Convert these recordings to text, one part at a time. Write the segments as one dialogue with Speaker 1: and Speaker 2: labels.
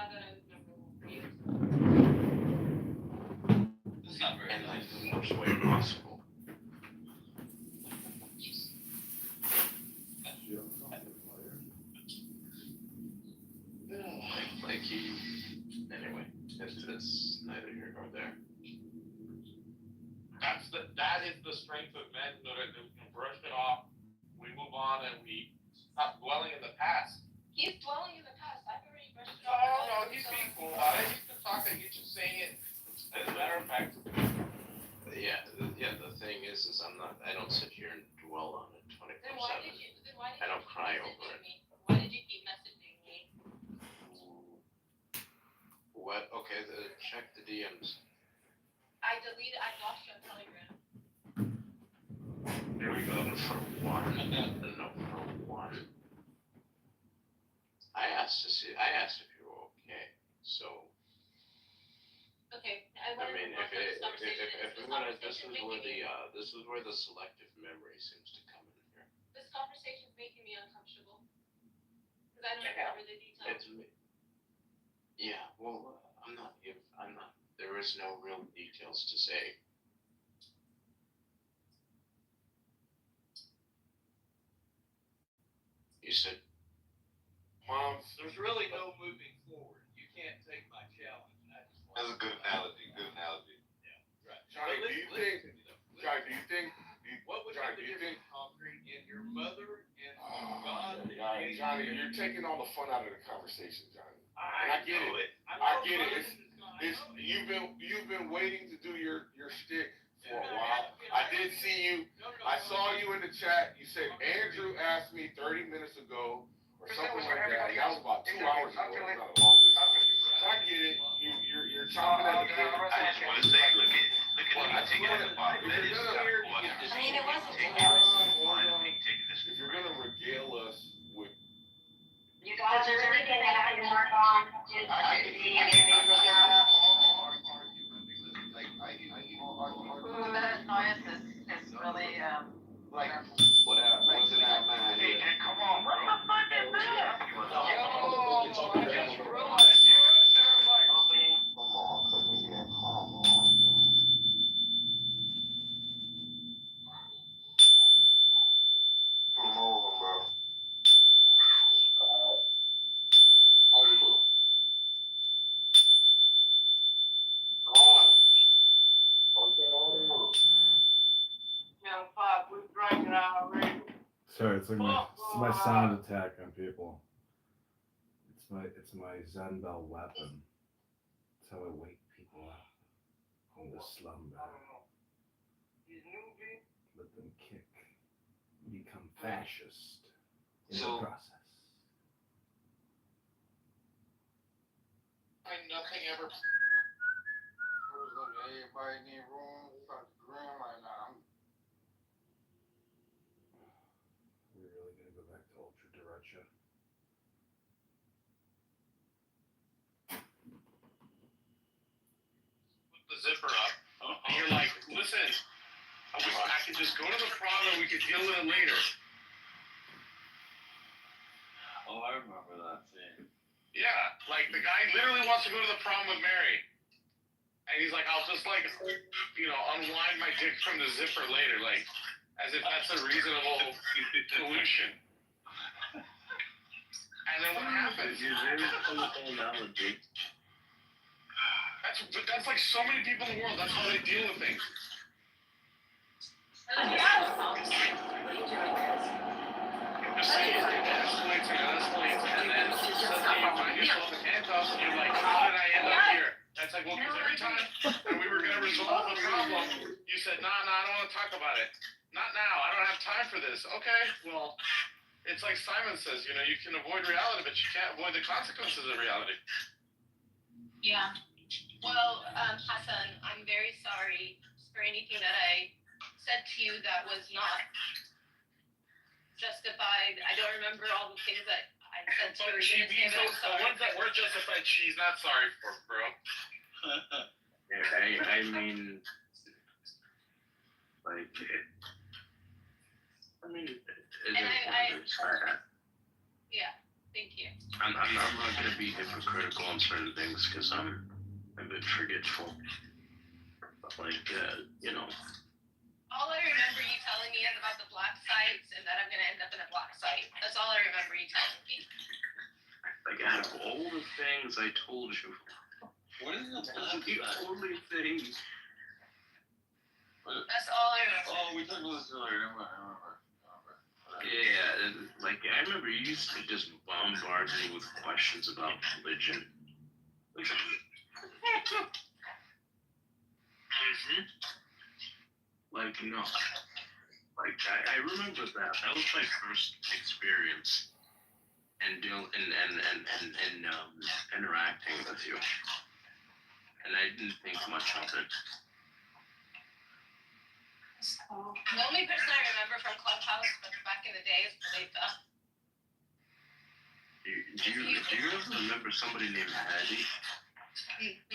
Speaker 1: not gonna remember for you.
Speaker 2: It's not very
Speaker 3: in like
Speaker 2: nice.
Speaker 3: the worst way possible. Like he, anyway, it's neither here nor there.
Speaker 4: That is the strength of men that are to brush it off. We move on and we stop dwelling in the past.
Speaker 1: He's dwelling in the past. I've already brushed it
Speaker 4: Oh
Speaker 1: off.
Speaker 4: no, he's being cool about it. He's been talking. He's just saying it. As a matter of fact.
Speaker 3: The thing is I don't sit here and dwell on it 24/7.
Speaker 1: Then why did you
Speaker 3: I don't
Speaker 1: keep
Speaker 3: cry over
Speaker 1: messaging
Speaker 3: it.
Speaker 1: me? Why did you keep messaging me?
Speaker 3: What? Okay, check the DMs.
Speaker 1: I lost you on Telegram.
Speaker 3: There we go. For one. No, for one. I asked if you were okay. So.
Speaker 1: Okay,
Speaker 3: I mean, if we're gonna, this is where the selective memory seems to come in here.
Speaker 1: This conversation's making me uncomfortable because I don't remember the details.
Speaker 3: Yeah, well, I'm not. There is no real details to say. You said,
Speaker 4: There's really no moving forward. You can't take my challenge.
Speaker 2: That's a good analogy. Good analogy.
Speaker 4: Right.
Speaker 5: Johnny, do you think
Speaker 4: What would
Speaker 5: Johnny,
Speaker 4: be
Speaker 5: do you
Speaker 4: the
Speaker 5: think-
Speaker 4: difference concrete in your mother and God?
Speaker 5: Johnny, you're taking all the fun out of the conversation, Johnny.
Speaker 4: I
Speaker 5: get
Speaker 4: know
Speaker 5: it.
Speaker 4: I'm
Speaker 5: I
Speaker 4: not
Speaker 5: get it.
Speaker 4: running this guy.
Speaker 5: You've been waiting to do your shtick for a while. I did see you. I saw you in the chat. You said Andrew asked me 30 minutes ago or something like that. That was about 2 hours ago. It's not a long time. So I get it. You're chomping at the bit.
Speaker 3: I just want to say, look at me taking it apart. That is what.
Speaker 1: I mean, it wasn't
Speaker 3: taking
Speaker 1: 2 hours.
Speaker 3: taking this.
Speaker 5: If you're gonna regale us with
Speaker 6: You guys are really gonna have to work on just
Speaker 7: That noise is really,
Speaker 3: Like, what's in that man?
Speaker 6: Hey, come on, what the fuck is that?
Speaker 3: I just realized
Speaker 6: Come on, comedian, come on. Come over, bro. How you doing? Come on. Okay,
Speaker 7: young pop, we're drinking already.
Speaker 8: Sorry, it's my sound attack on people. It's my Zen Bell weapon. It's how I wake people up in the slumber. Let them kick, become fascist in the process.
Speaker 4: Nothing ever.
Speaker 6: Everybody need room. Start the grim right now.
Speaker 8: We're really gonna go back to Ultra Derecha.
Speaker 4: Put the zipper up. And you're like, listen, I can just go to the prom and we could deal with it later.
Speaker 2: Oh, I remember that scene.
Speaker 4: Yeah, like the guy literally wants to go to the prom with Mary. And he's like, I'll just like, unwind my dick from the zipper later, like, as if that's a reasonable solution. And then what happens? That's like so many people in the world, that's how they deal with things. Just saying, it escalates and then suddenly you find yourself in handcuffs and you're like, how did I end up here? That's like, well, because every time that we were going to resolve the problem, you said, nah, I don't want to talk about it. Not now, I don't have time for this. Okay, well, it's like Simon says, you can avoid reality, but you can't avoid the consequences of reality.
Speaker 1: Yeah. Well, Hassan, I'm very sorry for anything that I said to you that was not justified. I don't remember all the things that I said to you.
Speaker 4: The ones that were justified, she's not sorry for, bro.
Speaker 3: I mean, like,
Speaker 1: Yeah. Thank you.
Speaker 3: I'm not gonna be hypocritical on certain things because I'm a bit forgetful. But like, you know.
Speaker 1: All I remember you telling me is about the black sites and that I'm gonna end up in a black site. That's all I remember you telling me.
Speaker 3: Like, out of all the things I told you,
Speaker 2: What is the
Speaker 3: that's
Speaker 2: black
Speaker 3: the
Speaker 2: site?
Speaker 3: only thing.
Speaker 1: That's all I remember.
Speaker 2: Oh, we talked about this earlier. I remember.
Speaker 3: Yeah, and, like, I remember you used to just bombard me with questions about religion. Like, no. Like, I remember that. That was my first experience in interacting with you. And I didn't think much of it.
Speaker 1: The only person I remember from Clubhouse back in the day is Khalifa.
Speaker 3: Do you ever remember somebody named Hattie?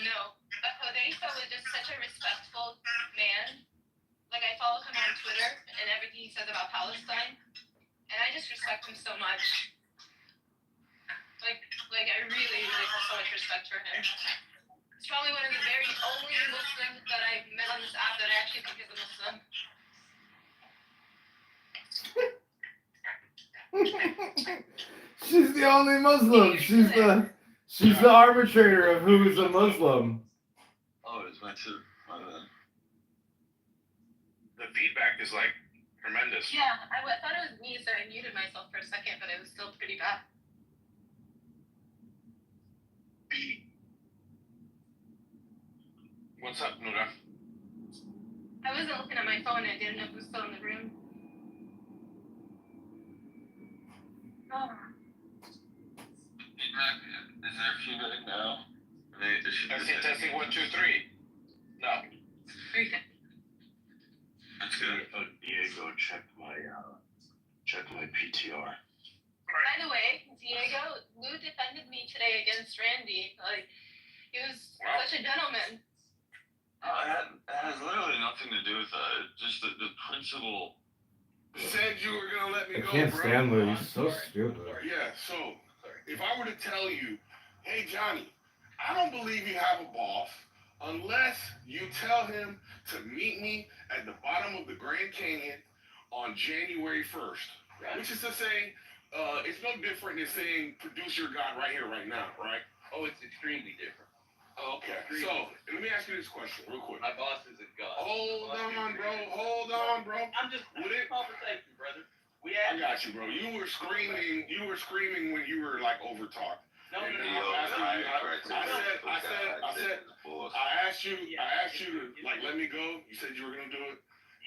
Speaker 1: No. But Khalifa was just such a respectful man. Like, I follow him on Twitter and everything he says about Palestine. And I just respect him so much. Like I really, really have so much respect for him. He's probably one of the very only Muslims that I've met on this app that I actually think is a Muslim.
Speaker 8: She's the only Muslim. She's the arbitrator of who is a Muslim.
Speaker 2: Oh, it's my too.
Speaker 4: The feedback is like tremendous.
Speaker 1: Yeah, I thought it was me, so I muted myself for a second, but it was still pretty bad.
Speaker 4: What's up, Nuda?
Speaker 1: I wasn't looking at my phone. I didn't know if it was still in the room. Oh.
Speaker 2: Is there feedback now?
Speaker 4: Testing 1, 2, 3. No.
Speaker 1: Okay.
Speaker 2: That's good.
Speaker 3: Diego, check my PTR.
Speaker 1: By the way, Diego, Lou defended me today against Randy. Like, he was such a gentleman.
Speaker 2: It has literally nothing to do with that. Just the principle.
Speaker 5: Said you were gonna let me
Speaker 8: I
Speaker 5: go,
Speaker 8: can't
Speaker 5: bro.
Speaker 8: stand Lou. He's so stupid.
Speaker 5: Yeah, so if I were to tell you, hey Johnny, I don't believe you have a boss unless you tell him to meet me at the bottom of the Grand Canyon on January 1st.
Speaker 3: Right.
Speaker 5: Which is to say, it's no different than saying produce your God right here, right now, right?
Speaker 3: Oh, it's extremely different.
Speaker 5: Okay, so let me ask you this question real quick.
Speaker 3: My boss is a god.
Speaker 5: Hold on, bro.
Speaker 3: I'm just
Speaker 5: Would it?
Speaker 3: conversation, brother.
Speaker 5: I got you, bro. You were screaming when you were like over talked.
Speaker 3: No,
Speaker 5: And
Speaker 3: no,
Speaker 5: then
Speaker 3: no.
Speaker 5: I asked you to like let me go. You said you were gonna do it,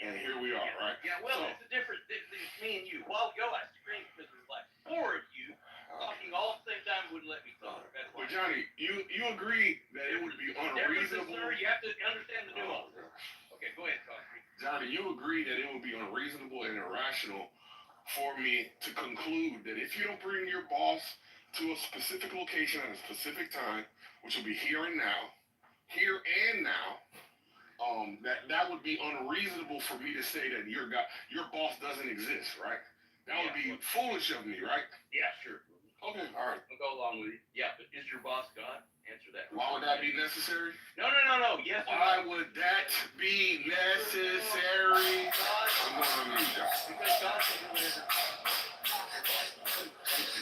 Speaker 5: and here we are, right?
Speaker 3: Yeah, well,
Speaker 5: So-
Speaker 3: it's a different. It's me and you. A while ago, I screamed because there was like 4 of you talking all at the same time. Wouldn't let me talk. That's why.
Speaker 5: But Johnny, you agreed that it would be unreasonable.
Speaker 3: Sir, you have to understand the nuance. Okay, go ahead, Concrete.
Speaker 5: Johnny, you agreed that it would be unreasonable and irrational for me to conclude that if you don't bring your boss to a specific location at a specific time, which will be here and now, that would be unreasonable for me to say that your boss doesn't exist, right? That would be foolish of me, right?
Speaker 3: Yeah, sure.
Speaker 5: Okay, all right.
Speaker 3: I'll go along with you. Yeah, but is your boss God? Answer that.
Speaker 5: Why would that be necessary?
Speaker 3: No. Yes.
Speaker 5: Why would that be necessary? I'm going on mute, guys.
Speaker 3: Because God can do whatever.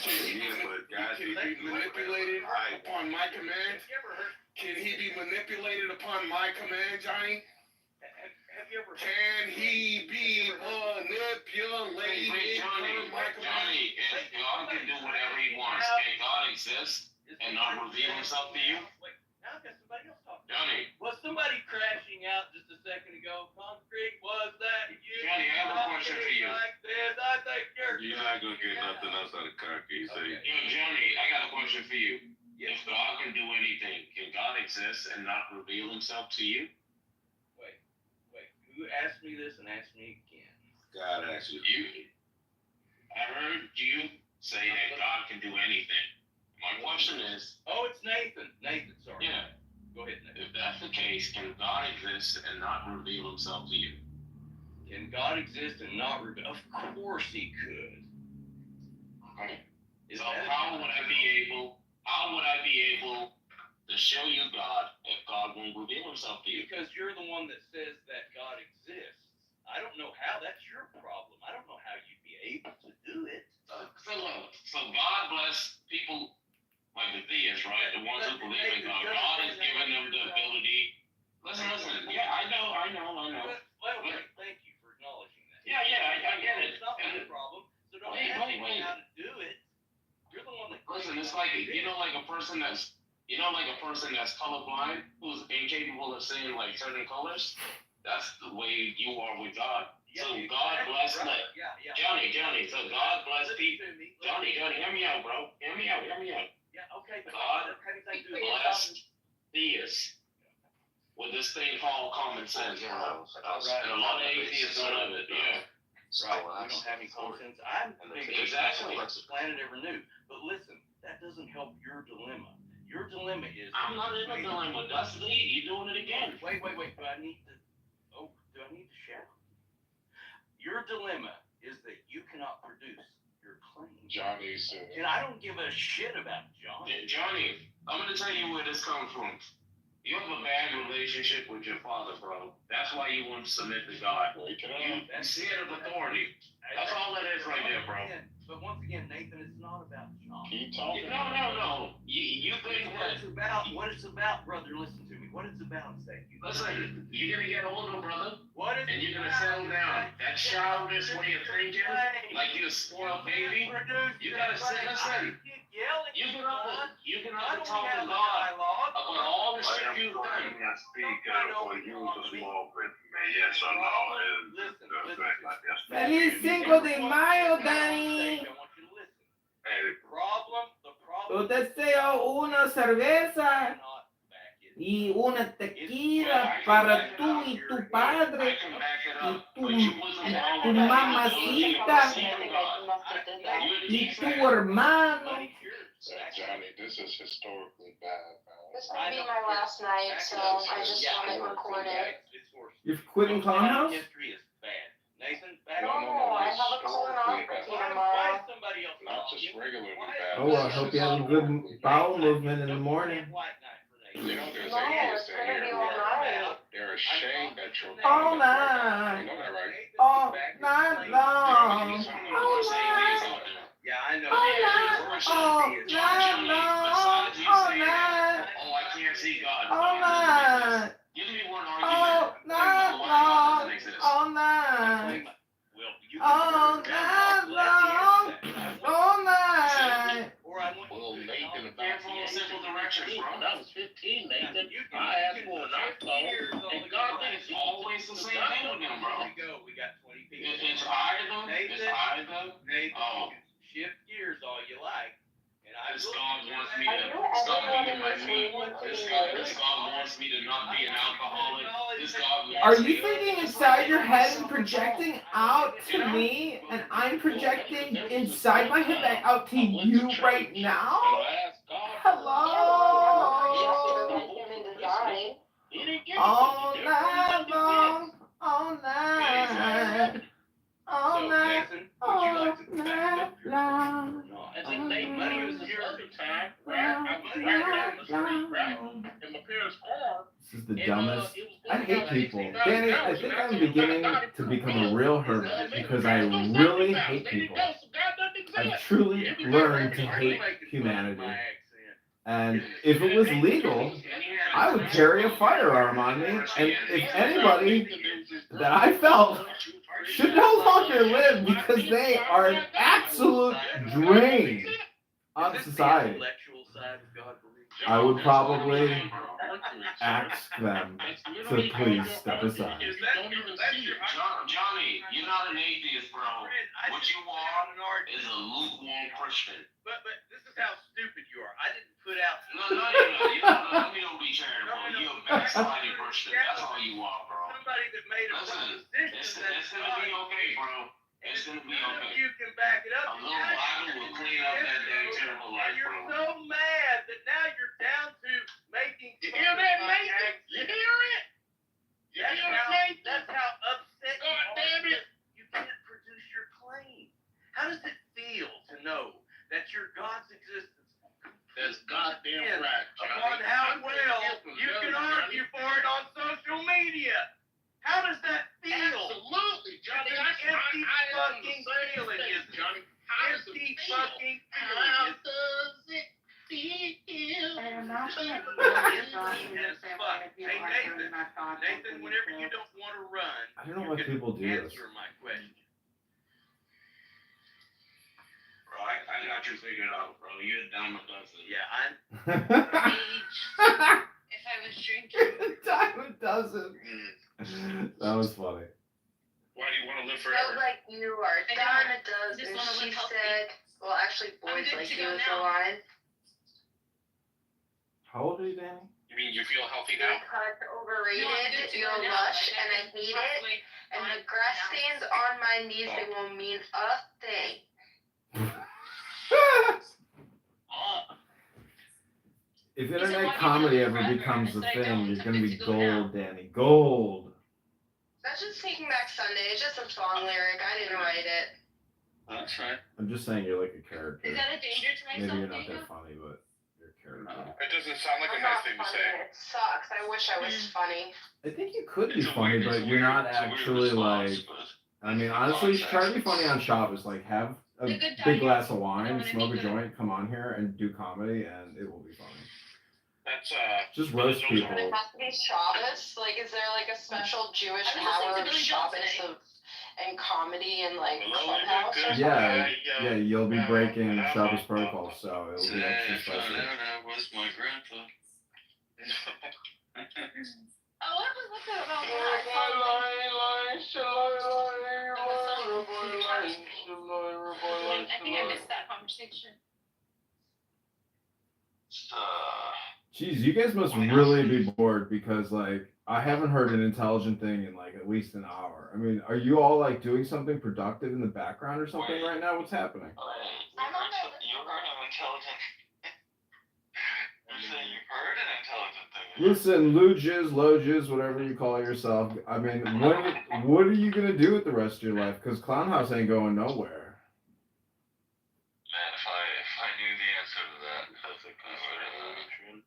Speaker 5: Can he be manipulated upon my command?
Speaker 3: Have you ever heard?
Speaker 5: Can he be manipulated upon my command, Johnny?
Speaker 3: Have you ever heard?
Speaker 5: Can he be manipulated upon my command?
Speaker 9: Johnny, if God can do whatever he wants, can God exist and not reveal himself to you?
Speaker 3: Wait, now I've got somebody else talking.
Speaker 9: Johnny,
Speaker 3: Was somebody crashing out just a second ago? Concrete, was that you?
Speaker 9: Johnny, I have a question for you.
Speaker 3: Like this, I think you're.
Speaker 2: You're not gonna get nothing else out of Concrete. So
Speaker 3: Okay.
Speaker 9: Johnny, I got a question for you.
Speaker 3: Yes.
Speaker 9: If God can do anything, can God exist and not reveal himself to you?
Speaker 3: Wait. Who asked me this and asked me again?
Speaker 2: God actually.
Speaker 9: I heard you say that God can do anything. My question is,
Speaker 3: Oh, it's Nathan. Nathan, sorry.
Speaker 9: yeah,
Speaker 3: Go ahead, Nathan.
Speaker 9: if that's the case, can God exist and not reveal himself to you?
Speaker 3: Can God exist and not reveal? Of course he could.
Speaker 9: Okay. So how would I be able to show you God if God won't reveal himself to you?
Speaker 4: Because you're the one that says that God exists. I don't know how. That's your problem. I don't know how you'd be able to do it.
Speaker 9: So God bless people like the theists, right? The ones who believe in God. God has given them the ability. Listen. Yeah, I know.
Speaker 4: Well, thank you for acknowledging that.
Speaker 9: Yeah, I get it.
Speaker 4: It's not my problem. So don't ask me how to do it. You're the one that.
Speaker 9: Listen, it's like like a person that's colorblind, who's incapable of seeing like certain colors. That's the way you are with God. So God bless them.
Speaker 4: Yeah.
Speaker 9: Johnny. So God bless people. Johnny, hear me out, bro. Hear me out.
Speaker 4: Yeah, okay.
Speaker 9: God bless theists with this thing called common sense, and a lot of atheists don't have it. Yeah.
Speaker 4: Right. We don't have any common sense. I'm
Speaker 9: Exactly.
Speaker 4: the planet ever knew. But listen, that doesn't help your dilemma. Your dilemma is.
Speaker 9: I'm not in a dilemma. That's Lee. You're doing it again.
Speaker 4: Wait. Do I need to shout? Your dilemma is that you cannot produce your claim.
Speaker 5: Johnny said.
Speaker 4: And I don't give a shit about Johnny.
Speaker 9: Johnny, I'm gonna tell you where this comes from. You have a bad relationship with your father, bro. That's why you won't submit to God. You're scared of authority. That's all that is right there, bro.
Speaker 4: But once again, Nathan, it's not about John.
Speaker 5: Keep talking.
Speaker 9: No. You think
Speaker 4: What it's about, brother, listen to me. What it's about is that
Speaker 9: listen, you're gonna get older, brother,
Speaker 4: what is
Speaker 9: and you're gonna settle down. That childish way of thinking, like you're a spoiled baby, you gotta listen. You can have to talk to God about all the shit you've done.
Speaker 2: Speak for use a small bit, yes or no, and things like this.
Speaker 10: Feliz Cinco de Mayo, Danny. Yo deseo una cerveza y una tequila para tú y tu padre y tu mamacita y tu hermano.
Speaker 5: Johnny, this is historically bad, man.
Speaker 6: This might be my last night, so I just want it recorded.
Speaker 10: You've quit in Clownhouse?
Speaker 4: History is bad. Nathan,
Speaker 6: No, I have a colonoscopy tomorrow.
Speaker 5: Not just regularly bad.
Speaker 10: Oh, well, I hope you have a good bowel movement in the morning.
Speaker 5: You know, there's
Speaker 6: No,
Speaker 5: atheists
Speaker 6: it's
Speaker 5: in
Speaker 6: gonna
Speaker 5: here
Speaker 6: be
Speaker 5: who
Speaker 6: all
Speaker 5: are,
Speaker 6: night.
Speaker 5: they're ashamed that you're
Speaker 10: All
Speaker 5: You
Speaker 10: night.
Speaker 5: know that, right?
Speaker 10: All night long. All night.
Speaker 4: Yeah, I know.
Speaker 10: All night. All night long. All night.
Speaker 9: Oh, I can't see God.
Speaker 10: All night.
Speaker 9: Give me one
Speaker 10: All
Speaker 9: argument.
Speaker 10: night long. All night. All night long. All night.
Speaker 5: Well, Nathan,
Speaker 9: Can't follow simple directions, bro.
Speaker 3: That was 15, Nathan. I asked for an outlaw, and God
Speaker 9: It's always the same thing with them, bro.
Speaker 4: We got 20 people.
Speaker 9: It's either.
Speaker 4: Nathan,
Speaker 9: Oh.
Speaker 4: you can shift gears all you like. And I
Speaker 9: This
Speaker 4: will.
Speaker 9: God wants me
Speaker 6: Are
Speaker 9: to
Speaker 6: you
Speaker 9: stop
Speaker 6: everyone
Speaker 9: eating
Speaker 6: in
Speaker 9: my
Speaker 6: this
Speaker 9: meat.
Speaker 6: room
Speaker 9: This God wants me to not be an alcoholic. This God
Speaker 10: Are
Speaker 9: wants
Speaker 10: you
Speaker 9: me
Speaker 10: thinking inside your head and projecting out to me, and I'm projecting inside my head back out to you right now? Hello? All night long, all night, all night, all night long.
Speaker 3: I think Nate money was the other time, right? I was driving down the street, right? In my parents' car.
Speaker 10: This is the dumbest. I hate people. Danny, I think I'm beginning to become a real hermit because I really hate people. I've truly learned to hate humanity. And if it was legal, I would carry a firearm on me. And if anybody that I felt should no longer live because they are an absolute drain on society, I would probably ask them to please step aside.
Speaker 9: Johnny, you're not an atheist, bro. What you are is a lukewarm Christian.
Speaker 4: But this is how stupid you are. I didn't put out.
Speaker 9: No, let me don't be charitable. You're a backsliding Christian. That's all you are, bro.
Speaker 4: Somebody that made a
Speaker 9: Listen,
Speaker 4: decision
Speaker 9: it's gonna be okay, bro. It's gonna be
Speaker 4: none of
Speaker 9: okay.
Speaker 4: you can back it
Speaker 9: A
Speaker 4: up.
Speaker 9: little Bible will clean up that damn terrible life,
Speaker 4: And you're
Speaker 9: bro.
Speaker 4: so mad that now you're down to making.
Speaker 3: You hear that, Nathan? You hear it? You hear it, Nathan?
Speaker 4: That's how upset you
Speaker 3: God
Speaker 4: are
Speaker 3: damn it.
Speaker 4: that you can't produce your claim. How does it feel to know that your God Nathan, whenever you don't want to run,
Speaker 8: I don't know why people do this.
Speaker 4: answer my question.
Speaker 9: Bro, I got you figured out, bro. You're a dime a dozen.
Speaker 4: Yeah, I'm.
Speaker 1: If I was drinking.
Speaker 8: Dime a dozen. That was funny.
Speaker 9: Why do you want to live
Speaker 6: So
Speaker 9: forever?
Speaker 6: like you are
Speaker 1: I
Speaker 6: done
Speaker 1: don't.
Speaker 6: a dozen,
Speaker 1: Just wanna
Speaker 6: she
Speaker 1: live healthy.
Speaker 6: said, well actually boys
Speaker 1: good
Speaker 6: like
Speaker 1: to
Speaker 6: you
Speaker 1: go
Speaker 6: is the
Speaker 1: now.
Speaker 6: line.
Speaker 8: How old are you, Danny?
Speaker 9: You mean you feel healthy now?
Speaker 6: Because
Speaker 1: No, I'm
Speaker 6: overrated,
Speaker 1: good to
Speaker 6: you're
Speaker 1: go now.
Speaker 6: lush,
Speaker 1: Like,
Speaker 6: and I
Speaker 1: can
Speaker 6: hate it.
Speaker 1: possibly
Speaker 6: And the
Speaker 1: find
Speaker 6: grass
Speaker 1: now.
Speaker 6: stains on my knees, they won't mean a thing.
Speaker 8: If
Speaker 1: said,
Speaker 8: internet
Speaker 1: why do you
Speaker 8: comedy
Speaker 1: wanna
Speaker 8: ever
Speaker 1: live forever?
Speaker 8: becomes
Speaker 1: I
Speaker 8: a
Speaker 1: said, I
Speaker 8: thing,
Speaker 1: don't.
Speaker 8: you're
Speaker 1: I'm
Speaker 8: gonna
Speaker 1: good
Speaker 8: be
Speaker 1: to go now.
Speaker 8: gold, Danny. Gold.
Speaker 6: That's just Taking Back Sunday. It's just a song lyric. I didn't write it.
Speaker 9: That's right.
Speaker 8: I'm just saying you're like a character.
Speaker 1: Is that a danger to myself?
Speaker 8: Maybe you're not
Speaker 1: Diego?
Speaker 8: that funny, but you're a character.
Speaker 9: It doesn't sound like
Speaker 6: I'm
Speaker 9: a nice
Speaker 6: not
Speaker 9: thing to
Speaker 6: funny.
Speaker 9: say.
Speaker 6: It sucks. I wish I was funny.
Speaker 8: I think you could be
Speaker 9: It's a
Speaker 8: funny,
Speaker 9: weird-
Speaker 8: but
Speaker 9: it's a
Speaker 8: you're
Speaker 9: weird-
Speaker 8: not
Speaker 9: it's a weird
Speaker 8: actually
Speaker 9: response,
Speaker 8: like.
Speaker 9: but-
Speaker 8: I mean, honestly, try to be funny on Shabbos. Like, have a
Speaker 1: The good
Speaker 8: big
Speaker 1: diet.
Speaker 8: glass of
Speaker 1: You know
Speaker 8: wine,
Speaker 1: what I
Speaker 8: smoke a
Speaker 1: mean?
Speaker 8: joint, come on here and do comedy, and it will be funny.
Speaker 9: That's
Speaker 8: Just roast
Speaker 9: those
Speaker 8: people.
Speaker 6: But it has to be Shabbos. Like, is there like a special Jewish
Speaker 1: I was listening
Speaker 6: hour
Speaker 1: to
Speaker 6: of
Speaker 1: Billy Joel
Speaker 6: Shabbos
Speaker 1: today.
Speaker 6: and comedy and like
Speaker 9: Well,
Speaker 6: Clubhouse or
Speaker 9: good.
Speaker 6: something?
Speaker 8: Yeah, you'll be breaking Shabbos protocol, so it'll be extra special.
Speaker 9: That was my grandpa.
Speaker 1: Oh, what was that about? I think I missed that conversation.
Speaker 8: Jeez, you guys must really be bored because like I haven't heard an intelligent thing in like at least an hour. I mean, are you all like doing something productive in the background or something right now? What's happening?
Speaker 9: You heard an intelligent. You're saying you heard an intelligent thing.
Speaker 8: Listen, Luges, Loges, whatever you call yourself. I mean, what are you gonna do with the rest of your life? Because Clown House ain't going nowhere.
Speaker 9: Man, if I knew the answer to that, I think I would.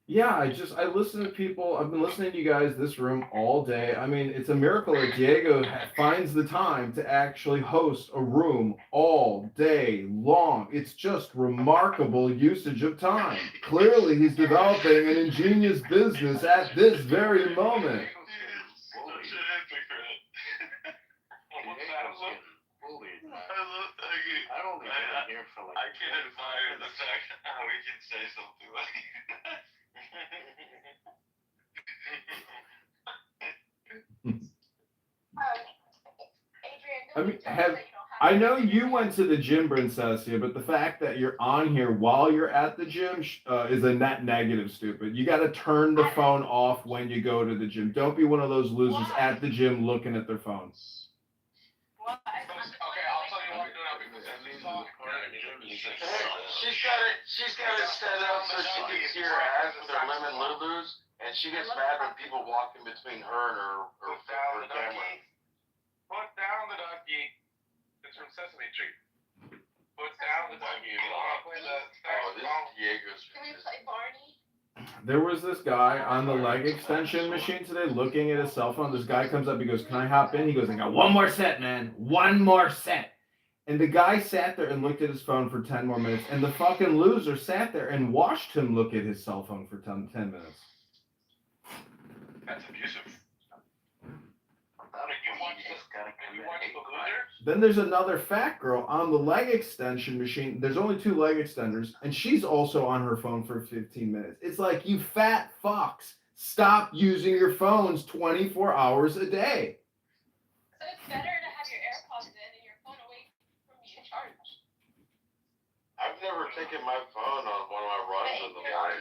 Speaker 8: Yeah, I listen to people. I've been listening to you guys this room all day. I mean, it's a miracle that Diego finds the time to actually host a room all day long. It's just remarkable usage of time. Clearly, he's developing an ingenious business at this very moment.
Speaker 3: I've only been here for like.
Speaker 9: I can admire the fact how we can say something like that.
Speaker 8: I mean, I know you went to the gym, Princessia, but the fact that you're on here while you're at the gym is a net negative, stupid. You got to turn the phone off when you go to the gym. Don't be one of those losers at the gym looking at their phones.
Speaker 4: Okay, I'll tell you what, because she's got it set up so she can see her ass with her lemon Lulus, and she gets mad when people walk in between her and her camera.
Speaker 5: Put down the ducky. It's from Sesame Street. Put down the ducky.
Speaker 4: Oh, this is Diego's.
Speaker 1: Can we play Barney?
Speaker 8: There was this guy on the leg extension machine today looking at his cell phone. This guy comes up, he goes, "Can I hop in?" He goes, "I got one more set, man. One more set." And the guy sat there and looked at his phone for 10 more minutes. And the fucking loser sat there and watched him look at his cell phone for 10 minutes.
Speaker 5: That's abusive.
Speaker 8: Then there's another fat girl on the leg extension machine. There's only 2 leg extenders, and she's also on her phone for 15 minutes. It's like, you fat fucks, stop using your phones 24 hours a day.
Speaker 1: So it's better to have your AirPods in and your phone away from you to charge.
Speaker 4: I've never taken my phone on one of my runs in the morning.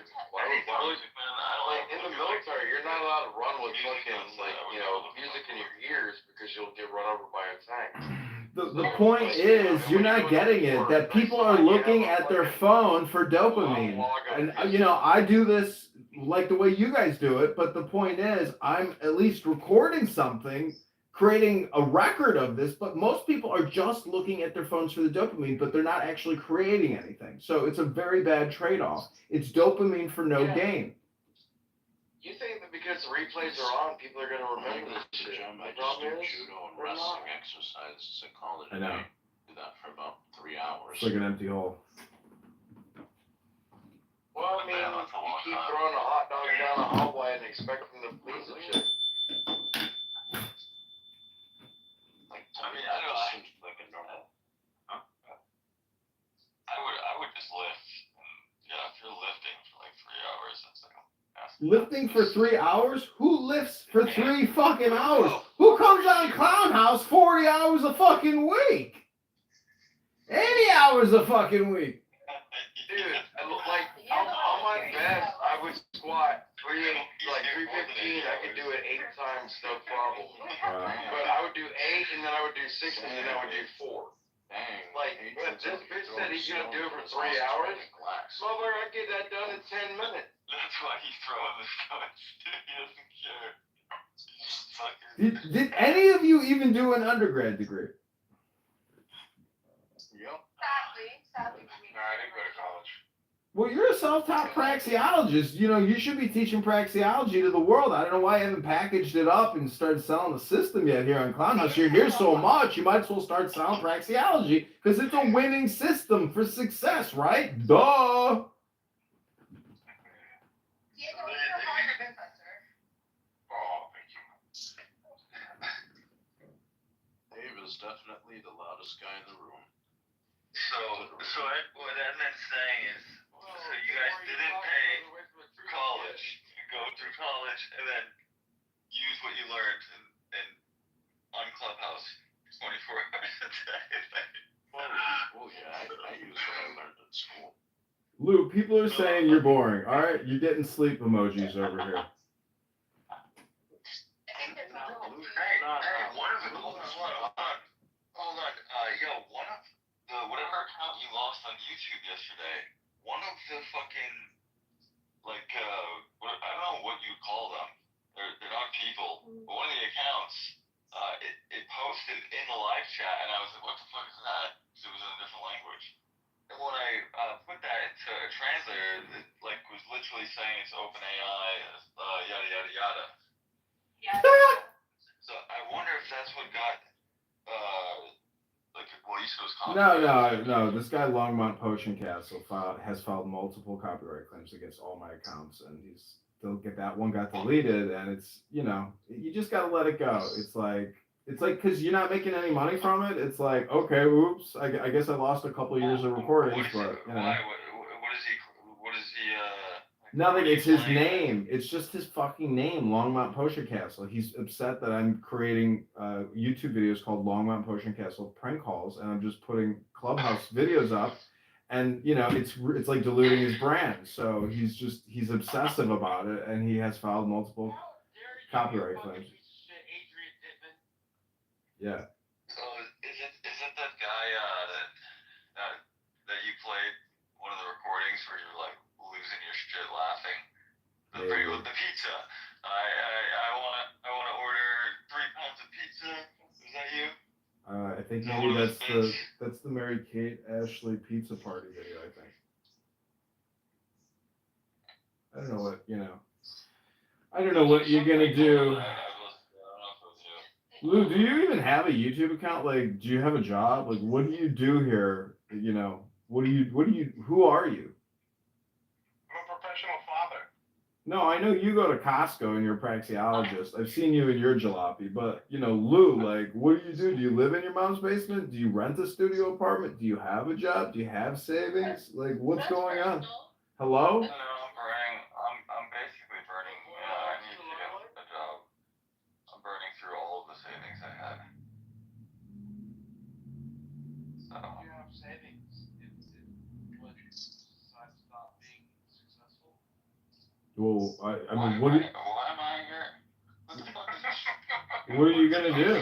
Speaker 4: In the military, you're not allowed to run with fucking, music in your ears because you'll get run over by a tank.
Speaker 8: The point is, you're not getting it, that people are looking at their phone for dopamine. And, I do this like the way you guys do it, but the point is, I'm at least recording something, creating a record of this, but most people are just looking at their phones for the dopamine, but they're not actually creating anything. So it's a very bad trade-off. It's dopamine for no gain.
Speaker 4: You think that because the replays are on, people are going to remember this shit?
Speaker 3: I just do judo and wrestling exercises and call it a
Speaker 8: I know.
Speaker 3: day. Do that for about 3 hours.
Speaker 8: It's like an empty hole.
Speaker 4: Well, I mean,
Speaker 5: keep throwing a hot dog down the hallway and expecting to please a chick.
Speaker 9: I mean, I don't seem like a normal. Huh? I would just lift. Yeah, if you're lifting for like 3 hours, that's like
Speaker 8: Lifting for 3 hours? Who lifts for 3 fucking hours? Who comes on Clown House 40 hours a fucking week? 80 hours a fucking week.
Speaker 5: Dude, like on my best, I would squat 315. I could do it 8 times, no problem. But I would do 8, and then I would do 6, and then I would do 4.
Speaker 9: dang.
Speaker 5: Like, but this bitch said he's gonna do it for 3 hours. Mother, I get that done in 10 minutes.
Speaker 9: That's why he's throwing the stunts. He doesn't care. Sucker.
Speaker 8: Did any of you even do an undergrad degree?
Speaker 5: Yep.
Speaker 6: Sadly.
Speaker 5: No, I didn't go to college.
Speaker 8: Well, you're a self-taught praxeologist. You know, you should be teaching praxeology to the world. I don't know why you haven't packaged it up and started selling the system yet here on Clown House. You're here so much, you might as well start selling praxeology because it's a winning system for success, right? Duh.
Speaker 5: Oh, thank you.
Speaker 3: Dave is definitely the loudest guy in the room.
Speaker 9: What Edmund's saying is, so you guys didn't pay for college, go through college, and then use what you learned and on Clubhouse 24 hours a day.
Speaker 3: Well, yeah, I use what I learned in school.
Speaker 8: Lou, people are saying you're boring. All right, you're getting sleep emojis over here.
Speaker 9: Hold on. One of the whatever account you lost on YouTube yesterday, one of the fucking I don't know what you call them. They're not people, but one of the accounts, it posted in the live chat, and I was like, what the fuck is that? Because it was in a different language. And when I put that into a translator, it was literally saying it's OpenAI, yada yada yada. So I wonder if that's what got
Speaker 8: No. This guy Longmont Potion Castle has filed multiple copyright claims against all my accounts, and that one got deleted, and it's, you know, you just gotta let it go. It's like because you're not making any money from it. It's like, okay, oops, I guess I lost a couple years of recordings, but you know.
Speaker 9: Why? What is he?
Speaker 8: Nothing. It's his name. It's just his fucking name, Longmont Potion Castle. He's upset that I'm creating YouTube videos called Longmont Potion Castle prank calls, and I'm just putting Clubhouse videos up, and you know, it's like diluting his brand. So he's obsessive about it, and he has filed multiple copyright claims. Yeah.
Speaker 9: So is it that guy that you played one of the recordings where you're like losing your shit laughing? With the pizza. I wanna order 3 pounds of pizza. Is that you?
Speaker 8: I think maybe that's the Mary Kate Ashley pizza party video. I think. I don't know what you're gonna do. Lou, do you even have a YouTube account? Like, do you have a job? Like, what do you do here? You know, who are you?
Speaker 5: I'm a professional father.
Speaker 8: No, I know you go to Costco and you're a praxeologist. I've seen you in your jalopy, but you know, Lou, like, what do? Do you live in your mom's basement? Do you rent a studio apartment? Do you have a job? Do you have savings? Like, what's going on? Hello?
Speaker 9: No, I'm basically burning. I need to get a job. I'm burning through all of the savings I had. So.
Speaker 4: You have savings. What decides to stop being successful?
Speaker 8: Well, I mean,
Speaker 9: why am I here?
Speaker 8: What are you gonna do?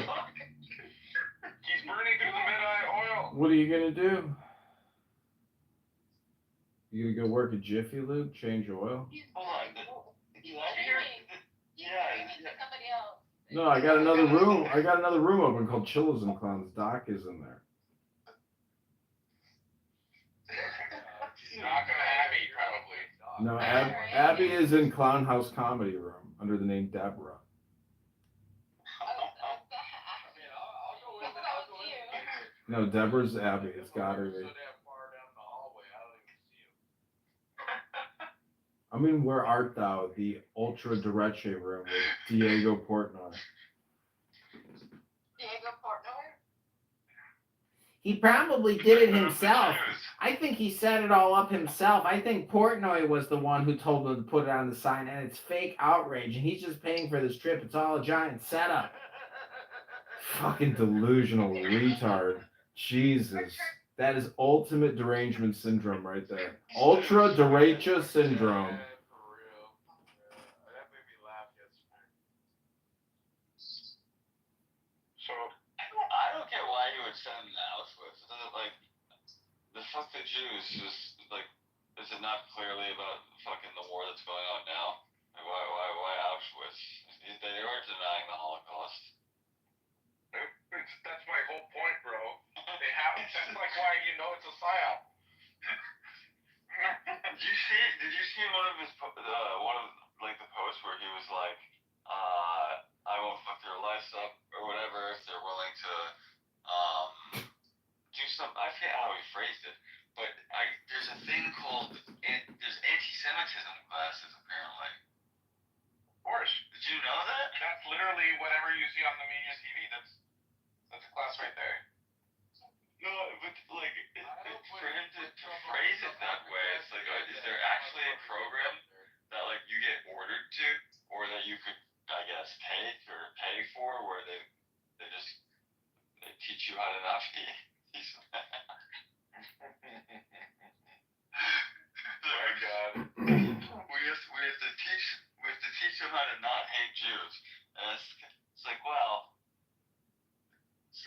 Speaker 5: He's burning through the mid-eye oil.
Speaker 8: What are you gonna do? You gonna go work at Jiffy Lube, change oil?
Speaker 9: Hold on.
Speaker 1: Somebody else.
Speaker 8: No, I got another room. I got another room open called Chillas and Clowns. Doc is in there.
Speaker 5: He's not gonna have me, probably.
Speaker 8: No, Abby is in Clown House Comedy Room under the name Deborah. No, Deborah's Abby. It's gotta be. I mean, where art thou? The ultra dereche room with Diego Portnoy.
Speaker 7: Diego Portnoy?
Speaker 10: He probably did it himself. I think he set it all up himself. I think Portnoy was the one who told him to put it on the sign, and it's fake outrage, and he's just paying for this trip. It's all a giant setup. Fucking delusional retard. Jesus. That is ultimate derangement syndrome right there. Ultra derecha syndrome.
Speaker 5: Yeah, for real. Yeah, that made me laugh yesterday.
Speaker 2: So,
Speaker 9: I don't get why he would send him to Auschwitz. It doesn't like the fuck the Jews. Just like, is it not clearly about fucking the war that's going on now? Like, why Auschwitz? They were denying the Holocaust.
Speaker 5: That's my whole point, bro. They have. That's like why you know it's a psyop.
Speaker 9: Did you see one of his one of like the posts where he was like, I won't fuck their lives up or whatever if they're willing to do some. I forget how he phrased it, but there's a thing called there's anti-Semitism classes apparently.
Speaker 5: Of course.
Speaker 9: Did you know that?
Speaker 5: That's literally whatever you see on the media TV. That's a class right there.
Speaker 9: No, but like for him to phrase it that way, it's like, is there actually a program that like you get ordered to, or that you could, I guess, take or pay for, where they teach you how to not be? Oh my God. We have to teach them how to not hate Jews, and it's like, well.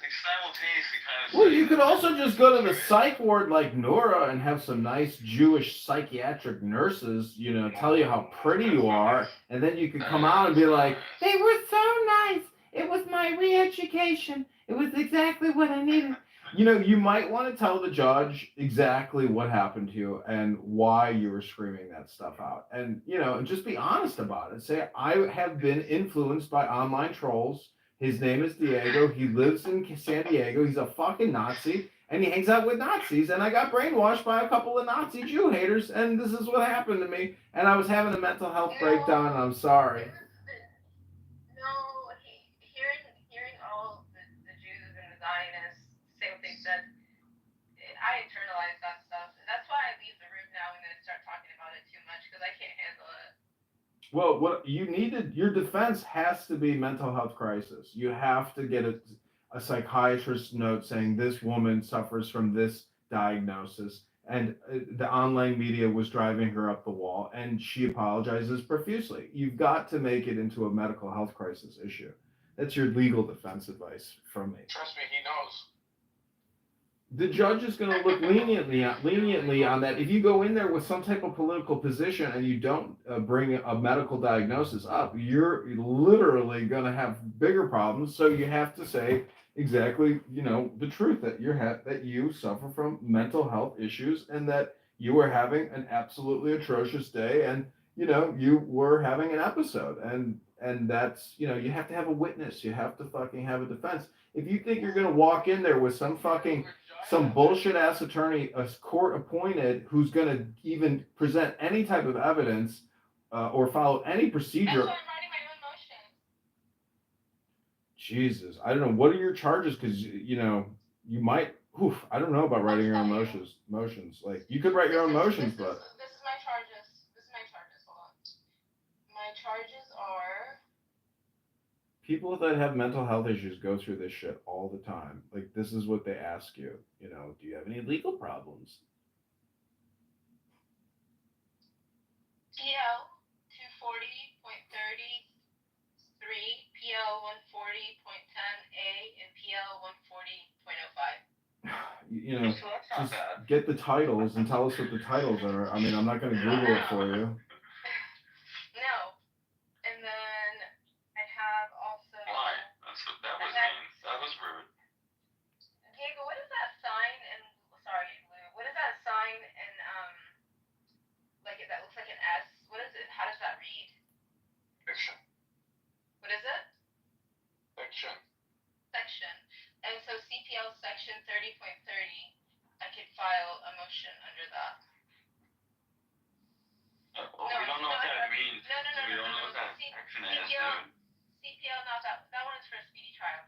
Speaker 9: Like simultaneously kind of.
Speaker 8: Well, you could also just go to the psych ward like Nora and have some nice Jewish psychiatric nurses, you know, tell you how pretty you are, and then you could come out and be like, they were so nice. It was my re-education. It was exactly what I needed. You know, you might want to tell the judge exactly what happened to you and why you were screaming that stuff out. And, you know, just be honest about it. Say, I have been influenced by online trolls. His name is Diego. He lives in San Diego. He's a fucking Nazi, and he hangs out with Nazis. And I got brainwashed by a couple of Nazi Jew haters, and this is what happened to me. And I was having a mental health breakdown, and I'm sorry.
Speaker 1: Hearing all the Jews and the Zionists say what they said, I internalize that stuff. And that's why I leave the room now and then start talking about it too much, because I can't handle it.
Speaker 8: Well, what you needed, your defense has to be mental health crisis. You have to get a psychiatrist's note saying this woman suffers from this diagnosis, and the online media was driving her up the wall, and she apologizes profusely. You've got to make it into a medical health crisis issue. That's your legal defense advice from me.
Speaker 5: Trust me, he knows.
Speaker 8: The judge is going to look leniently on that. If you go in there with some type of political position and you don't bring a medical diagnosis up, you're literally going to have bigger problems. So you have to say exactly, you know, the truth that you suffer from mental health issues and that you were having an absolutely atrocious day, and you know you were having an episode, and that's, you know, you have to have a witness. You have to fucking have a defense. If you think you're going to walk in there with some bullshit ass attorney, a court appointed, who's going to even present any type of evidence or follow any procedure.
Speaker 1: That's why I'm writing my own motion.
Speaker 8: Jesus, I don't know. What are your charges? Because, you know, you might. I don't know about writing your own motions. Like, you could write your own motions, but.
Speaker 1: This is my charges. Hold on. My charges are.
Speaker 8: People that have mental health issues go through this shit all the time. Like, this is what they ask you. You know, do you have any legal problems?
Speaker 1: PL 240.33, PL 140.10A, and PL 140.05.
Speaker 8: You know, just get the titles and tell us what the titles are. I mean, I'm not going to Google it for you.
Speaker 1: No. And then I have also.
Speaker 9: Why? That was mean. That was rude.
Speaker 1: Diego, what is that sign? And sorry, Lou. What is that sign? And like that looks like an S. What is it? How does that read?
Speaker 5: Fiction.
Speaker 1: What is it?
Speaker 5: Fiction.
Speaker 1: Section. And so CPL section 30.30, I could file a motion under that.
Speaker 9: Well, looking at is
Speaker 1: CPL, not that one is for a speedy trial.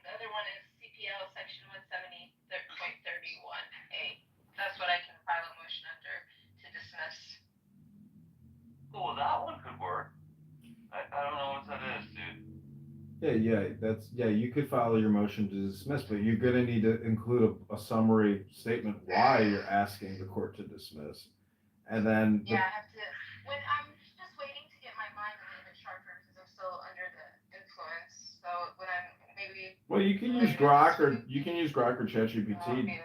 Speaker 1: The other one is CPL section 170.31A. That's what I can file a motion under to dismiss.
Speaker 9: Well, that one could work. I don't know what that is, dude.
Speaker 8: You could file your motion to dismiss, but you're gonna need to include a summary statement why you're asking the court to dismiss. And then
Speaker 1: Yeah, I have to. When I'm just waiting to get my mind a little bit sharper because I'm still under the influence. So when I'm maybe.
Speaker 8: well, you can use Grok or ChatGPT.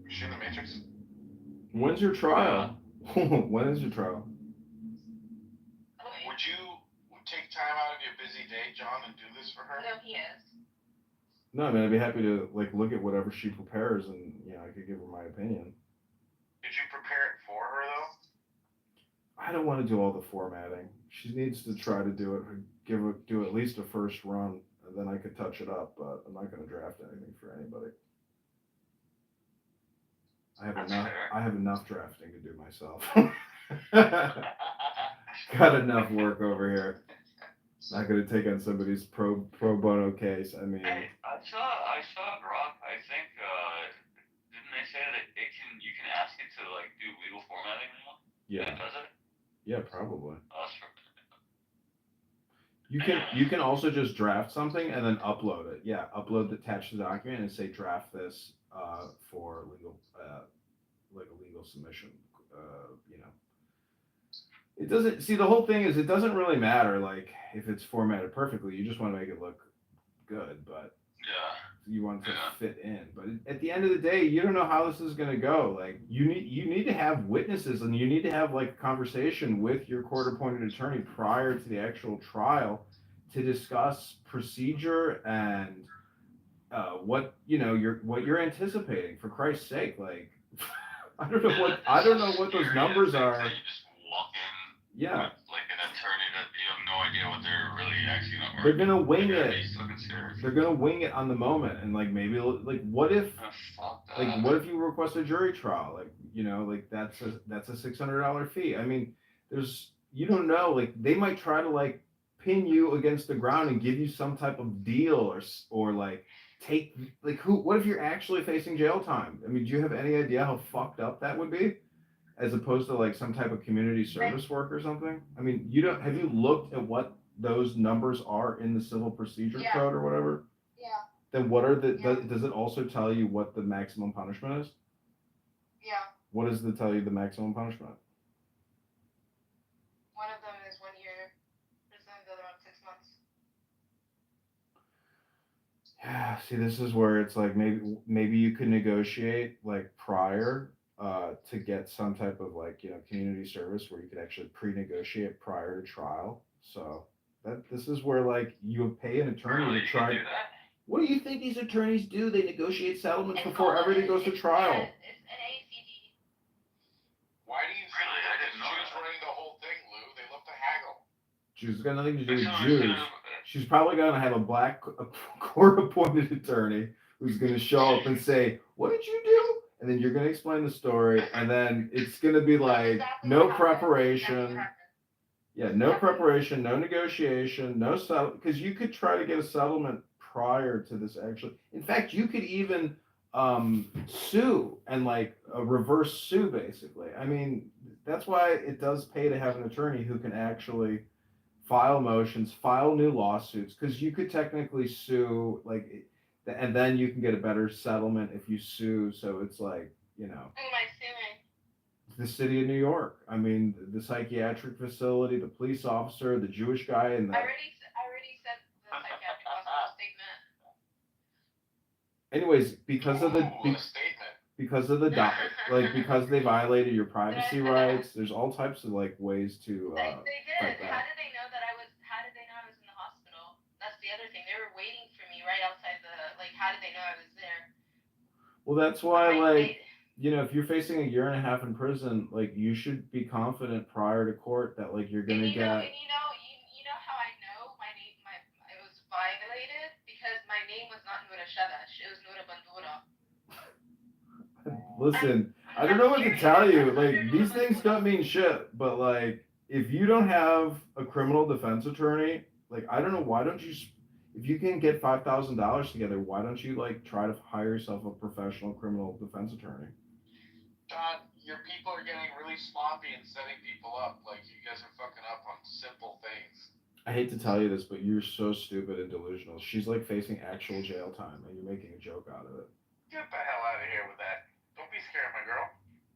Speaker 5: You seen the Matrix?
Speaker 8: When's your trial? When is your trial?
Speaker 5: Would you take time out of your busy day, John, and do this for her?
Speaker 1: No, he is.
Speaker 8: No, I mean, I'd be happy to like look at whatever she prepares, and I could give her my opinion.
Speaker 5: Did you prepare it for her though?
Speaker 8: I don't want to do all the formatting. She needs to try to do it. Do at least a first run, and then I could touch it up. But I'm not going to draft anything for anybody. I have enough drafting to do myself. Got enough work over here. Not going to take on somebody's pro bono case. I mean.
Speaker 9: Hey, I saw Grok. I think didn't they say that you can ask it to like do legal formatting now?
Speaker 8: Yeah.
Speaker 9: It does it?
Speaker 8: Yeah, probably.
Speaker 9: Oh,
Speaker 8: You can also just draft something and then upload it. Yeah, attach the document and say draft this for legal like a legal submission. It doesn't see the whole thing is it doesn't really matter like if it's formatted perfectly. You just want to make it look good, but you want it to fit in. But at the end of the day, you don't know how this is going to go. Like you need to have witnesses and you need to have like a conversation with your court-appointed attorney prior to the actual trial to discuss procedure and what you're anticipating. For Christ's sake, like I don't know what those numbers are.
Speaker 9: You just walk in.
Speaker 8: Yeah.
Speaker 9: With, like an attorney that you have no idea what they're really actually going to work.
Speaker 8: They're gonna wing it.
Speaker 9: Serious.
Speaker 8: They're gonna wing it on the moment, and like maybe like what if you request a jury trial? Like like that's a $600 fee. I mean, you don't know. Like they might try to like pin you against the ground and give you some type of deal or like take like what if you're actually facing jail time? I mean, do you have any idea how fucked up that would be? As opposed to like some type of community service work or something? I mean, have you looked at what those numbers are in the civil procedure code or whatever?
Speaker 1: Yeah.
Speaker 8: Then does it also tell you what the maximum punishment is?
Speaker 1: Yeah.
Speaker 8: What does it tell you the maximum punishment?
Speaker 1: One of them is 1 year prison, the other one 6 months.
Speaker 8: Yeah, see, this is where it's like maybe you could negotiate like prior to get some type of like community service where you could actually pre-negotiate prior to trial. So this is where like you pay an attorney to try. What do you think these attorneys do? They negotiate settlements before everything goes to trial.
Speaker 1: It's an ACD.
Speaker 5: Why do you think that she was running the whole thing, Lou? They love to haggle.
Speaker 8: She's got nothing to do with Jews. She's probably gonna have a black court-appointed attorney who's gonna show up and say, "What did you do?" And then you're gonna explain the story, and then it's gonna be like no preparation. Yeah, no preparation, no negotiation, no settle, because you could try to get a settlement prior to this actually. In fact, you could even sue and like reverse sue basically. I mean, that's why it does pay to have an attorney who can actually file motions, file new lawsuits, because you could technically sue and then you can get a better settlement if you sue. So it's like,
Speaker 1: Who am I suing?
Speaker 8: the city of New York. I mean, the psychiatric facility, the police officer, the Jewish guy, and the.
Speaker 1: I already sent the psychiatric hospital statement.
Speaker 8: Anyways, because of the because they violated your privacy rights, there's all types of like ways to.
Speaker 1: They did.
Speaker 8: Fight that.
Speaker 1: How did they know I was in the hospital? That's the other thing. They were waiting for me right outside how did they know I was there?
Speaker 8: Well, that's why if you're facing a year and a half in prison, like you should be confident prior to court that like you're gonna get.
Speaker 1: And you know how I know it was violated because my name was not Nura Shadash. It was Nura Bandura.
Speaker 8: Listen, I don't know what to tell you. Like these things don't mean shit, but like if you don't have a criminal defense attorney, like, I don't know, why don't you, if you can get $5,000 together, why don't you like try to hire yourself a professional criminal defense attorney?
Speaker 4: John, your people are getting really sloppy and setting people up. Like, you guys are fucking up on simple things.
Speaker 8: I hate to tell you this, but you're so stupid and delusional. She's like facing actual jail time, and you're making a joke out of it.
Speaker 4: Get the hell out of here with that. Don't be scared, my girl.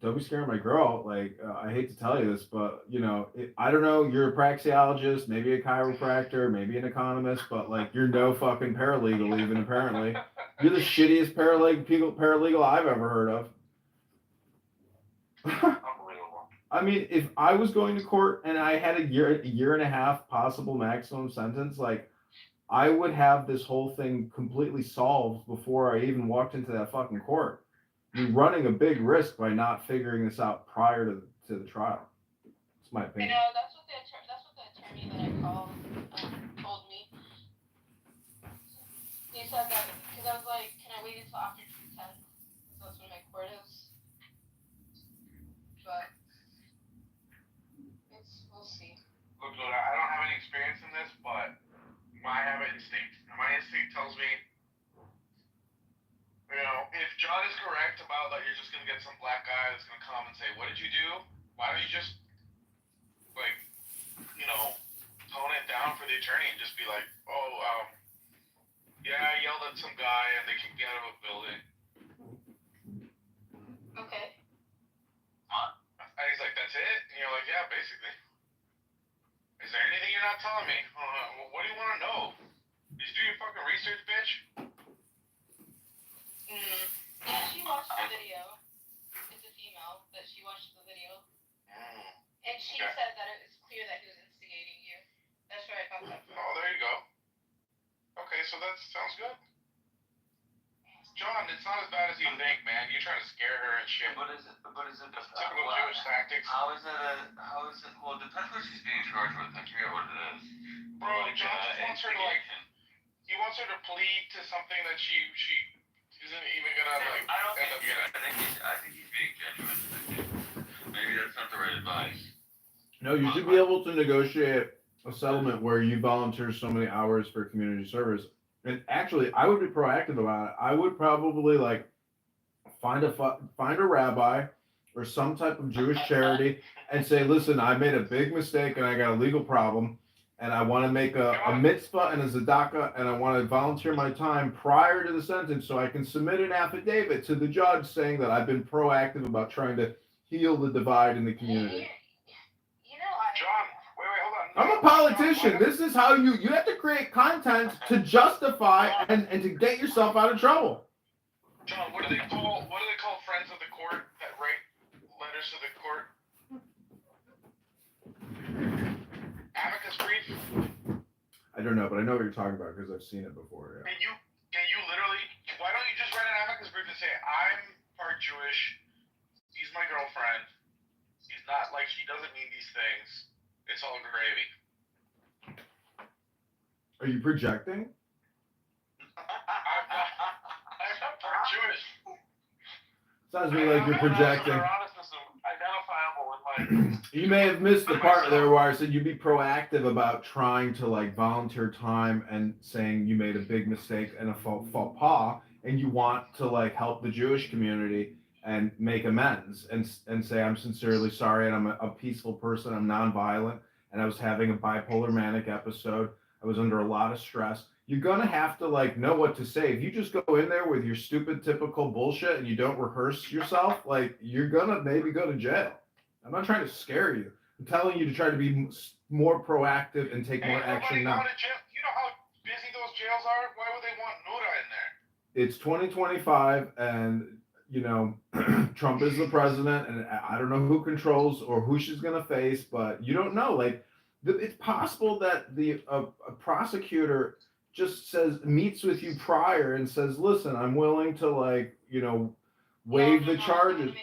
Speaker 8: Don't be scared of my girl. Like, I hate to tell you this, but you know, I don't know. You're a praxeologist, maybe a chiropractor, maybe an economist, but like, you're no fucking paralegal, even apparently. You're the shittiest paralegal I've ever heard of.
Speaker 4: Unbelievable.
Speaker 8: I mean, if I was going to court and I had a year and a half possible maximum sentence, like, I would have this whole thing completely solved before I even walked into that fucking court. You're running a big risk by not figuring this out prior to the trial. It's my
Speaker 1: I
Speaker 8: opinion.
Speaker 1: know, that's what the attorney that I called told me. He said that, because I was like, can I wait until after June 10th? Because that's when my court is. But, we'll see.
Speaker 4: Look, I don't have any experience in this, but I have an instinct. My instinct tells me, you know, if John is correct about that, you're just gonna get some black guy that's gonna come and say, "What did you do?" Why don't you just, like, you know, tone it down for the attorney and just be like, "Oh, yeah, I yelled at some guy and they kicked me out of a building."
Speaker 1: Okay.
Speaker 4: And he's like, "That's it?" And you're like, "Yeah, basically." Is there anything you're not telling me? What do you want to know? Did you do your fucking research, bitch?
Speaker 1: Yeah, she watched the video. It's a female, but she watched the video. And she said that it was clear that he was instigating you. That's where I got that from.
Speaker 4: Oh, there you go. Okay, so that sounds good. John, it's not as bad as you think, man. You're trying to scare her and shit.
Speaker 9: But is it
Speaker 4: Typical Jewish tactics.
Speaker 9: how is it, well, it depends what she's being charged with. I forget what it is.
Speaker 4: Bro, John just wants her to, like, he wants her to plead to something that she isn't even gonna, like,
Speaker 9: I don't
Speaker 4: end up
Speaker 9: think,
Speaker 4: getting.
Speaker 9: I think he's being genuine. Maybe that's not the right advice.
Speaker 8: No, you should be able to negotiate a settlement where you volunteer so many hours for community service. And actually, I would be proactive about it. I would probably like find a rabbi or some type of Jewish charity and say, "Listen, I made a big mistake and I got a legal problem, and I want to make a mitzvah and a tzedakah, and I want to volunteer my time prior to the sentence so I can submit an affidavit to the judge saying that I've been proactive about trying to heal the divide in the community."
Speaker 1: You know,
Speaker 4: John, wait, hold on.
Speaker 8: I'm a politician. This is how you have to create content to justify and to get yourself out of trouble.
Speaker 4: John, what do they call friends of the court that write letters to the court? Amicus brief?
Speaker 8: I don't know, but I know what you're talking about because I've seen it before. Yeah.
Speaker 4: Can you literally, why don't you just write an amicus brief and say, "I'm part Jewish, he's my girlfriend, he's not, like, she doesn't mean these things, it's all gravy."
Speaker 8: Are you projecting?
Speaker 4: I'm not part Jewish.
Speaker 8: Sounds to me like you're projecting.
Speaker 4: Eroticism identifiable with my.
Speaker 8: You may have missed the part there where I said you'd be proactive about trying to like volunteer time and saying you made a big mistake and a faux pas, and you want to like help the Jewish community and make amends and say, "I'm sincerely sorry and I'm a peaceful person, I'm nonviolent, and I was having a bipolar manic episode. I was under a lot of stress." You're gonna have to like know what to say. If you just go in there with your stupid typical bullshit and you don't rehearse yourself, like, you're gonna maybe go to jail. I'm not trying to scare you. I'm telling you to try to be more proactive and take more action now.
Speaker 4: To jail. You know how busy those jails are? Why would they want Nuda in there?
Speaker 8: It's 2025 and you know, Trump is the president and I don't know who controls or who she's gonna face, but you don't know. Like, it's possible that a prosecutor just meets with you prior and says, "Listen, I'm willing to like, you know, waive the charges."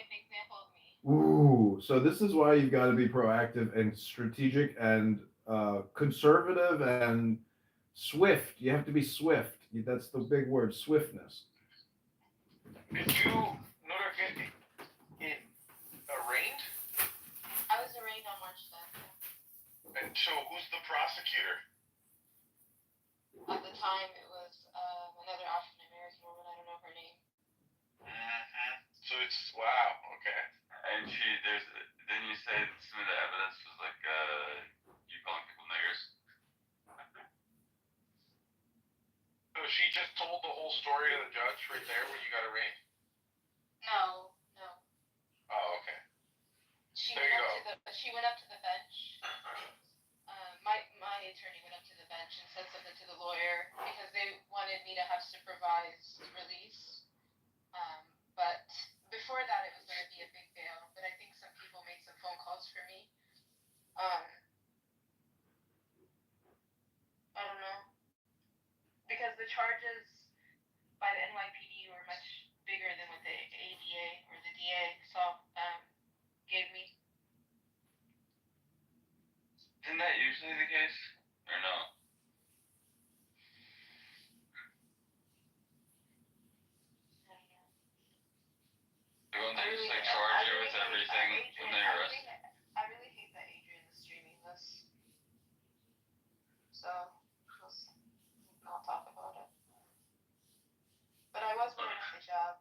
Speaker 8: Ooh, so this is why you've got to be proactive and strategic and conservative and swift. You have to be swift. That's the big word, swiftness.
Speaker 4: Did you get arraigned?
Speaker 1: I was arraigned on March 10th.
Speaker 5: So who's the prosecutor?
Speaker 1: At the time, it was another African American woman. I don't know her name.
Speaker 5: Mm-hmm. So it's wow. Okay.
Speaker 11: And then you said some of the evidence was like, you calling people niggers.
Speaker 5: So she just told the whole story to the judge right there when you got arraigned?
Speaker 1: No.
Speaker 5: Oh, okay.
Speaker 1: She
Speaker 5: There you
Speaker 1: she went up to the bench. My attorney went up to the bench and said something to the lawyer because they wanted me to have supervised release. But before that, it was going to be a big bail. But I think some people made some phone calls for me. I don't know. Because the charges by the NYPD were much bigger than what the ADA or the DA gave me.
Speaker 11: Isn't that usually the case? Or no? Don't they just like charge you with everything when they arrest you?
Speaker 1: I really hate that Adrian is streaming this. So, I'll talk about it. But I was winning at the job.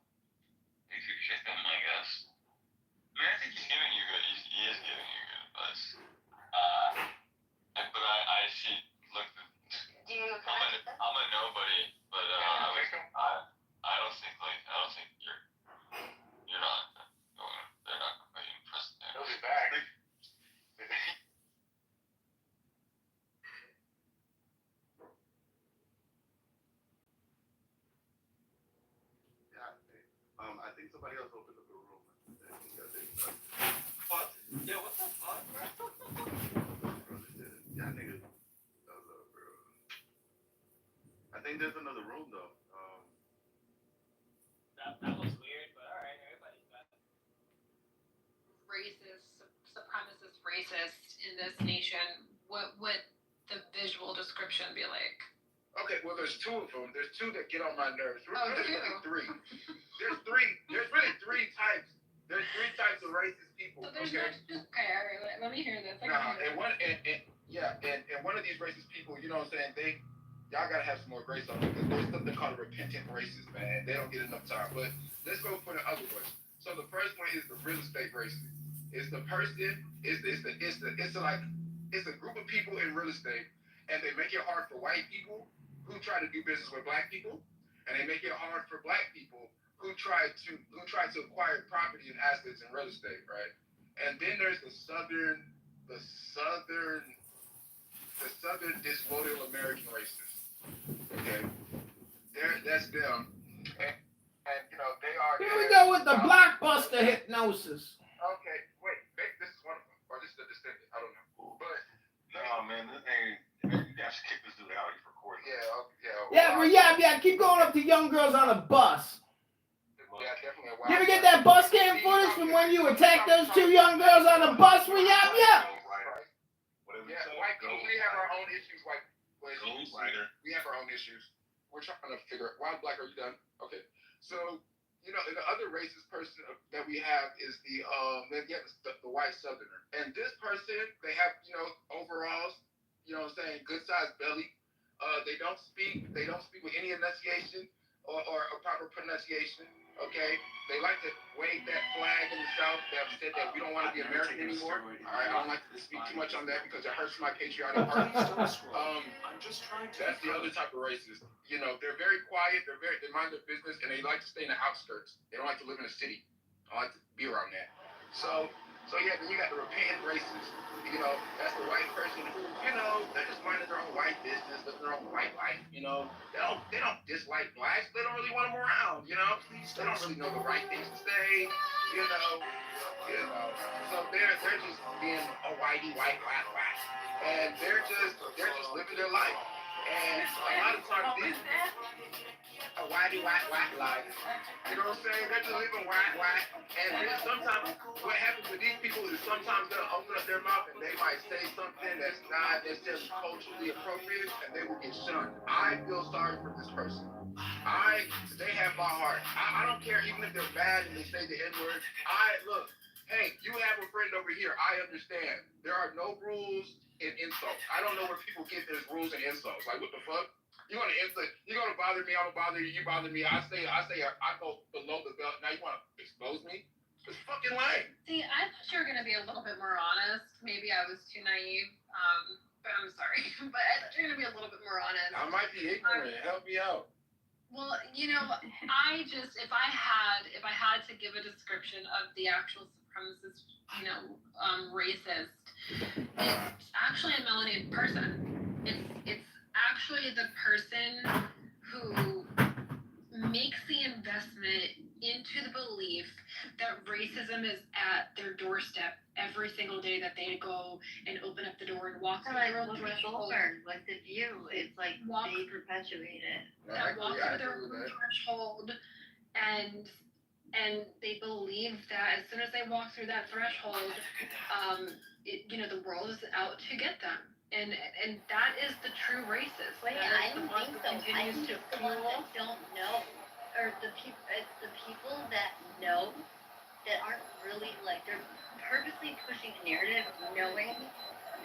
Speaker 11: You could kick him, I guess. I mean, I think he's giving you good. He is giving you good advice. But I see. Look,
Speaker 1: Do you
Speaker 11: I'm a nobody, but I don't think you're not going. They're not going to be impressed there.
Speaker 5: He'll be back.
Speaker 2: I think somebody else opened up a room.
Speaker 4: What? Yeah, what the fuck, bro?
Speaker 2: Yeah, nigga. I think there's another room though.
Speaker 7: That was weird, but alright, everybody's back.
Speaker 12: Racist, supremacist racist in this nation, what would the visual description be like?
Speaker 5: Okay, well, there's two of them. There's two that get on my nerves.
Speaker 12: Oh,
Speaker 5: There's
Speaker 12: two.
Speaker 5: really three. There's really three types. There's three types of racist people.
Speaker 12: So there's
Speaker 5: Okay.
Speaker 12: okay, all right, let me hear this.
Speaker 5: Nah, and one of these racist people, you know what I'm saying? Y'all gotta have some more grace on them because there's something called a repentant racist, man. They don't get enough time. But let's go for the other one. So the first one is the real estate racist. It's the person. It's a group of people in real estate, and they make it hard for white people who try to do business with black people, and they make it hard for black people who try to acquire property and assets in real estate, right? And then there's the southern disloyal American racists. Okay, that's them, and you know they are.
Speaker 8: Here we go with the blockbuster hypnosis.
Speaker 5: Okay, wait, this is one of them, or this is the descendant. I don't know, but
Speaker 2: No, man, this ain't. You guys kick this dude out. He's recording.
Speaker 8: Yeah. Keep going up to young girls on a bus.
Speaker 5: Yeah, definitely.
Speaker 8: You ever get that bus cam footage from when you attacked those two young girls on a bus?
Speaker 5: Yeah, white people, we have our own issues. We have our own issues. We're trying to figure out. Why black? Are you done? Okay. So, you know, the other racist person that we have is the white southerner. And this person, they have, you know, overalls, you know what I'm saying, good sized belly. They don't speak with any enunciation or a proper pronunciation. Okay, they like to wave that flag in the South that said that we don't want to be American anymore. All right, I don't like to speak too much on that because it hurts my patriotic heart. That's the other type of racist. You know, they're very quiet. They mind their business, and they like to stay in the outskirts. They don't like to live in a city. I like to be around that. So yeah, then you got the repentant racist. You know, that's the white person who, you know, they're just minding their own white business, living their own white life. You know, they don't dislike blacks. They don't really want them around. You know, they don't really know the right things to say. You know. So they're just being a whitey white, and they're just living their life. And a lot of times these a whitey white life. You know what I'm saying? They're just living white. And then sometimes what happens with these people is sometimes they'll open up their mouth and they might say something that's not necessarily culturally appropriate, and they will get shunned. I feel sorry for this person. They have my heart. I don't care even if they're bad and they say the N-word. hey, you have a friend over here. I understand. There are no rules in insults. I don't know where people get these rules and insults. Like, what the fuck? You're gonna insult? You're gonna bother me? I'm gonna bother you. You bother me? I go below the belt. Now you wanna expose me? It's fucking lame.
Speaker 12: See, I thought you were gonna be a little bit more honest. Maybe I was too naive. But I'm sorry. But I thought you were gonna be a little bit more honest.
Speaker 5: I might be ignorant. Help me out.
Speaker 12: Well, you know, I just if I had to give a description of the actual supremacist, racist, it's actually a melanated person. It's actually the person who makes the investment into the belief that racism is at their doorstep every single day that they go and open up the door and walk through their own threshold.
Speaker 6: Like the view, it's like they perpetuate it.
Speaker 12: That walk through their own threshold and they believe that as soon as they walk through that threshold, the world is out to get them. And that is the true racist.
Speaker 6: Wait, I don't think so. I think it's the ones that don't know, or it's the people that know that aren't really like they're purposely pushing a narrative, knowing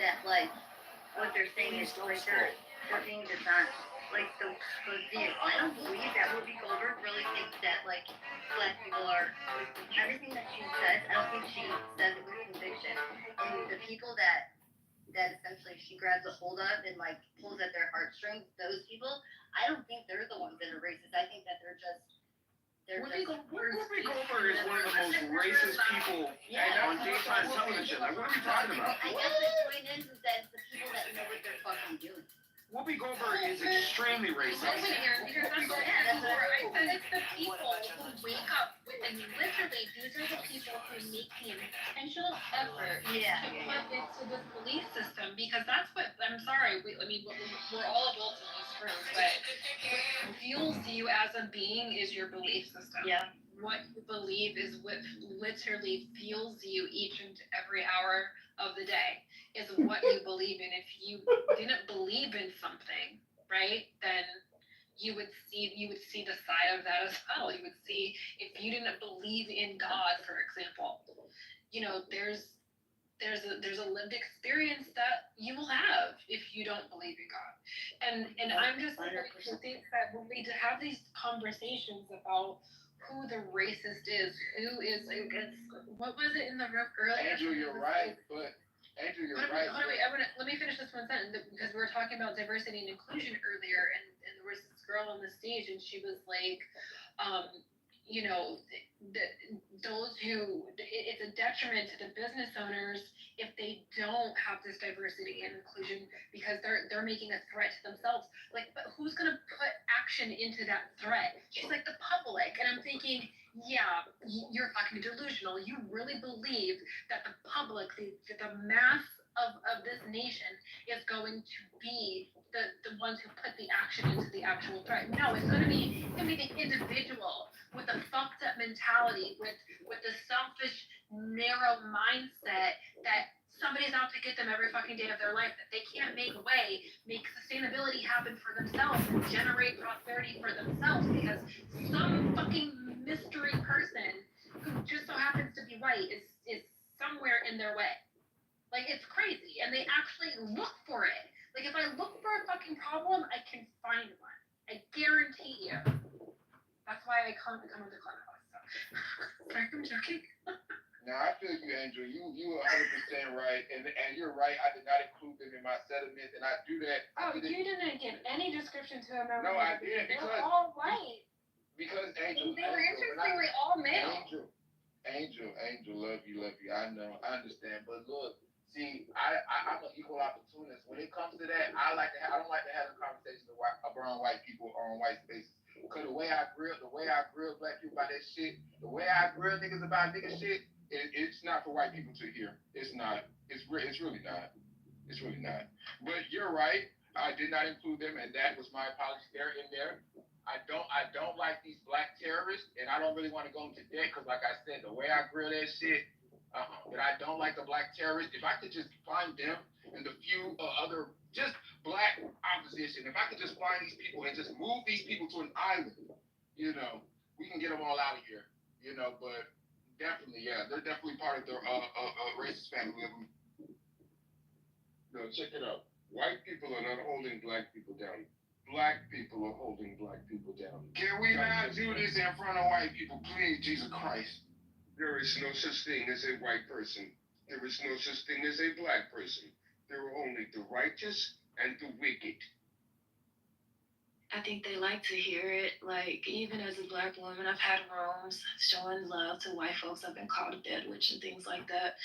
Speaker 6: that like what they're saying is like they're being dishonest. Like the view. I don't believe that Whoopi Goldberg really thinks that like black people are everything that she says. I don't think she says it with conviction. And the people that essentially she grabs a hold of and like pulls at their heartstrings, those people, I don't think they're the ones that are racist. I think that they're just
Speaker 5: Whoopi Goldberg is one of the most racist people on daytime television. Like, what are we talking about?
Speaker 6: I guess the point is that it's the people that know what they're fucking doing.
Speaker 5: Whoopi Goldberg is extremely racist.
Speaker 12: Listen here, because that's what I said. It's the people who wake up and literally these are the people who make the intentional effort to put into this belief system, because that's what I'm sorry. We're all adults in this room, but what fuels you as a being is your belief system.
Speaker 6: Yeah.
Speaker 12: What you believe is what literally fuels you each and every hour of the day, is what you believe in. If you didn't believe in something, right, then you would see the side of that as well. You would see, if you didn't believe in God, for example, there's a lived experience that you will have if you don't believe in God. And I'm just think that when we have these conversations about who the racist is, who is what was it in the room earlier?
Speaker 5: Andrew, you're right, but
Speaker 12: let me finish this one sentence, because we were talking about diversity and inclusion earlier, and there was this girl on the stage, and she was like, it's a detriment to the business owners if they don't have this diversity and inclusion, because they're making a threat to themselves. Like, but who's gonna put action into that threat? She's like, the public. And I'm thinking, yeah, you're fucking delusional. You really believe that the public, the mass of this nation is going to be the ones who put the action into the actual threat. No, it's gonna be the individual with a fucked up mentality, with the selfish, narrow mindset that somebody's out to get them every fucking day of their life, that they can't make sustainability happen for themselves and generate prosperity for themselves because some fucking mystery person who just so happens to be white is somewhere in their way. Like, it's crazy. And they actually look for it. Like, if I look for a fucking problem, I can find one. I guarantee you. That's why I come into Clubhouse. So. Sorry, I'm joking.
Speaker 5: Now, I feel you, Andrew. You 100% right. And you're right. I did not include them in my settlement, and I do that.
Speaker 12: Oh, you didn't give any description to them.
Speaker 5: No, I did.
Speaker 12: They were all white.
Speaker 5: Because Angel.
Speaker 12: They were interestingly all male.
Speaker 5: Angel, love you. I know, I understand. But look, see, I'm an equal opportunist. When it comes to that, I don't like to have a conversation around white people or on white spaces. Because the way I grill black people about that shit, the way I grill niggas about nigga shit, it's not for white people to hear. It's not. It's really not. It's really not. But you're right. I did not include them, and that was my apology. They're in there. I don't like these black terrorists, and I don't really want to go into debt because, like I said, the way I grill that shit, but I don't like the black terrorists. If I could just find them and the few other just black opposition, if I could just find these people and just move these people to an island, we can get them all out of here, but Definitely, yeah. They're definitely part of the racist family of them. No, check it out. White people are not holding black people down. Black people are holding black people down. Can we not do this in front of white people, please, Jesus Christ? There is no such thing as a white person. There is no such thing as a black person. There are only the righteous and the wicked.
Speaker 13: I think they like to hear it. Like, even as a black woman, I've had rooms showing love to white folks. I've been called a dead witch and things like that.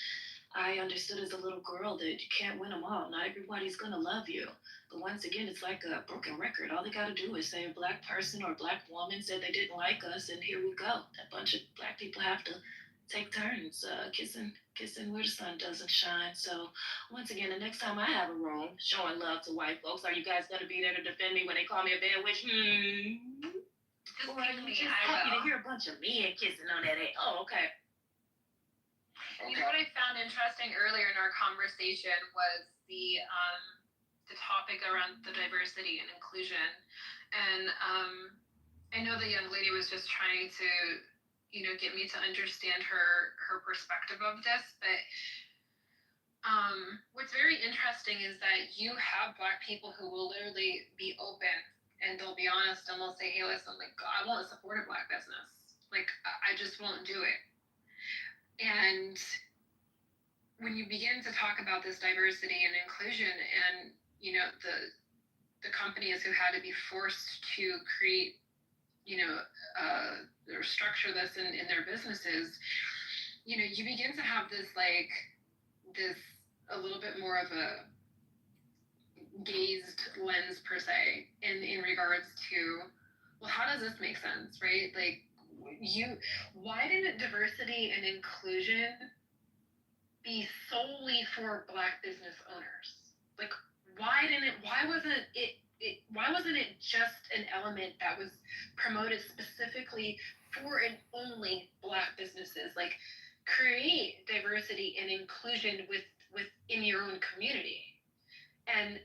Speaker 13: I understood as a little girl that you can't win them all. Not everybody's gonna love you. But once again, it's like a broken record. All they gotta do is say a black person or a black woman said they didn't like us, and here we go. A bunch of black people have to take turns kissing where the sun doesn't shine. So once again, the next time I have a room showing love to white folks, are you guys gonna be there to defend me when they call me a bad witch?
Speaker 12: Just
Speaker 13: Or
Speaker 12: pick
Speaker 13: are you
Speaker 12: me,
Speaker 13: just
Speaker 12: I
Speaker 13: happy
Speaker 12: will.
Speaker 13: to hear a bunch of men kissing on that ass? Oh, okay.
Speaker 12: You know what I found interesting earlier in our conversation was the topic around the diversity and inclusion, and I know the young lady was just trying to, get me to understand her perspective of this, but what's very interesting is that you have black people who will literally be open and they'll be honest and they'll say, hey, listen, like, I won't support a black business. Like, I just won't do it. And when you begin to talk about this diversity and inclusion and, the companies who had to be forced to create, or structure this in their businesses, you begin to have this a little bit more of a gazed lens per se in regards to, well, how does this make sense, right? Like, why didn't diversity and inclusion be solely for black business owners? Like, why wasn't it just an element that was promoted specifically for and only black businesses? Like, create diversity and inclusion within your own community and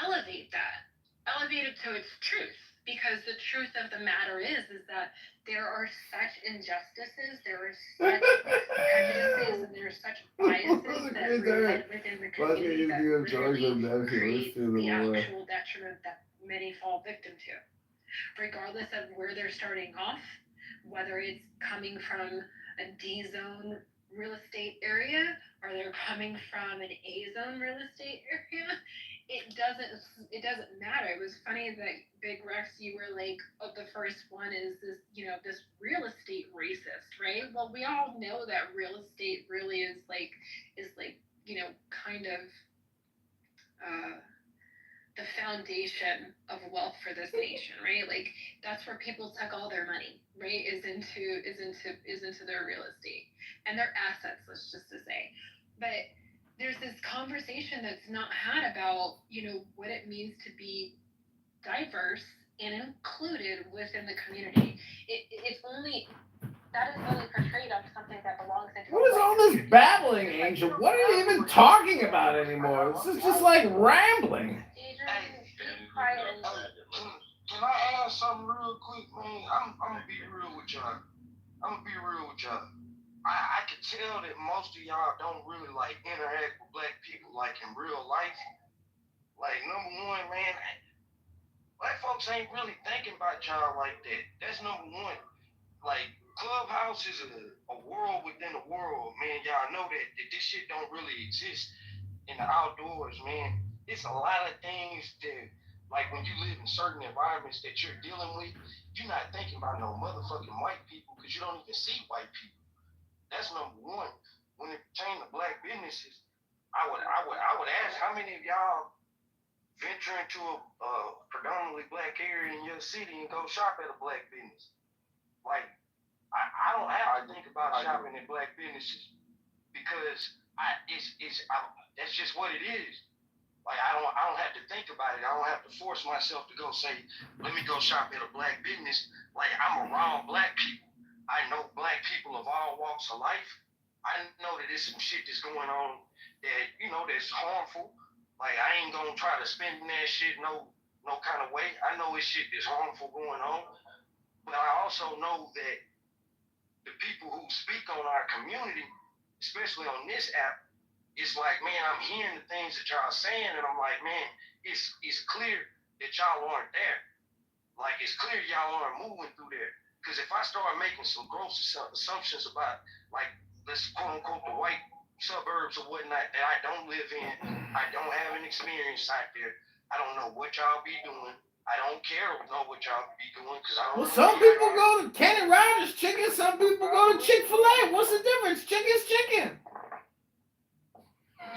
Speaker 12: elevate it to its truth, because the truth of the matter is that there are such injustices, there are such prejudices, and there are such biases that reside within the community that literally create the actual detriment that many fall victim to, regardless of where they're starting off, whether it's coming from a D zone real estate area or they're coming from an A zone real estate area. It doesn't matter. It was funny that Big Rex, you were like, oh, the first one is this, this real estate racist, right? Well, we all know that real estate really is kind of the foundation of wealth for this nation, right? Like, that's where people took all their money, right? Is into their real estate and their assets, let's just to say. But there's this conversation that's not had about, what it means to be diverse and included within the community. That is only portrayed on something that belongs into.
Speaker 8: What is all this babbling, Angel? What are you even talking about anymore? This is just like rambling.
Speaker 2: Can I add something real quick, man? I'm gonna be real with y'all. I can tell that most of y'all don't really like interact with black people like in real life. Like, number one, man, black folks ain't really thinking about y'all like that. That's number one. Like, Clubhouse is a world within a world, man. Y'all know that this shit don't really exist in the outdoors, man. It's a lot of things that, like, when you live in certain environments that you're dealing with, you're not thinking about no motherfucking white people because you don't even see white people. That's number one. When it pertains to black businesses, I would ask how many of y'all venture into a predominantly black area in your city and go shop at a black business. Like, I don't have to think about shopping at black businesses because that's just what it is. Like, I don't have to think about it. I don't have to force myself to go say, let me go shop at a black business. Like, I'm around black people. I know black people of all walks of life. I know that there's some shit that's going on that, that's harmful. Like, I ain't gonna try to spend that shit no kind of way. I know it's shit that's harmful going on. But I also know that the people who speak on our community, especially on this app, it's like, man, I'm hearing the things that y'all saying, and I'm like, man, it's clear that y'all aren't there. Like, it's clear y'all aren't moving through there. Because if I start making some gross assumptions about, like, let's quote unquote the white suburbs or whatnot that I don't live in, I don't have an experience out there. I don't know what y'all be doing. I don't care know what y'all be doing because I don't.
Speaker 10: Well, some people go to Kenny Rogers Chicken. Some people go to Chick-fil-A. What's the difference? Chicken's chicken.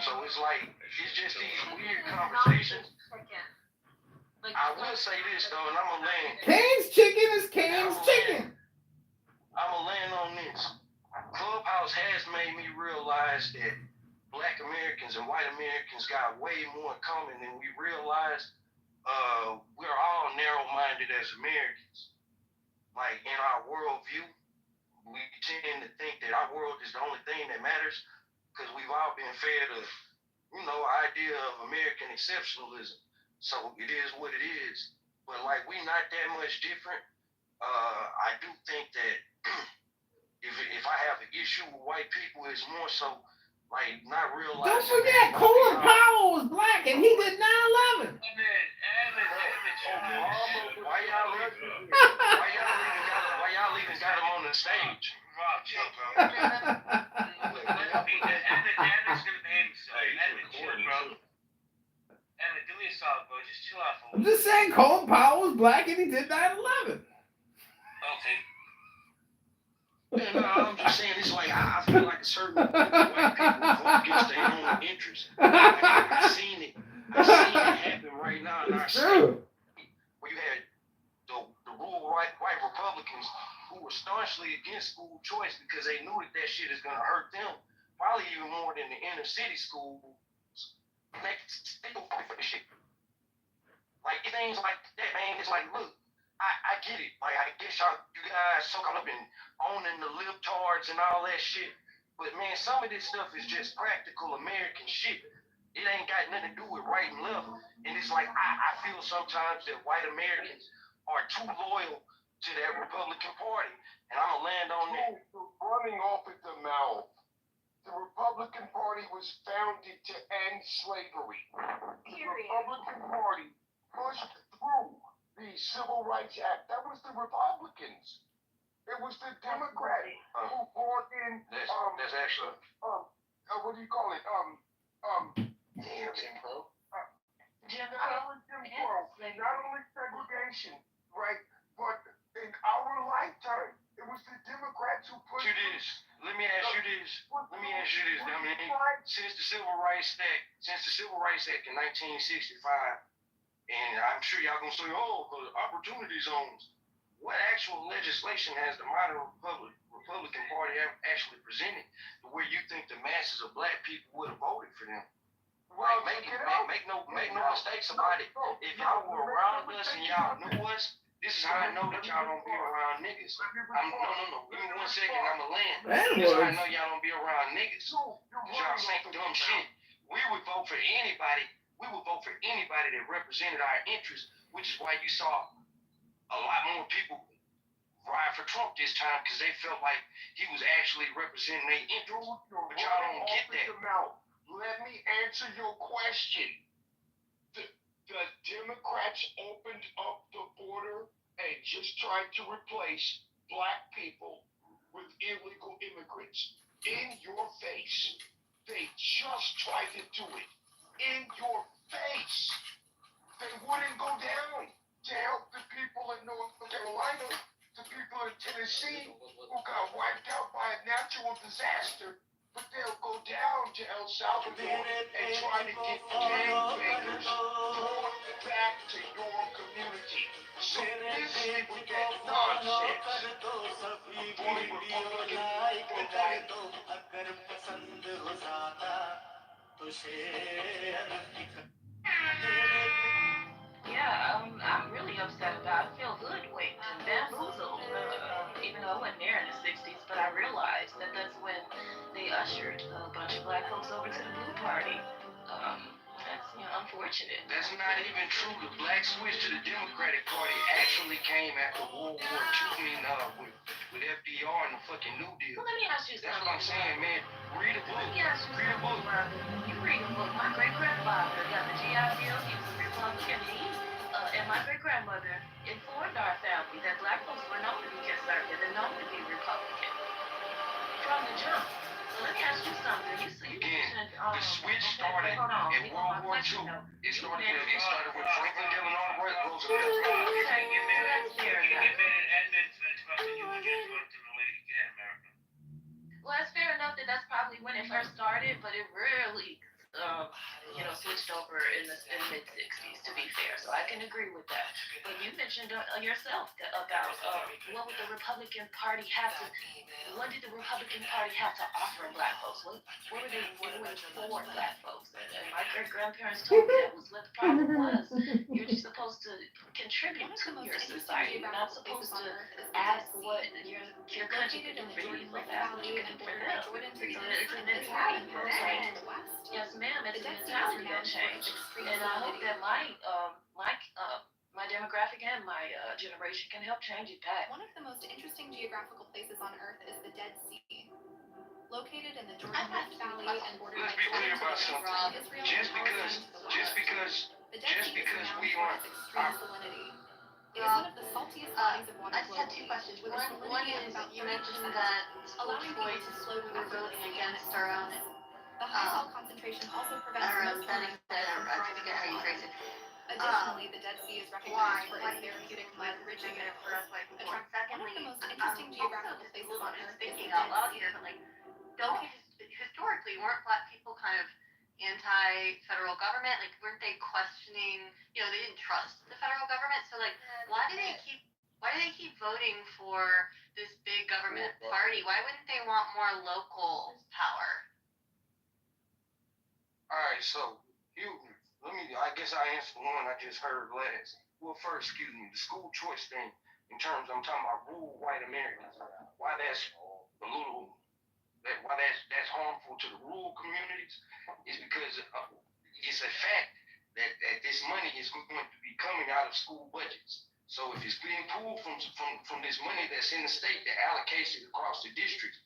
Speaker 2: So it's like it's just these weird conversations. I will say this though, and I'm gonna land.
Speaker 10: Cane's chicken is Cane's chicken.
Speaker 2: I'm gonna land on this. Clubhouse has made me realize that Black Americans and white Americans got way more in common than we realized. We're all narrow-minded as Americans. Like in our worldview, we tend to think that our world is the only thing that matters because we've all been fed a, idea of American exceptionalism. So it is what it is. But like we're not that much different. I do think that if I have an issue with white people, it's more so like not realizing.
Speaker 10: Don't forget, Colin Powell was black and he did 9/11.
Speaker 2: Why y'all even got him on the stage?
Speaker 7: Chill, bro. Edmund's gonna behave himself. Edmund, chill, bro. Edmund, do me a solid, bro. Just chill out for a
Speaker 10: I'm
Speaker 7: little.
Speaker 10: just saying, Colin Powell was black and he did 9/11.
Speaker 7: Okay.
Speaker 2: Yeah, no, I'm just saying it's like I feel like a certain white people vote against their own interests. I've seen it happen right now in our state. Where you had the rural white Republicans who were staunchly against school choice because they knew that shit is gonna hurt them, probably even more than the inner city schools. They still fight for this shit. Like things like that, man. It's like, look, I get it. Like I guess you guys so caught up in owning the libtards and all that shit. But man, some of this stuff is just practical American shit. It ain't got nothing to do with right and left. And it's like I feel sometimes that white Americans are too loyal to that Republican Party. And I'm gonna land on that.
Speaker 5: Running off at the mouth. The Republican Party was founded to end slavery. The Republican Party pushed through the Civil Rights Act. That was the Republicans. It was the Democrats who brought in
Speaker 2: that's actually
Speaker 5: what do you call it?
Speaker 2: Jim Crow.
Speaker 5: Not only segregation, right? But in our lifetime, it was the Democrats who pushed.
Speaker 2: Let me ask you this. I mean, since the Civil Rights Act in 1965, and I'm sure y'all gonna say, oh, the opportunity zones. What actual legislation has the modern Republican Party actually presented to where you think the masses of black people would have voted for them? Like, make no mistakes about it. If y'all were around us and y'all knew us, this is how I know that y'all don't be around niggas. No. Give me 1 second, I'ma land. This is how I know y'all don't be around niggas. Y'all saying dumb shit. We would vote for anybody. That represented our interests, which is why you saw a lot more people ride for Trump this time because they felt like he was actually representing their interests. But y'all don't get that.
Speaker 5: Let me answer your question. The Democrats opened up the border and just tried to replace black people with illegal immigrants. In your face. They just tried to do it. In your face. They wouldn't go down to help the people in North Carolina, the people in Tennessee who got wiped out by a natural disaster, but they'll go down to El Salvador and try to get gangbangers brought back to your community. So this is that nonsense.
Speaker 1: Yeah, I'm really upset about it. I feel hoodwinked and bamboozled. Even though I wasn't there in the 60s, but I realized that that's when they ushered a bunch of black folks over to the Blue Party. That's unfortunate.
Speaker 13: unfortunate.
Speaker 2: That's not even true. The black switch to the Democratic Party actually came after World War II. With FDR and the fucking New Deal.
Speaker 13: Well, let me ask you
Speaker 2: That's
Speaker 13: something.
Speaker 2: what I'm saying, man. Read a book.
Speaker 13: Let me ask you
Speaker 2: Read a book.
Speaker 13: something. You read a book. My great grandfather got the GI Bill. He was a Republican. And my great grandmother informed our family that black folks were known to be conservative and known to be Republican from the jump. So let me ask you something. You mentioned
Speaker 2: The switch started in World War II. It started with Franklin Delano Roosevelt.
Speaker 7: You can get mad at Edmonds for interrupting you and just interrupting the lady again, America.
Speaker 13: Well, that's fair enough that that's probably when it first started, but it really, switched over in the mid-60s, to be fair. So I can agree with that. But you mentioned yourself about what did the Republican Party have to offer black folks? What were they doing for black folks? And my great-grandparents told me that was what the problem was. You're just supposed to contribute to your society. You're not supposed to ask what your country can do for you, but ask what you can do for them. It's a mentality that change. Yes, ma'am, it's a mentality that change. And I hope that my demographic and my generation can help change it back.
Speaker 14: One of the most interesting geographical places on Earth is the Dead Sea. Located in the Jordan Rift Valley and bordered by
Speaker 2: Let's be clear about
Speaker 14: Israel,
Speaker 2: something.
Speaker 14: the Dead Sea is renowned for its extreme salinity. It is one of the saltiest bodies of water
Speaker 6: I just had two
Speaker 14: globally,
Speaker 6: questions.
Speaker 14: with a
Speaker 6: One
Speaker 14: salinity of
Speaker 6: is
Speaker 14: about
Speaker 6: you
Speaker 14: 30%,
Speaker 6: mentioned that school
Speaker 14: allowing people
Speaker 6: choice
Speaker 14: to float
Speaker 6: we were voting
Speaker 14: effortlessly
Speaker 6: against our own
Speaker 14: The high salt concentration also prevents most
Speaker 6: setting
Speaker 14: marine
Speaker 6: that
Speaker 14: from
Speaker 6: I
Speaker 14: thriving
Speaker 6: forget how you
Speaker 14: in
Speaker 6: phrase
Speaker 14: water.
Speaker 6: it.
Speaker 14: Additionally, the Dead Sea is recognized for
Speaker 6: Why
Speaker 14: its
Speaker 6: do you
Speaker 14: therapeutic
Speaker 6: think
Speaker 14: mud-rich
Speaker 6: we're
Speaker 14: minerals.
Speaker 6: for us like before?
Speaker 14: One of
Speaker 6: Secondly,
Speaker 14: the most interesting geographical places on Earth is the
Speaker 6: thinking
Speaker 14: Dead
Speaker 6: out loud
Speaker 14: Sea.
Speaker 6: here, but historically, weren't black people kind of anti-federal government? Like, weren't they questioning? They didn't trust the federal government. So, like, why do they keep voting for this big government party? Why wouldn't they want more local power?
Speaker 2: All right, so I guess I answered the one I just heard last. Well, first, excuse me, the school choice thing, I'm talking about rural white Americans. Why that's that's harmful to the rural communities is because it's a fact that this money is going to be coming out of school budgets. So if it's being pulled from this money that's in the state that allocates it across the districts,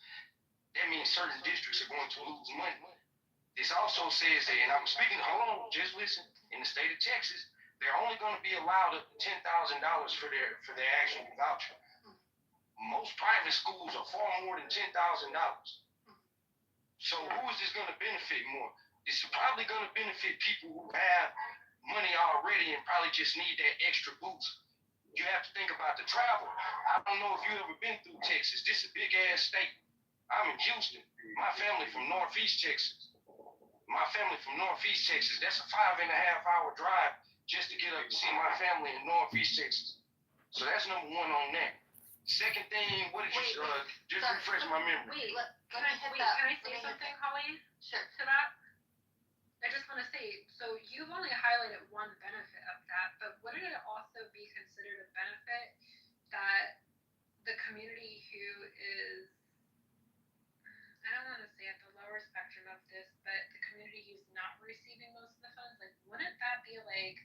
Speaker 2: that means certain districts are going to lose money. This also says that, and I'm speaking, hold on, just listen. In the state of Texas, they're only going to be allowed up to $10,000 for their actual voucher. Most private schools are far more than $10,000. So who is this going to benefit more? This is probably going to benefit people who have money already and probably just need that extra boost. You have to think about the travel. I don't know if you've ever been through Texas. This is a big ass state. I'm in Houston. My family from Northeast Texas. That's a 5.5-hour drive just to get up to see my family in Northeast Texas. So that's number one on that. Second thing, what did you just refresh my memory?
Speaker 12: Can I say something, Holly?
Speaker 6: Sure.
Speaker 12: To that? I just want to say, so you've only highlighted one benefit of that, but wouldn't it also be considered a benefit that the community who is, I don't want to say at the lower spectrum of this, but the community who's not receiving most of the funds, like, wouldn't that be like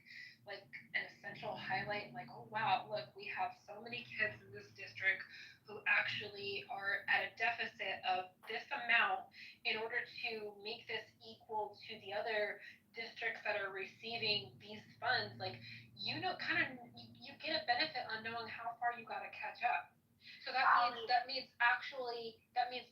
Speaker 12: an essential highlight? Like, oh wow, look, we have so many kids in this district who actually are at a deficit of this amount in order to make this equal to the other districts that are receiving these funds. Like, you get a benefit on knowing how far you got to catch up. So that means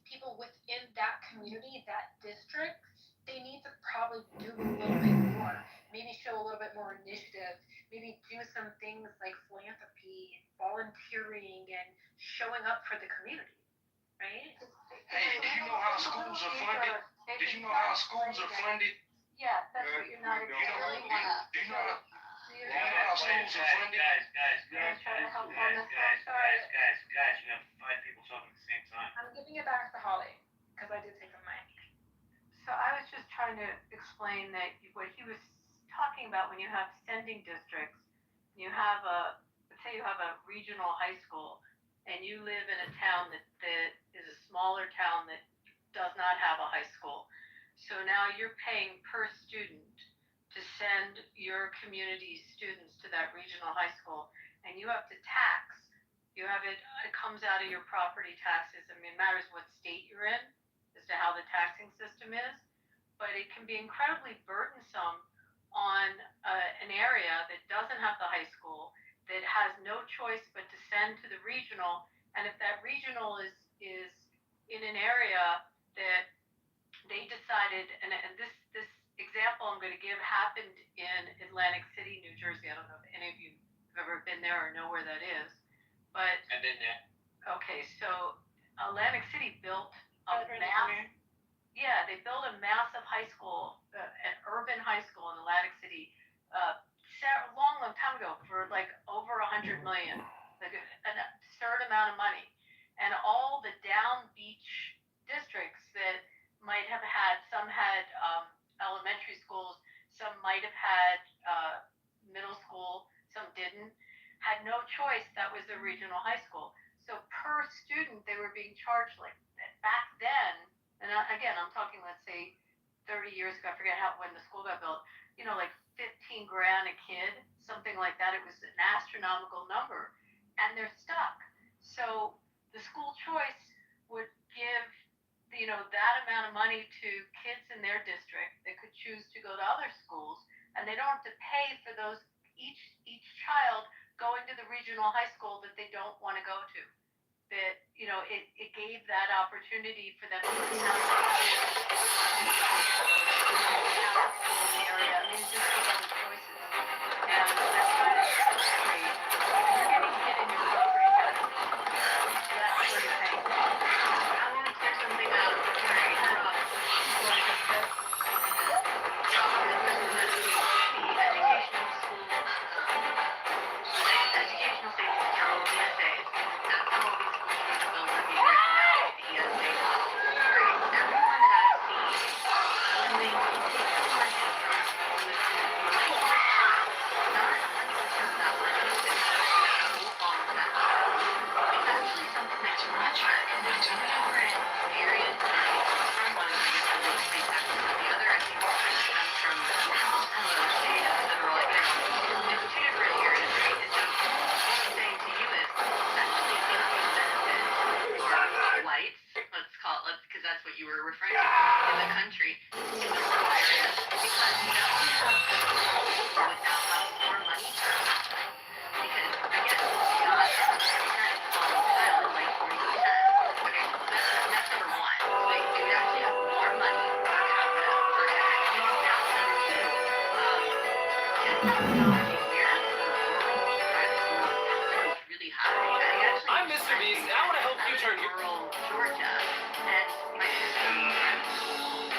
Speaker 12: people within that community, that district, they need to probably do a little bit more. Maybe show a little bit more initiative. Maybe do some things like philanthropy, volunteering, and showing up for the community, right?
Speaker 2: Hey, do you know how schools are funded?
Speaker 6: Yeah, that's what you're not
Speaker 2: Do you know how schools are funded?
Speaker 7: Guys, you have 5 people talking at the same time.
Speaker 12: I'm giving it back to Holly because I did take the mic.
Speaker 15: So I was just trying to explain that what he was talking about when you have sending districts, let's say you have a regional high school and you live in a town that is a smaller town that does not have a high school. So now you're paying per student to send send your community students to that regional high school, and you have to tax. You have it comes out of your property taxes. I mean, it matters what state you're in as to how the taxing system is, but it can be incredibly burdensome on an area that doesn't have the high school, that has no choice but to send to the regional. And if that regional is in an area that they decided, and this example I'm going to give happened in Atlantic City, New Jersey. I don't know if any of you have ever been there or know where that is, but
Speaker 7: I've been there.
Speaker 15: okay, so Atlantic City built they built a massive high school, an urban high school in Atlantic City, long time ago for like over $100 million, like an absurd amount of money, and all the down beach districts that might have had, some had elementary schools, some might have had middle school, some didn't, had no choice. That was the regional high school. So per student, they were being charged like back then. And again, I'm talking, let's say, 30 years ago. I forget when the school got built. Like 15 grand a kid, something like that. It was an astronomical number, and they're stuck. So the school choice would give, that amount of money to kids in their district. They could choose to go to other schools, and they don't have to pay for those each child going to the regional high school that they don't want to go to. That it gave that opportunity for them to have the area. I mean, just those other choices. And that's kind of great. You're getting hit in your property taxes. So that's what you're paying. I want to clear something out before I interrupt. So I just said, educational savings account, ESA. That's how all these schools are supposed to be written out, the ESA. Everyone that I've seen, when they take the money from the school, not 100% that money is move on to that. It's actually something that's much hard. And there's a different areas from one of the real estate taxes to the other. I think it comes from state and federal. It's two different areas, right? And so what I'm saying to you is, actually think the benefit for whites, because that's what you were referring to, in the country, in the rural areas, because you don't have the people without having more money per capita. Because again, not 100% on child is like 40%. Okay, that's number one. So you actually have more money per capita per head. Now number two, $10,000 a year for rural private schools is really high.
Speaker 7: I'm Mr. Beast, and I want to help you turn your
Speaker 15: rural Georgia, and my sister private school, and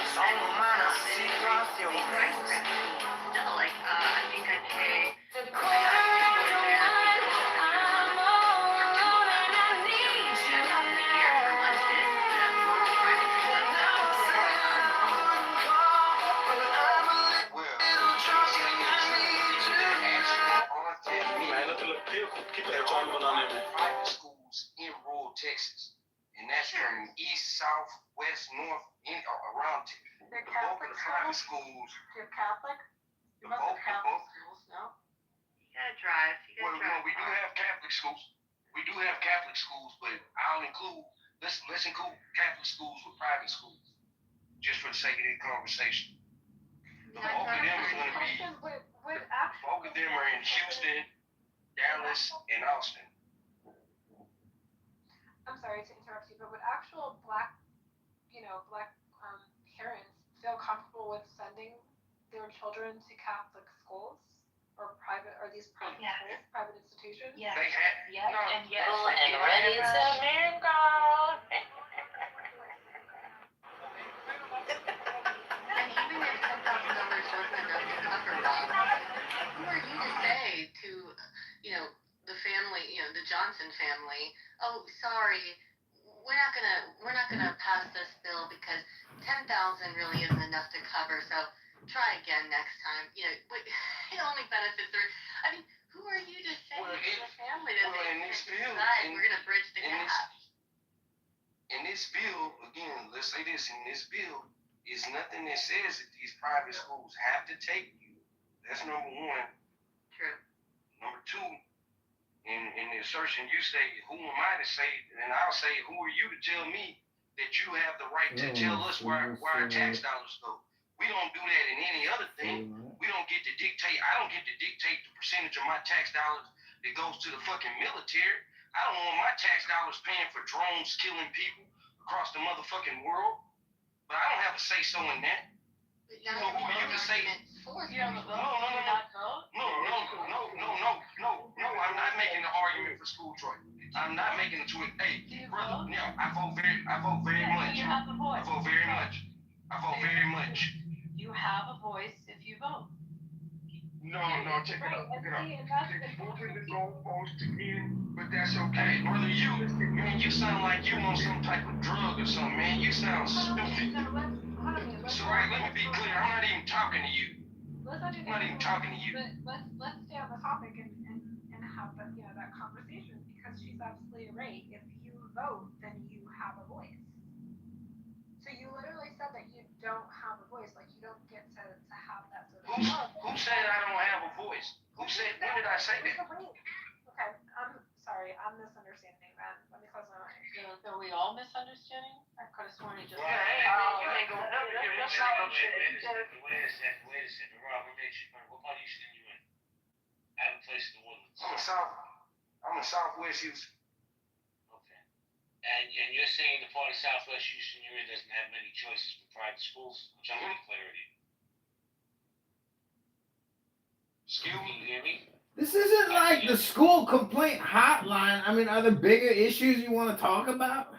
Speaker 15: still, like, I think I pay,
Speaker 2: private schools in rural Texas, and that's from east, south, west, north, around
Speaker 15: they're
Speaker 2: the bulk of
Speaker 15: Catholic
Speaker 2: the private
Speaker 15: schools?
Speaker 2: schools.
Speaker 15: You're Catholic? You
Speaker 2: The
Speaker 15: must
Speaker 2: bulk,
Speaker 15: have Catholic schools, no? You gotta drive.
Speaker 2: well, we do have Catholic schools. We do have Catholic schools, but I'll include let's include Catholic schools with private schools, just for the sake of this conversation. The bulk of them is going to be. Bulk of them are in Houston, Dallas, and Austin.
Speaker 14: I'm sorry to interrupt you, but would actual black parents feel comfortable with sending their children to Catholic schools or these private schools, private institutions?
Speaker 15: Yes.
Speaker 2: They have.
Speaker 15: Yes, and yes.
Speaker 6: And ready to mingle.
Speaker 15: And even if $10,000 wasn't enough to cover Bob, who are you to say to, the family, the Johnson family, oh, sorry, we're not gonna pass this bill because 10,000 really isn't enough to cover, so try again next time. It only benefits who are you to say to the family that we're gonna bridge the gap?
Speaker 2: In this bill, again, let's say this, in this bill is nothing that says that these private schools have to take you. That's number one.
Speaker 15: True.
Speaker 2: Number two, in the assertion you say, who am I to say, and I'll say, who are you to tell me that you have the right to tell us where our tax dollars go? We don't do that in any other thing. We don't get to dictate, I don't get to dictate the percentage of my tax dollars that goes to the fucking military. I don't want my tax dollars paying for drones killing people across the motherfucking world. But I don't have a say so in that. So who are you to say?
Speaker 15: You have a vote?
Speaker 2: No,
Speaker 15: Do you not vote?
Speaker 2: No, I'm not making the argument for school choice. I'm not making the choice. Hey, brother, now I vote very much.
Speaker 15: You have a voice.
Speaker 2: I vote very much.
Speaker 15: You have a voice if you vote.
Speaker 2: No, check it out. It's moving the goalpost again, but that's okay. Brother, you sound like you on some type of drug or something, man. You sound stupid. So, right, let me be clear. I'm not even talking to you.
Speaker 14: Let's not do
Speaker 2: I'm not even talking to you.
Speaker 14: But let's stay on the topic and have that that conversation, because she's absolutely right. If you vote, then you have a voice. So you literally said that you don't have a voice, like you don't get to have that sort of
Speaker 2: Who said I don't have a voice? Who said, when did I say that?
Speaker 14: Okay, I'm sorry, I'm misunderstanding then. Let me close my eyes.
Speaker 15: Are we all misunderstanding? I could have sworn he just.
Speaker 7: Wait a second, Rob, let me ask you, what part of Houston you in? I have a place in the Woodlands.
Speaker 2: I'm in Southwest Houston.
Speaker 7: Okay. And you're saying the part of Southwest Houston you're in doesn't have many choices for private schools? I'm trying to get clarity.
Speaker 2: Excuse me?
Speaker 7: Can you hear me?
Speaker 10: This isn't like the school complaint hotline. I mean, are there bigger issues you want to talk about?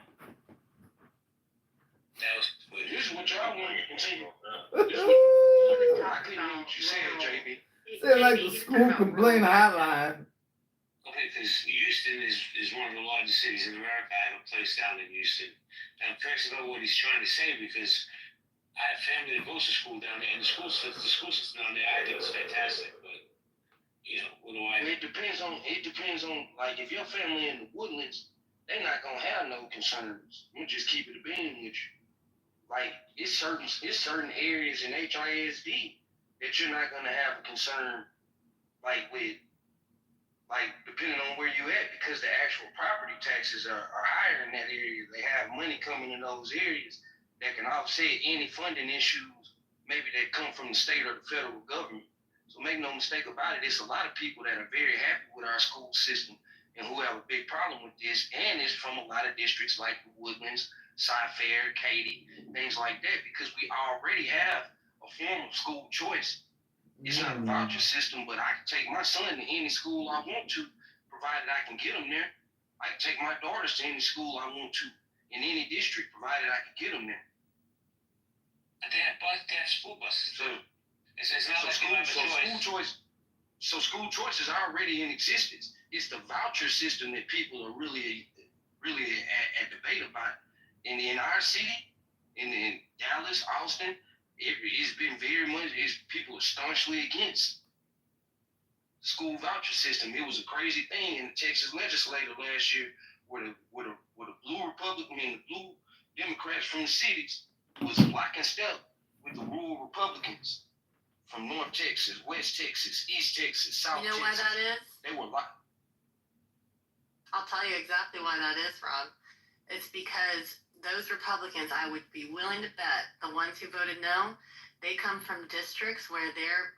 Speaker 7: This is what y'all want to continue.
Speaker 2: I couldn't hear what you said, JB.
Speaker 10: Sound like the school complaint hotline.
Speaker 7: Okay, because Houston is one of the largest cities in America. I have a place down in Houston. And I'm curious about what he's trying to say, because I have family that goes to school down there, and the school system down there, I think it's fantastic. But what do I? It depends on like, if your family in the Woodlands, they're not gonna have no concerns. I'm gonna just keep it a bean with you. Like, it's certain areas in HISD that you're not gonna have a concern, like with, like, depending on where you at, because the actual property taxes are higher in that area. They have money coming in those areas that can offset any funding issues maybe that come from the state or the federal government. So make no mistake about it, it's a lot of people that are very happy with our school system and who have a big problem with this, and it's from a lot of districts like the Woodlands, Cy-Fair, Katy, things like that, because we already have a form of school choice. It's not a voucher system, but I can take my son to any school I want to, provided I can get him there. I can take my daughters to any school I want to, in any district, provided I can get them there. But they have school buses too. It's not like you have a choice. School choice is already in existence. It's the voucher system that people are really at debate about. And in our city, in Dallas, Austin, it's been very much, people are staunchly against the school voucher system. It was a crazy thing in the Texas legislature last year, where the blue Republican and the blue Democrats from the cities was lock and step with the rural Republicans from North Texas, West Texas, East Texas, South Texas.
Speaker 15: You know why that is?
Speaker 2: They were locked.
Speaker 15: I'll tell you exactly why that is, Rob. It's because those Republicans, I would be willing to bet, the ones who voted no, they come from districts where they're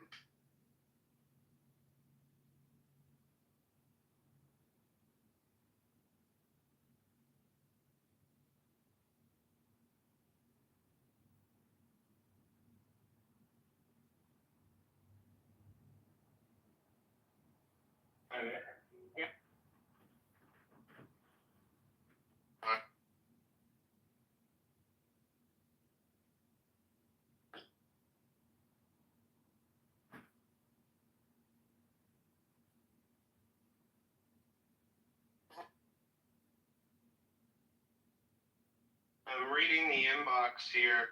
Speaker 2: I'm reading the inbox here.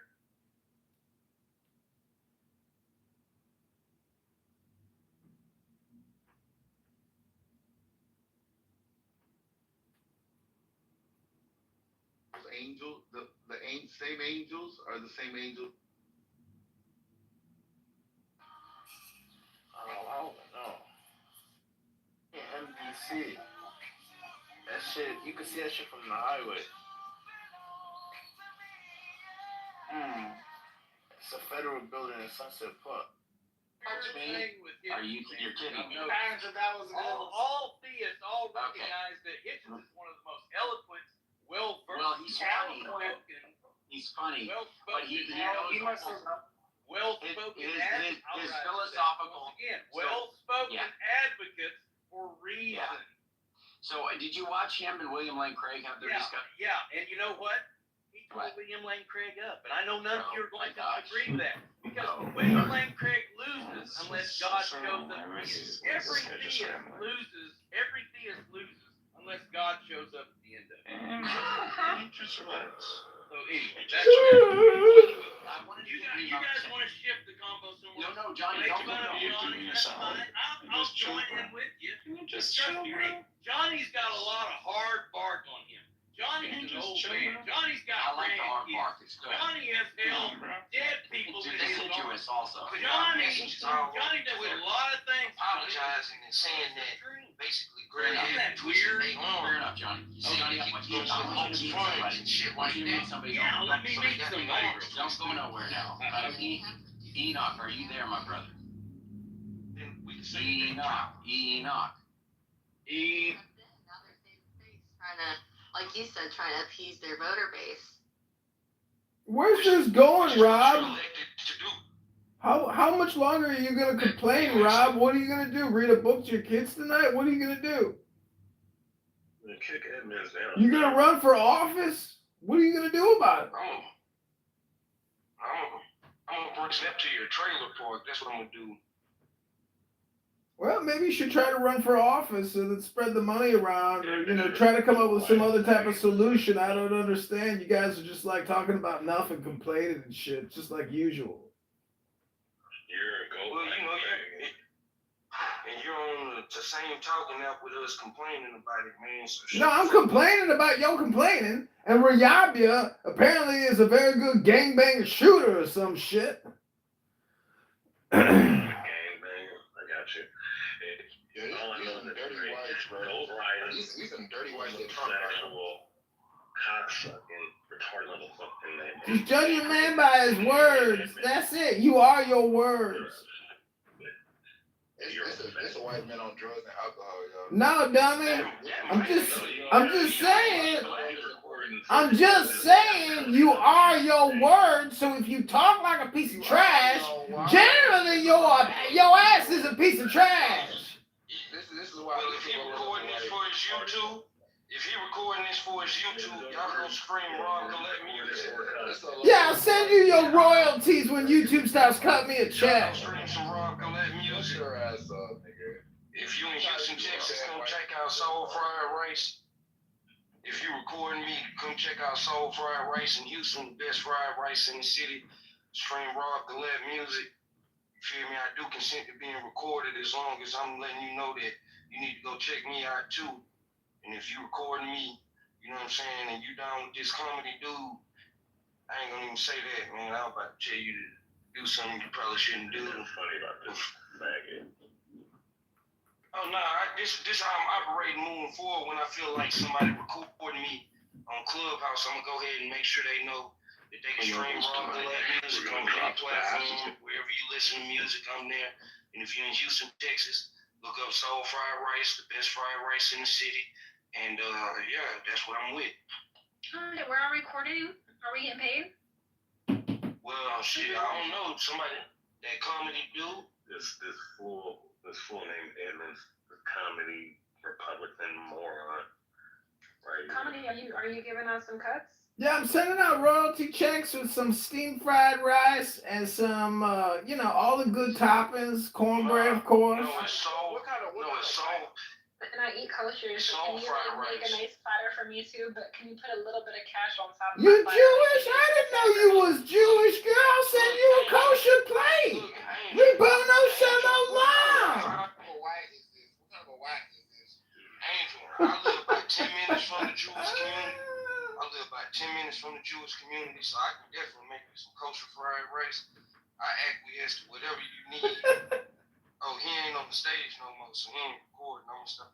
Speaker 5: Angels, the same angels are the same angels.
Speaker 10: see it. That shit, you can see that shit from the highway. It's a federal building in Sunset Park.
Speaker 9: Are you? You're kidding me.
Speaker 4: All theists all recognize that Hitchens is one of the most eloquent, well-versed,
Speaker 9: Well, he's funny.
Speaker 4: well-spoken,
Speaker 9: He's funny, but he
Speaker 4: well-spoken,
Speaker 9: knows
Speaker 4: well-spoken
Speaker 9: his philosophical.
Speaker 4: Again, well-spoken
Speaker 9: Yeah.
Speaker 4: advocates for reason.
Speaker 9: Yeah. So, did you watch him and William Lane Craig have their discussion?
Speaker 4: Yeah, and you know what? He tore William Lane Craig up, and I know none of you are going to agree with that because William Lane Craig loses unless God shows up. Every theist loses. Every theist loses unless God shows up at the end of it.
Speaker 11: Just relax.
Speaker 4: So anyway, that's you guys want to shift the combo somewhere?
Speaker 9: No, Johnny,
Speaker 4: Make
Speaker 9: don't
Speaker 4: fun of
Speaker 11: You're
Speaker 4: Johnny,
Speaker 11: doing
Speaker 4: that's
Speaker 11: this
Speaker 4: fine. I'll join in with you.
Speaker 11: Just
Speaker 4: Trust
Speaker 11: chill,
Speaker 4: me,
Speaker 11: bro.
Speaker 4: hey, Johnny's got a lot of hard bark on him. Johnny's an
Speaker 11: Just
Speaker 4: old
Speaker 11: chill,
Speaker 4: man.
Speaker 11: bro.
Speaker 4: Johnny's got
Speaker 9: I like the hard
Speaker 4: grandkids.
Speaker 9: bark. It's good.
Speaker 4: Johnny has held dead people
Speaker 9: It's
Speaker 4: in his arms.
Speaker 9: deciduous also.
Speaker 4: Johnny does a lot of things.
Speaker 2: Apologizing and saying that basically
Speaker 9: Fair
Speaker 2: Greg
Speaker 9: enough.
Speaker 2: had
Speaker 4: Weird.
Speaker 9: Fair enough, Johnny. Johnny, I want you to meet somebody.
Speaker 2: and shit
Speaker 9: Once
Speaker 2: like
Speaker 9: you
Speaker 2: that.
Speaker 9: meet somebody,
Speaker 4: Yeah, let me meet somebody.
Speaker 9: don't go nowhere now. Enoch, are you there, my brother?
Speaker 2: Then we can say that
Speaker 9: Enoch.
Speaker 6: Now they're saving face, trying to, like you said, trying to appease their voter base.
Speaker 8: Where's this going, Rob?
Speaker 2: elected to do.
Speaker 8: How much longer are you gonna complain, Rob? What are you gonna do? Read a book to your kids tonight? What are you gonna do?
Speaker 3: Kick admins down.
Speaker 8: You gonna run for office? What are you gonna do about it?
Speaker 2: I'm gonna bring that to your trailer park. That's what I'm gonna do.
Speaker 8: Well, maybe you should try to run for office and spread the money around, or try to come up with some other type of solution. I don't understand. You guys are just like talking about nothing, complaining and shit, just like usual.
Speaker 2: Well, and you're on the same talking app with us complaining about it, man. So
Speaker 8: No, I'm complaining about your complaining, and Rayabia apparently is a very good gangbanger shooter or some shit.
Speaker 3: Gangbanger, I got you.
Speaker 11: Yeah,
Speaker 3: All I
Speaker 11: these
Speaker 3: know
Speaker 11: some
Speaker 3: is
Speaker 11: dirty
Speaker 3: that
Speaker 11: whites, bro.
Speaker 3: those riots,
Speaker 11: These some dirty whites that
Speaker 3: those
Speaker 11: Trump right
Speaker 3: sexual, cocksucking, retarded little fucking.
Speaker 8: Just judge a man by his words. That's it. You are your words.
Speaker 11: It's a white man on drugs and alcohol, yo.
Speaker 8: No, dummy. I'm just saying you are your words. So if you talk like a piece of trash, generally your ass is a piece of trash.
Speaker 11: This is why.
Speaker 2: Well, if he recording this for his YouTube, y'all gonna scream Rob Collect music.
Speaker 8: Yeah, I'll send you your royalties when YouTube starts cutting me a check.
Speaker 2: Scream some Rob Collect music.
Speaker 11: Your ass up, nigga.
Speaker 2: If you in Houston, Texas, come check out Soul Fried Rice. If you recording me, come check out Soul Fried Rice in Houston, the best fried rice in the city. Stream Rob Collect music. You feel me? I do consent to being recorded as long as I'm letting you know that you need to go check me out too. And if you recording me, you know what I'm saying, and you down with this comedy dude, I ain't gonna even say that, man. I'm about to tell you to do something you probably shouldn't do.
Speaker 3: Funny about this maggot.
Speaker 2: Oh no, this how I'm operating moving forward. When I feel like somebody recording me on Clubhouse, I'm gonna go ahead and make sure they know that they can stream Rob Collect music on any platform. Wherever you listen to music, I'm there. And if you're in Houston, Texas, look up Soul Fried Rice, the best fried rice in the city. And yeah, that's what I'm with.
Speaker 12: Hi, where are we recording? Are we getting paid?
Speaker 2: Well, shit, I don't know. Somebody that comedy dude.
Speaker 3: This full name Edmonds, the comedy Republican moron. Right.
Speaker 14: Comedy, are you giving us some cuts?
Speaker 8: Yeah, I'm sending out royalty checks with some steamed fried rice and some, all the good toppings, cornbread, of course.
Speaker 2: No, it's soul.
Speaker 11: What kind of
Speaker 2: soul.
Speaker 12: And I eat kosher,
Speaker 2: It's
Speaker 12: so
Speaker 2: all
Speaker 12: can you
Speaker 2: fried
Speaker 12: make
Speaker 2: rice.
Speaker 12: a nice platter for me too? But can you put a little bit of cash on top of
Speaker 8: You
Speaker 12: my platter?
Speaker 8: Jewish? I didn't know you was Jewish, girl. Send you a kosher plate.
Speaker 2: Look, I ain't
Speaker 8: Ribono Shalom.
Speaker 11: What kind of a white is this?
Speaker 2: Angel, I live about 10 minutes from the Jewish community. So I can definitely make you some kosher fried rice. I acquiesce to whatever you need. Oh, he ain't on the stage no more, so he ain't recording no stuff.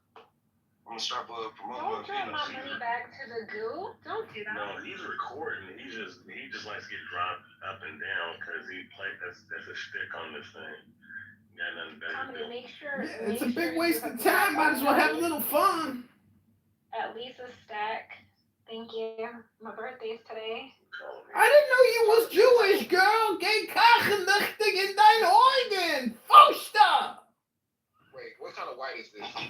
Speaker 2: I'm gonna start promoting
Speaker 12: Don't
Speaker 2: my
Speaker 12: drop my
Speaker 2: business.
Speaker 12: money back to the goo. Don't do that.
Speaker 3: No, he's recording. He just likes to get dropped up and down because that's a stick on this thing. Got nothing better to do.
Speaker 12: Make sure.
Speaker 8: Yeah, it's a
Speaker 12: make
Speaker 8: big
Speaker 12: sure
Speaker 8: waste
Speaker 12: you
Speaker 8: of time. Might as well have a little fun.
Speaker 12: At least a stack. Thank you. My birthday's today.
Speaker 8: I didn't know you was Jewish, girl. Geh kachen richtig in dein Eugen. Foster.
Speaker 5: Wait, what kind of white is this?
Speaker 7: Hold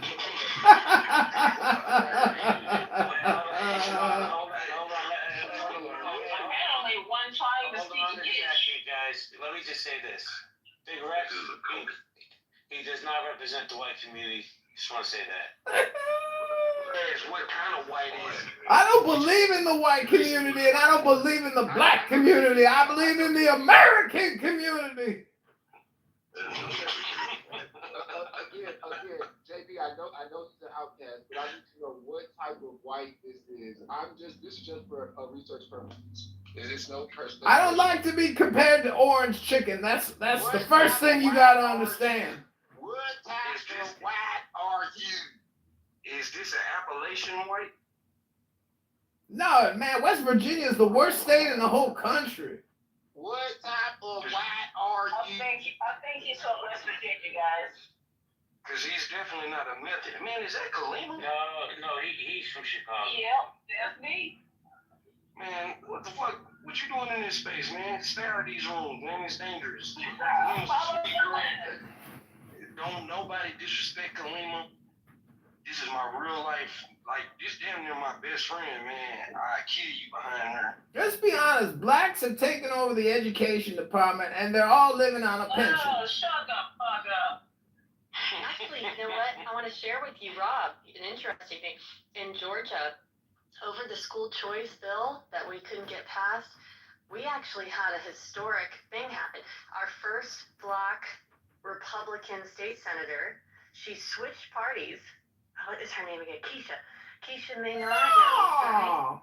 Speaker 7: on. Only one trying to speak Yiddish. Guys, let me just say this. Big Rex, he does not represent the white community. Just want to say that.
Speaker 2: What kind of white is it?
Speaker 8: I don't believe in the white community, and I don't believe in the black community. I believe in the American community.
Speaker 5: Again, JB, I know he's an outcast, but I need to know what type of white this is. This is just for research purposes. Is it no person?
Speaker 8: I don't like to be compared to orange chicken. That's the first thing you gotta understand.
Speaker 2: What type of white are you? Is this an Appalachian white?
Speaker 8: No, man, West Virginia is the worst state in the whole country.
Speaker 2: What type of white are you?
Speaker 7: I think he's from West Virginia, guys.
Speaker 2: Because he's definitely not a method. Man, is that Kalima?
Speaker 7: No, he's from Chicago.
Speaker 15: Yep, that's me.
Speaker 2: Man, what the fuck? What you doing in this space, man? Stay out of these rooms, man. It's dangerous. Don't nobody disrespect Kalima. This is my real life. Like, this damn near my best friend, man. I kill you behind her.
Speaker 8: Let's be honest. Blacks have taken over the education department, and they're all living on a pension.
Speaker 7: Oh, shut the fuck up.
Speaker 6: Actually, you know what? I want to share with you, Rob, an interesting thing. In Georgia, over the school choice bill that we couldn't get passed, we actually had a historic thing happen. Our first Black Republican state senator, she switched parties. What is her name again? Keisha Maynard. Right?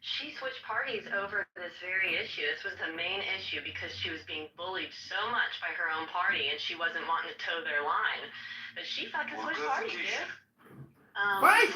Speaker 6: She switched parties over this very issue. This was the main issue because she was being bullied so much by her own party and she wasn't wanting to toe their line. But she fucking switched parties, dude.
Speaker 8: Fight!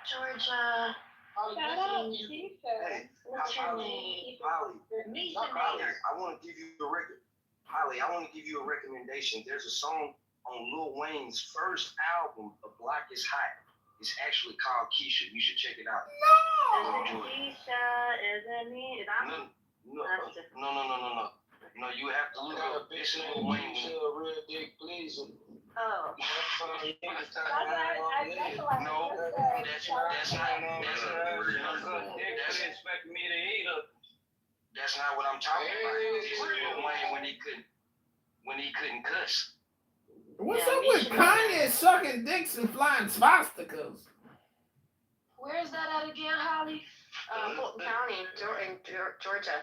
Speaker 6: Georgia.
Speaker 12: Shout out, Keisha.
Speaker 6: What's your name?
Speaker 2: Holly, I want to give you a record. Holly, I want to give you a recommendation. There's a song on Lil Wayne's first album, The Block Is Hot. It's actually called Keisha. You should check it out.
Speaker 6: No! Keisha, is it me? Is that me?
Speaker 2: No. No, you have to look up this Lil Wayne. Real big, please.
Speaker 6: Oh.
Speaker 2: No, that's not what I'm talking about. It's Lil Wayne when he couldn't cuss.
Speaker 8: What's up with Kanye sucking dicks and flying swastikas?
Speaker 6: Where's that at again, Holly? Fulton County, in Georgia.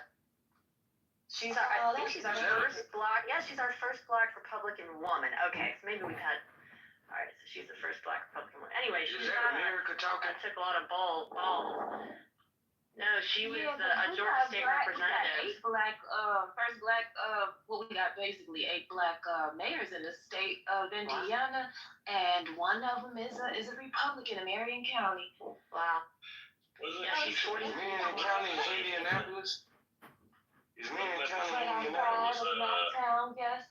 Speaker 6: I think she's our first Black. Yeah, she's our first Black Republican woman. Okay, so maybe we've had. All right, so she's the first Black Republican woman. Anyway, she's not.
Speaker 2: America talking?
Speaker 6: That took a lot of balls. No, she was a Georgia state representative.
Speaker 15: First black, well, we got basically 8 black mayors in the state of Indiana, and one of them is a Republican in Marion County.
Speaker 6: Wow.
Speaker 2: Yeah, she's 40. Marion County is Indianapolis. Is Marion County Indianapolis?
Speaker 15: Town, yes.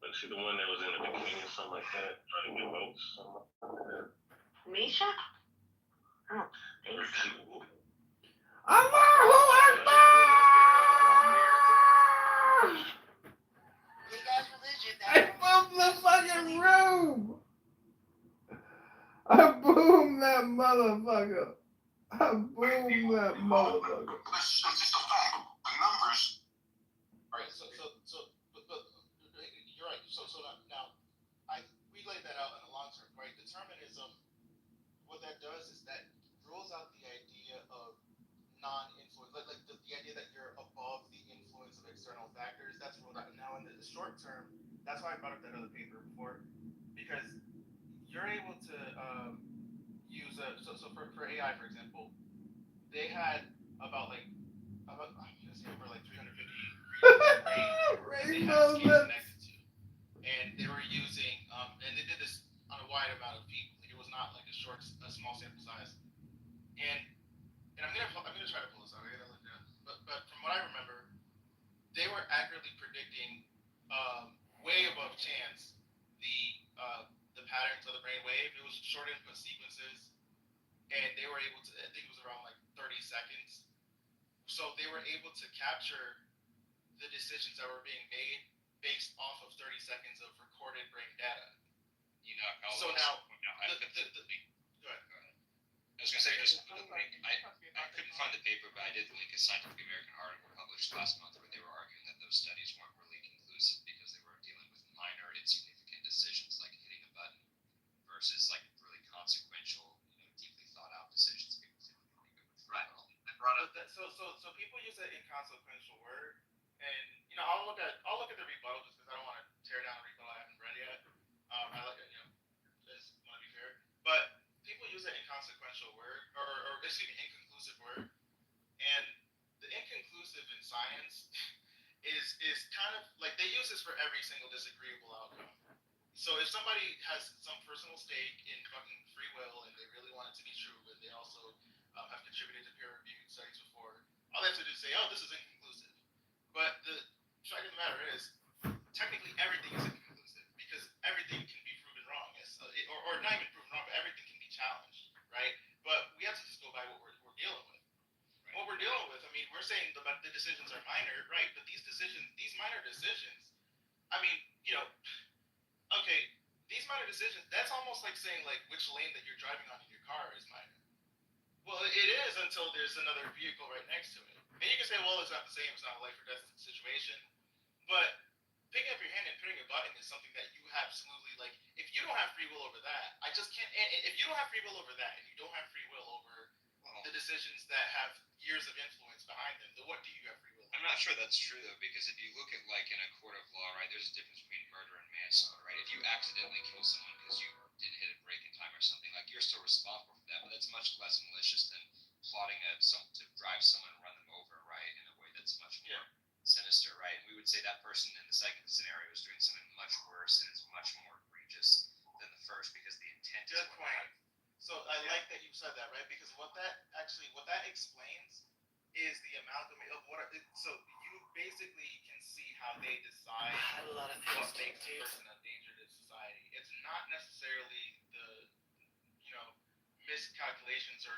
Speaker 3: But she the one that was in the bikini or something like that, trying to get votes, something like that.
Speaker 6: Misha? I don't think so.
Speaker 8: Allahu Akbar! I boomed the fucking room! I boomed that motherfucker!
Speaker 5: It's just a fact. The numbers. All right, so but you're right. So now, we laid that out in the long term, right? Determinism. What that does is that rules out the idea of non-influence, like the idea that you're above the influence of external factors. That's ruled out. Now, in the short term, that's why I brought up that other paper before, because you're able to use for AI, for example, they had about I'm gonna say over 350
Speaker 8: Rainbows.
Speaker 5: and they were using
Speaker 4: wide amount of people. Like, it was not like a small sample size. And I'm gonna try to pull this out. I gotta look it up. But from what I remember, they were accurately predicting way above chance the patterns of the brain wave. It was short input sequences, and they were able to. I think it was around like 30 seconds. So they were able to capture the decisions that were being made based off of 30 seconds of recorded brain data.
Speaker 16: You know,
Speaker 4: So now,
Speaker 16: I put the link.
Speaker 4: Go ahead.
Speaker 16: I was gonna say just put the link. I couldn't find the paper, but I did link a Scientific American article published last month where they were arguing that those studies weren't really conclusive because they were dealing with minor, insignificant decisions like hitting a button versus like really consequential, deeply thought out decisions people typically make with free will.
Speaker 4: I brought up that so people use that inconsequential word, and I'll look at the rebuttal just because I don't want to tear down a rebuttal I haven't read yet. I like it, just want to be fair, but people use that inconsequential word or excuse me, inconclusive word, and the inconclusive in science is kind of like they use this for every single disagreeable outcome. So if somebody has some personal stake in fucking free will and they really want it to be true, and they also have contributed to peer-reviewed studies before, all they have to do is say, "Oh, this is inconclusive." But the fact of the matter is, technically everything is inconclusive because everything can be proven wrong, or not even proven wrong, but everything can be challenged, right? But we have to just go by what we're dealing with. Right. What we're dealing with, I mean, we're saying the decisions are minor, right? But these minor decisions, I mean, okay, these minor decisions, that's almost like saying like which lane that you're driving on in your car is minor. Well, it is until there's another vehicle right next to it. And you can say, well, it's not the same, it's not a life or death situation. But picking up your hand and putting a button is something that you absolutely, like, if you don't have free will over that, I just can't, if you don't have free will over that, and you don't have free will over the decisions that have years of influence behind them, then what do you have free will over?
Speaker 16: I'm not sure that's true though, because if you look at like in a court of law, right, there's a difference between murder and manslaughter, right? If you accidentally kill someone because you didn't hit a brake in time or something, like you're still responsible for that, but that's much less malicious than plotting to drive someone and run them over, right, in a way that's much more sinister, right? And we would say that person in the second scenario is doing something much worse and it's much more egregious than the first because the intent is what matters.
Speaker 4: So I like that you said that, right? Because what that explains is the amalgamate of so you basically can see how they decide what makes a person a danger to society. It's not necessarily the miscalculations or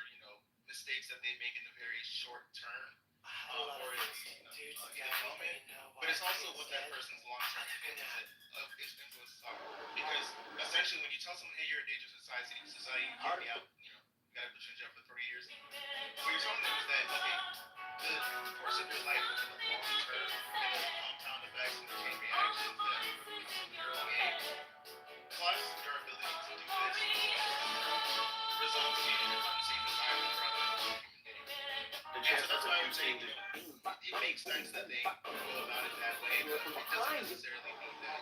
Speaker 4: mistakes that they make in the very short term or in the moment, but it's also what that person's long-term influences are. Because essentially, when you tell someone, "Hey, you're a danger to society, you can't be out, you gotta put you in jail for 30 years," what you're telling them is that the course of your life over the long term and the compound effects and the chain reactions that you're made, plus your ability to do this, results in an unsafe environment for other human beings. And so that's why I'm saying it makes sense that they go about it that way, but it doesn't necessarily mean that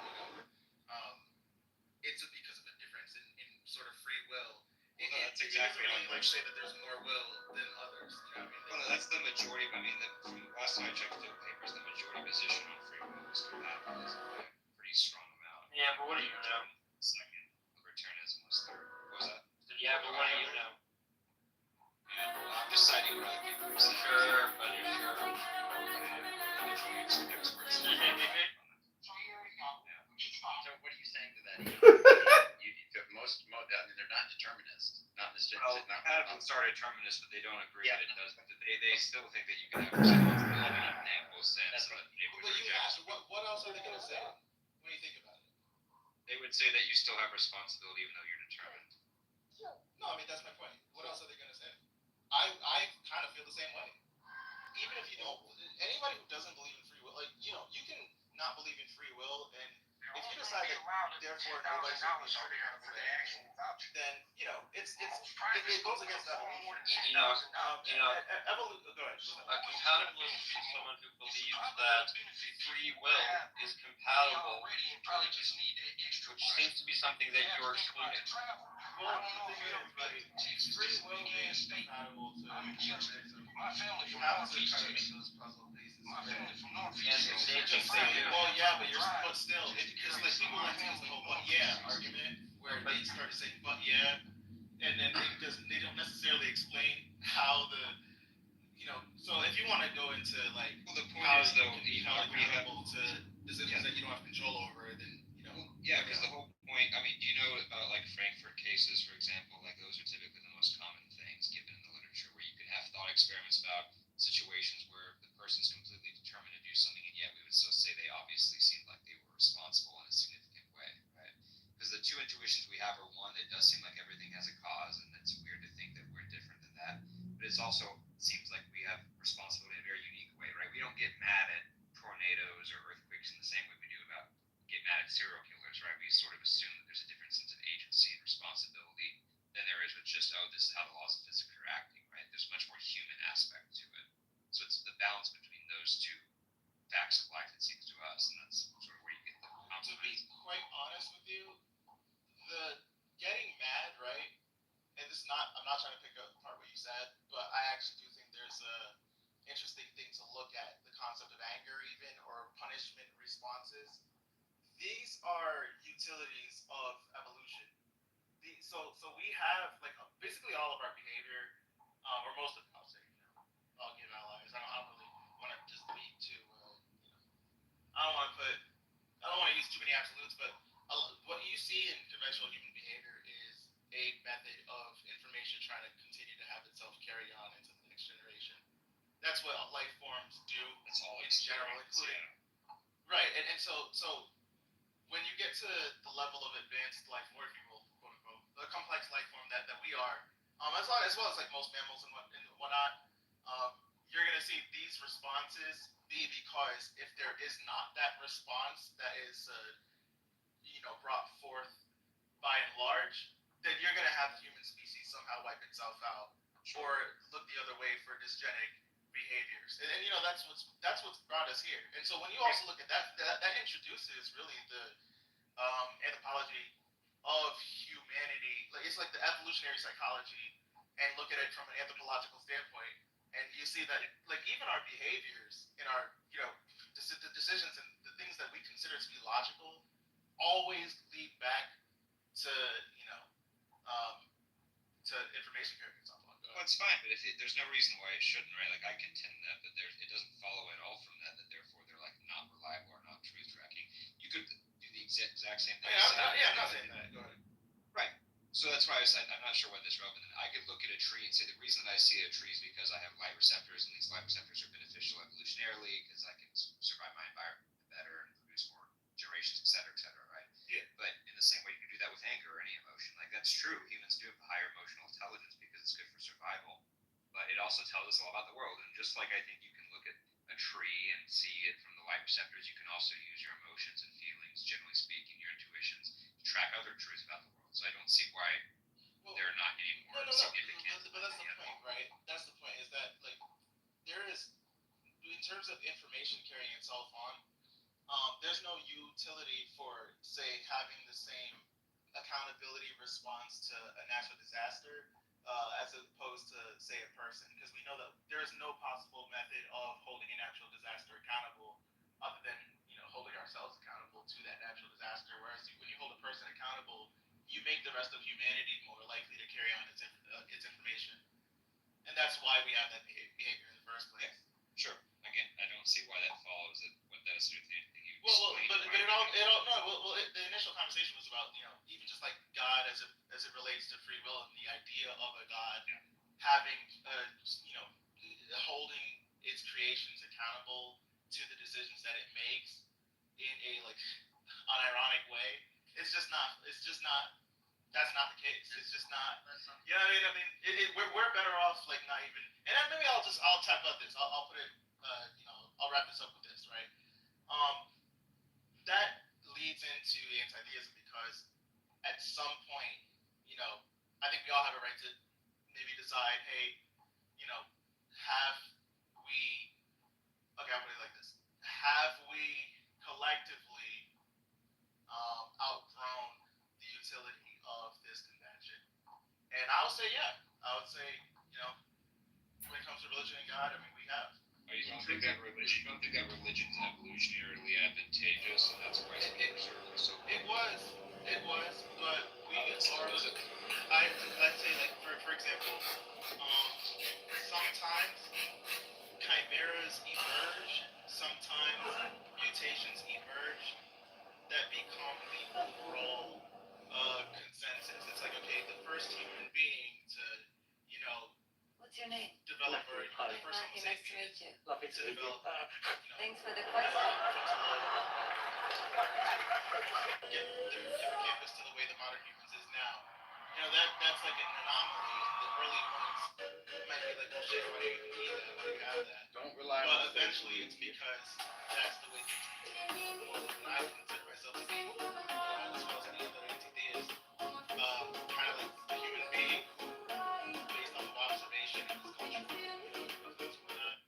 Speaker 4: it's because of a difference in sort of free will.
Speaker 16: That's exactly
Speaker 4: really like say that there's more will than others. You know what I mean?
Speaker 16: Well, no, that's the majority. I mean, from the last time I checked the papers, the majority position on free will was compatible by a pretty strong amount.
Speaker 9: Yeah, but what do you know?
Speaker 16: Second, libertarianism was third. What was that?
Speaker 9: Yeah, but what do you know?
Speaker 16: Yeah, well, I'm just citing what other people have said.
Speaker 9: Sure, but you're sure.
Speaker 16: The majority of experts.
Speaker 9: So what are you saying to that? Most, I mean, they're not determinists, not in the sense.
Speaker 16: Well, compatibilists are determinists, but they don't agree that it does. They still think that you can have responsibility in an ample sense, but they would reject.
Speaker 4: What else are they going to say when you think about it?
Speaker 16: They would say that you still have responsibility even though you're determined.
Speaker 4: No, I mean that's my point. What else are they going to say? I kind of feel the same way. Even if you don't, anybody who doesn't believe in free will, like you can not believe in free will, and if you decide that therefore nobody should be held accountable, then it goes against that whole.
Speaker 9: Go ahead.
Speaker 4: A
Speaker 9: compatibilist is someone who believes that free will is compatible, which seems to be something that you're excluding.
Speaker 4: Well, the thing is, free will is compatible to determinism. You have to try to make those puzzle pieces fit.
Speaker 9: And they just say,
Speaker 4: well, yeah, but still, because like people like to use the whole "what yeah" argument, where where they started saying, but yeah, and then they don't necessarily explain how the, so if you want to go into like
Speaker 16: Well, the point
Speaker 4: how
Speaker 16: is
Speaker 4: you
Speaker 16: though,
Speaker 4: can be held accountable to decisions that you don't have control over, then
Speaker 16: yeah, because the whole point. I mean, do you know about like Frankfurt cases, for example? Like those are typically the most common things given in the literature, where you can have thought experiments about situations where the person's completely determined to do something, and yet we would still say they obviously seemed like they were responsible in a significant way, right? Because the two intuitions we have are one, it does seem like everything has a cause, and it's weird to think that we're different than that. But it's also seems like we have responsibility in a very unique way, right? We don't get mad at tornadoes or earthquakes in the same way we do about get mad at serial killers, right? We sort of assume that there's a different sense of agency and responsibility than there is with just, oh, this is how the laws of physics are acting, right? There's a much more human aspect to it. So it's the balance between those two facts of life, it seems to us, and that's sort of where you get the compromise.
Speaker 4: To be quite honest with you, the getting mad, right? And this is not, I'm not trying to pick apart what you said, but I actually do think there's a interesting thing to look at, the concept of anger even, or punishment responses. These are utilities of evolution. So we have like basically all of our behavior, or most of it, I'll say, I'll give outliers. I don't really want to just be too, I don't want to put, I don't want to use too many absolutes, but what you see in conventional human behavior is a method of information trying to continue to have itself carry on into the next generation. That's what life forms do.
Speaker 16: That's all
Speaker 4: in general, including right. And so when you get to the level of advanced life, or if you will, quote unquote, the complex life form that we are, as well as like most mammals and whatnot, you're gonna see these responses be because if there is not that response that is brought forth by and large, then you're gonna have the human species somehow wipe itself out or look the other way for dysgenic behaviors, and that's what's brought us here. And so when you also look at that introduces really the anthropology of humanity. Like it's like the evolutionary psychology, and look at it from an anthropological standpoint, and you see that like even our behaviors and our the decisions and the things that we consider to be logical always lead back to to information carrying itself on.
Speaker 16: Well, it's fine, but there's no reason why it shouldn't, right? Like I contend that it doesn't follow at all from that therefore they're like not reliable or not truth tracking. You could do the exact same thing.
Speaker 4: I'm not saying that. Go ahead.
Speaker 16: Right. So that's why I said I'm not sure what this relevant. I could look at a tree and say the reason that I see a tree is because I have light receptors, and these light receptors are beneficial evolutionarily because I can survive my environment better and produce more generations, et cetera, right?
Speaker 4: Yeah.
Speaker 16: But in the same way, you can do that with anger or any emotion. Like that's true. Humans do have higher emotional intelligence because it's good for survival. But it also tells us a lot about the world. And just like I think you can look at a tree and see it from the light receptors, you can also use your emotions and feelings, generally speaking, your intuitions, to track other truths about the world. So I don't see why they're not any more significant.
Speaker 4: But that's the point, right? That's the point, is that like there is, in terms of information carrying itself on, there's no utility for, say, having the same accountability response to a natural disaster as opposed to, say, a person, because we know that there is no possible method of holding a natural disaster accountable other than holding ourselves accountable to that natural disaster. Whereas when you hold a person accountable, you make the rest of humanity more likely to carry on its information, and that's why we have that behavior in the first place.
Speaker 16: Yeah, sure. Again, I don't see why that follows it. What that is to do with anything you
Speaker 4: the initial conversation was about even just like God as it relates to free will, and the idea of a God having holding its creations accountable to the decisions that it makes in a like unironic way. It's just not. That's not the case. It's just not. You know what I mean? We're better off like not even. And then maybe I'll talk about this. I'll put it. I'll wrap this up with this, right? That leads into anti-theism because at some point, I think we all have a right to maybe decide, hey, have we? Okay, I'll put it like this: have we collectively outgrown the utility of this convention? And I would say, yeah. I would say, when it comes to religion and God, I mean, we have.
Speaker 16: You don't think that religion is evolutionarily advantageous, and that's why it's preserved so
Speaker 4: it was, but we interpretations emerge that become the overall consensus. It's like, okay, the first human being to, you know,
Speaker 6: What's your name?
Speaker 4: develop, or the first Homo
Speaker 6: Nice to
Speaker 4: sapien
Speaker 6: meet you.
Speaker 4: to develop,
Speaker 6: Thanks for the question.
Speaker 4: give canvas to the way the modern humans is now. You know, that's like an anomaly. The early ones might be like, oh shit, why do you even need that? Why do you have that?
Speaker 5: Don't rely
Speaker 4: But
Speaker 5: on
Speaker 4: eventually it's because that's the way things work. And I consider myself to be, as well as any other atheist, kind of like a human being who, based off of observation and this cultural influence and whatnot,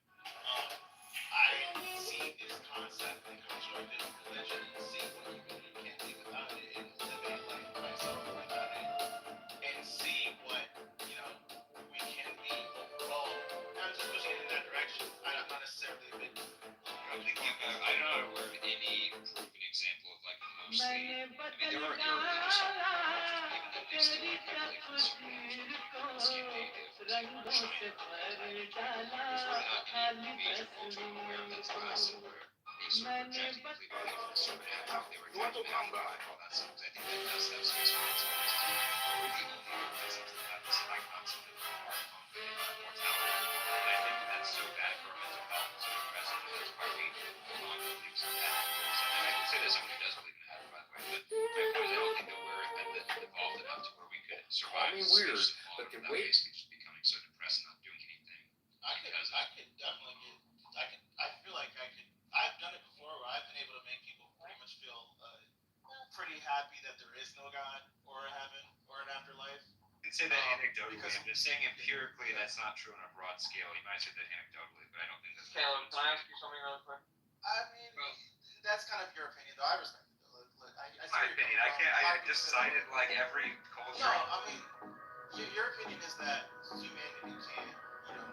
Speaker 4: I see this concept and construct this religion and see what humanity can't be without it, and live a life for myself without it, and see what, you know, we can be overall. I'm just pushing it in that direction. I'm not necessarily a big
Speaker 16: I don't think I'm not aware of any proven example of like a mostly. I mean, there are religious subcultures, even though they still are heavily conservative, skin unfortunately. Because we're not any major culture aware of this class where they sort of objectively believe in a certain attitude, they were judgmental and all that stuff. I think that does have some responsibilities to it. We're the only organisms that have this high concept of mortality. And I think that that's so bad for our mental health and so depressing that that's why we hold on to things like that. And I can say that someone who does believe in heaven, by the way, but my point is I don't think that we're evolved enough to where we could survive.
Speaker 5: I mean, weird, but the way
Speaker 16: basically just becoming so depressed and not doing anything.
Speaker 4: I could definitely I feel like I've done it before where I've been able to make people pretty much feel pretty happy that there is no God or a heaven or an afterlife.
Speaker 16: You can say that anecdotally. I'm just saying empirically that's not true on a broad scale. You might say that anecdotally, but I don't think that's
Speaker 2: Caleb, can I ask you something really quick?
Speaker 4: I mean, that's kind of your opinion, though. I respect it, though. Look, I
Speaker 16: my opinion. I just cited like every culture.
Speaker 4: No, I mean, your opinion is that humanity can't, you know.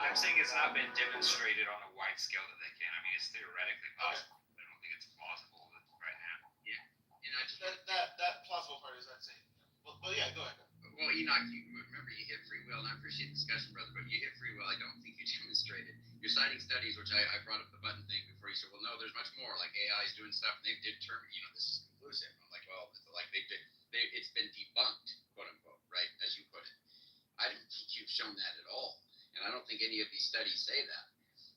Speaker 16: I'm saying it's not been demonstrated on a wide scale that they can. I mean, it's theoretically possible. But I don't think it's plausible right now. Yeah.
Speaker 4: And I just that plausible part is I'd say. Well, yeah, go ahead.
Speaker 9: Well, Enoch, you remember you hit free will, and I appreciate the discussion, brother, but you hit free will. I don't think you demonstrated. You're citing studies, which I brought up the button thing before. You said, well, no, there's much more. Like AI is doing stuff, and they've determined, this is conclusive. I'm like, well, it's like it's been debunked, quote unquote, right, as you put it. I don't think you've shown that at all, and I don't think any of these studies say that.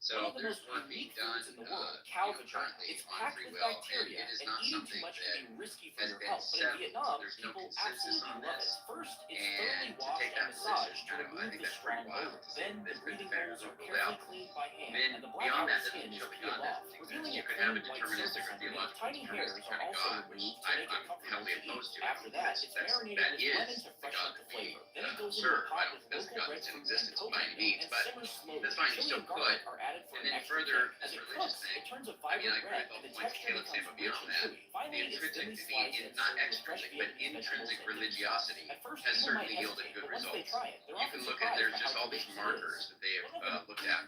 Speaker 9: So there's work being done currently
Speaker 17: it's
Speaker 9: on
Speaker 17: packed
Speaker 9: free
Speaker 17: with
Speaker 9: will,
Speaker 17: bacteria,
Speaker 9: and it is
Speaker 17: and
Speaker 9: not
Speaker 17: eating
Speaker 9: something
Speaker 17: too much
Speaker 9: that
Speaker 17: can be risky for
Speaker 9: has
Speaker 17: your
Speaker 9: been
Speaker 17: health. But in
Speaker 9: settled.
Speaker 17: Vietnam,
Speaker 9: There's no
Speaker 17: people
Speaker 9: consensus
Speaker 17: absolutely
Speaker 9: on
Speaker 17: love
Speaker 9: this.
Speaker 17: it. First, it's
Speaker 9: And
Speaker 17: thoroughly
Speaker 9: to
Speaker 17: washed
Speaker 9: take
Speaker 17: and
Speaker 9: that
Speaker 17: massaged
Speaker 9: position,
Speaker 17: to
Speaker 9: I
Speaker 17: remove
Speaker 9: think
Speaker 17: the
Speaker 9: that's pretty
Speaker 17: strong
Speaker 9: wild
Speaker 17: odor.
Speaker 9: to say
Speaker 17: Then
Speaker 9: that
Speaker 17: the
Speaker 9: it's been
Speaker 17: breathing
Speaker 9: fair
Speaker 17: holes
Speaker 9: to
Speaker 17: are
Speaker 9: rule out.
Speaker 17: carefully cleaned by hand,
Speaker 9: Then
Speaker 17: and the
Speaker 9: beyond
Speaker 17: black
Speaker 9: that
Speaker 17: skin
Speaker 9: doesn't
Speaker 17: is
Speaker 9: show
Speaker 17: peeled
Speaker 9: beyond that
Speaker 17: off,
Speaker 9: doesn't
Speaker 17: revealing
Speaker 9: exist. You
Speaker 17: a
Speaker 9: could have a
Speaker 17: clean white
Speaker 9: deterministic
Speaker 17: surface
Speaker 9: or
Speaker 17: underneath.
Speaker 9: theological
Speaker 17: Tiny hairs
Speaker 9: deterministic
Speaker 17: are
Speaker 9: kind of
Speaker 17: also
Speaker 9: God, which
Speaker 17: removed to make it
Speaker 9: I'm
Speaker 17: comfortable
Speaker 9: heavily
Speaker 17: to eat.
Speaker 9: opposed to.
Speaker 17: After that, it's marinated with lemon to
Speaker 9: the
Speaker 17: freshen
Speaker 9: God
Speaker 17: up the
Speaker 9: that we
Speaker 17: flavor. Then it goes into a
Speaker 9: serve. I
Speaker 17: pot
Speaker 9: don't
Speaker 17: with
Speaker 9: think that's the
Speaker 17: local
Speaker 9: God
Speaker 17: red
Speaker 9: that's in
Speaker 17: fruit and
Speaker 9: existence by
Speaker 17: coconut
Speaker 9: any
Speaker 17: milk,
Speaker 9: means,
Speaker 17: and
Speaker 9: but
Speaker 17: simmers slowly.
Speaker 9: that's fine. You
Speaker 17: Chili
Speaker 9: still
Speaker 17: and garlic
Speaker 9: could.
Speaker 17: are added for
Speaker 9: And
Speaker 17: an
Speaker 9: then
Speaker 17: extra
Speaker 9: further,
Speaker 17: kick. As
Speaker 9: this
Speaker 17: it
Speaker 9: religious
Speaker 17: cooks,
Speaker 9: thing,
Speaker 17: it turns a
Speaker 9: I mean, I
Speaker 17: vibrant
Speaker 9: agree
Speaker 17: red,
Speaker 9: with all
Speaker 17: and the
Speaker 9: the points
Speaker 17: texture
Speaker 9: Caleb saying,
Speaker 17: becomes
Speaker 9: but
Speaker 17: rich
Speaker 9: beyond
Speaker 17: and
Speaker 9: that,
Speaker 17: chewy. Finally, it's
Speaker 9: intrinsic,
Speaker 17: thinly sliced and
Speaker 9: not
Speaker 17: served with fresh
Speaker 9: extrinsic, but
Speaker 17: Vietnamese
Speaker 9: intrinsic
Speaker 17: vegetables and beef sauce.
Speaker 9: religiosity
Speaker 17: At first,
Speaker 9: has
Speaker 17: people might
Speaker 9: certainly yielded
Speaker 17: hesitate,
Speaker 9: good
Speaker 17: but once they
Speaker 9: results.
Speaker 17: try it, they're
Speaker 9: You
Speaker 17: often
Speaker 9: can look at,
Speaker 17: surprised
Speaker 9: there's
Speaker 17: by
Speaker 9: just
Speaker 17: how
Speaker 9: all these
Speaker 17: delicious it is.
Speaker 9: markers that they have looked at,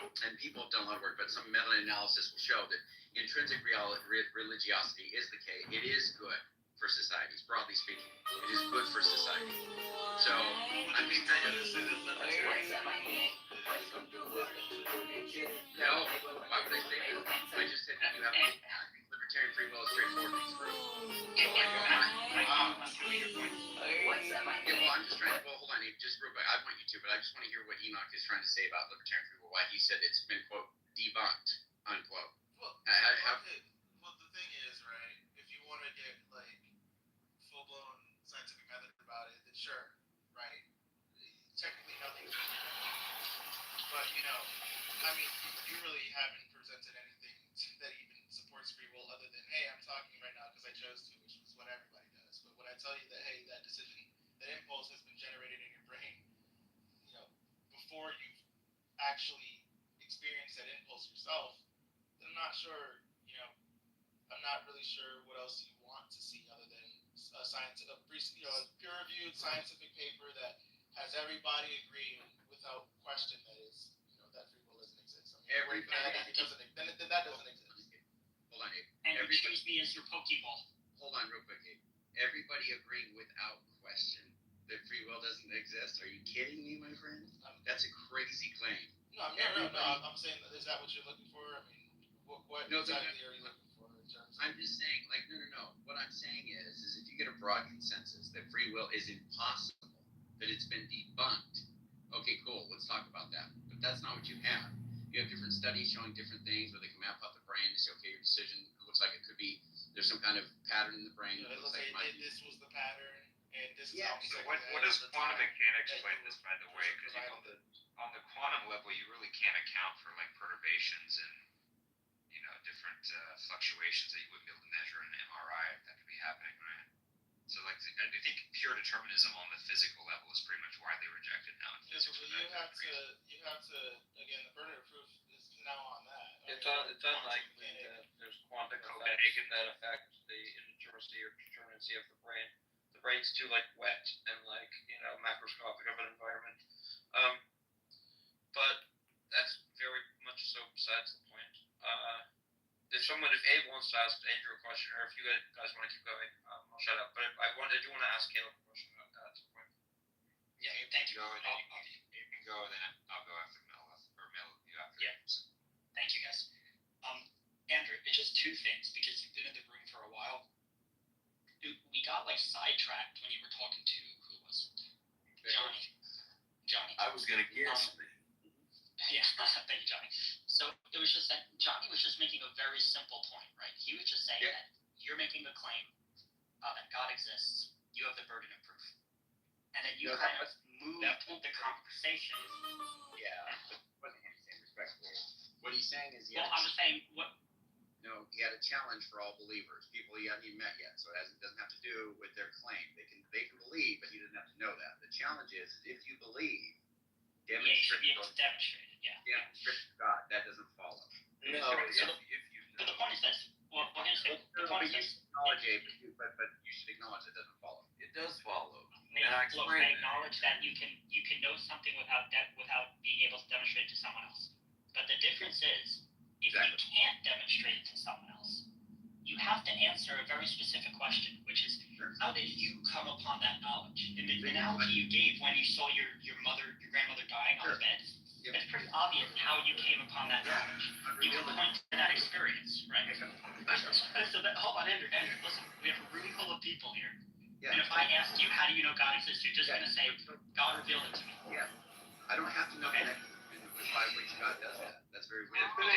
Speaker 9: and people have done a lot of work, but some meta-analysis will show that intrinsic religiosity is the case. It is good for societies, broadly speaking. It is good for society. So, I mean, no, why would I say that? I just said that you have libertarian free will is straightforwardly true. Well, I'm just trying to, hold on, just real quick, I want you to, but I just want to hear what Enoch is trying to say about libertarian free will, why he said it's been, quote, debunked, unquote.
Speaker 4: Well, the thing is, right, if you want to get, like, full-blown scientific method about it, then sure, right, technically nothing's been debunked. But, I mean, you really haven't presented anything that even supports free will other than, hey, I'm talking right now because I chose to, which is what everybody does. But when I tell you that, hey, that decision, that impulse has been generated in your brain, before you've actually experienced that impulse yourself, then I'm not sure, I'm not really sure what else you want to see other than a peer-reviewed scientific paper that has everybody agreeing without question that is, that free will doesn't exist. I mean, that doesn't exist.
Speaker 9: Hold on, Abe.
Speaker 17: And you choose me as your Pokeball.
Speaker 9: Hold on real quick, Abe. Everybody agreeing without question that free will doesn't exist? Are you kidding me, my friend? That's a crazy claim.
Speaker 4: No, I'm saying, is that what you're looking for? I mean,
Speaker 5: What
Speaker 9: No,
Speaker 5: exactly are you looking for in terms of?
Speaker 9: I'm just saying, like, no. What I'm saying is if you get a broad consensus that free will is impossible, that it's been debunked, okay, cool, let's talk about that. But that's not what you have. You have different studies showing different things where they can map out the brain to say, okay, your decision looks like it could be, there's some kind of pattern in the brain.
Speaker 5: It looks like this was the pattern, and this is
Speaker 9: Yeah.
Speaker 5: how we
Speaker 11: So
Speaker 5: second
Speaker 11: what
Speaker 5: that
Speaker 11: does
Speaker 5: at the
Speaker 11: quantum
Speaker 5: time
Speaker 11: mechanics
Speaker 5: that
Speaker 11: explain
Speaker 5: you
Speaker 11: this, by the way? Because
Speaker 5: provided
Speaker 11: on the quantum level, you really can't account for like perturbations and different fluctuations that you wouldn't be able to measure in an MRI that could be happening, right? So like, I do think pure determinism on the physical level is pretty much widely rejected now in
Speaker 5: Yeah, so
Speaker 11: physics.
Speaker 5: you have to again, the burden of proof is now on that.
Speaker 18: It's unlikely that there's quantum effects that affect the indeterminacy or determinacy of the brain. The brain's too wet and macroscopic of an environment. But that's very much so besides the point. If Abe wants to ask Andrew a question, or if you guys want to keep going, I'll shut up. But I do want to ask Caleb a question about that.
Speaker 11: Yeah, thank you. You can go, and then I'll go after Mel, you after.
Speaker 17: Yeah. Thank you, guys. Andrew, it's just two things, because you've been in the room for a while. We got sidetracked when you were talking to, who was it? Johnny.
Speaker 9: I was going to guess.
Speaker 17: Yeah, thank you, Johnny. So it was just that Johnny was just making a very simple point, right? He was just saying that you're making a claim that God exists. You have the burden of proof. And then you kind of moved the conversation.
Speaker 9: Yeah, wasn't anything respectful. What he's saying is,
Speaker 17: I'm just saying,
Speaker 9: no, he had a challenge for all believers, people he hadn't even met yet. So it doesn't have to do with their claim. They can believe, but he doesn't have to know that. The challenge is, if you believe,
Speaker 17: you should be able to demonstrate it.
Speaker 9: demonstrate to God, that doesn't follow.
Speaker 17: No. But the point is this. Well, the point is this.
Speaker 9: Acknowledge it, but you should acknowledge it doesn't follow.
Speaker 18: It does follow.
Speaker 17: I acknowledge that you can know something without being able to demonstrate it to someone else. But the difference is, if you can't demonstrate it to someone else, you have to answer a very specific question, which is, how did you come upon that knowledge? In the analogy you gave when you saw your grandmother dying on the bed, it's pretty obvious how you came upon that knowledge. You can point to that experience, right? Hold on, Andrew, listen, we have a room full of people here. And if I ask you, how do you know God exists, you're just going to say, God revealed it to me.
Speaker 9: Yeah. I don't have to know that by which God does that. That's very weird.
Speaker 17: But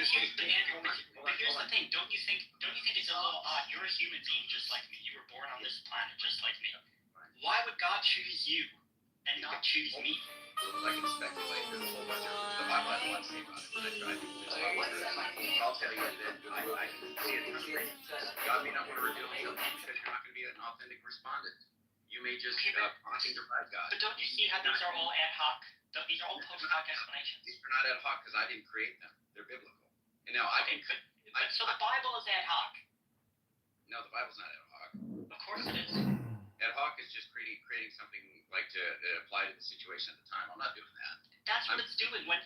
Speaker 17: here's the thing. Don't you think it's a little odd? You're a human being just like me. You were born on this planet just like me. Why would God choose you and not choose me?
Speaker 9: I can speculate. There's a whole bunch of the Bible has a lot to say about it, but I try to I'll tell you that I can see it. God may not want to reveal himself because you're not going to be an authentic respondent. You may just wanting to write God.
Speaker 17: But don't you see how these are all ad hoc? These are all post hoc explanations.
Speaker 9: These are not ad hoc because I didn't create them. They're biblical. And now
Speaker 17: so the Bible is ad hoc.
Speaker 9: No, the Bible's not ad hoc.
Speaker 17: Of course it is.
Speaker 9: Ad hoc is just creating something to apply to the situation at the time. I'm not doing that.
Speaker 17: That's what it's doing. When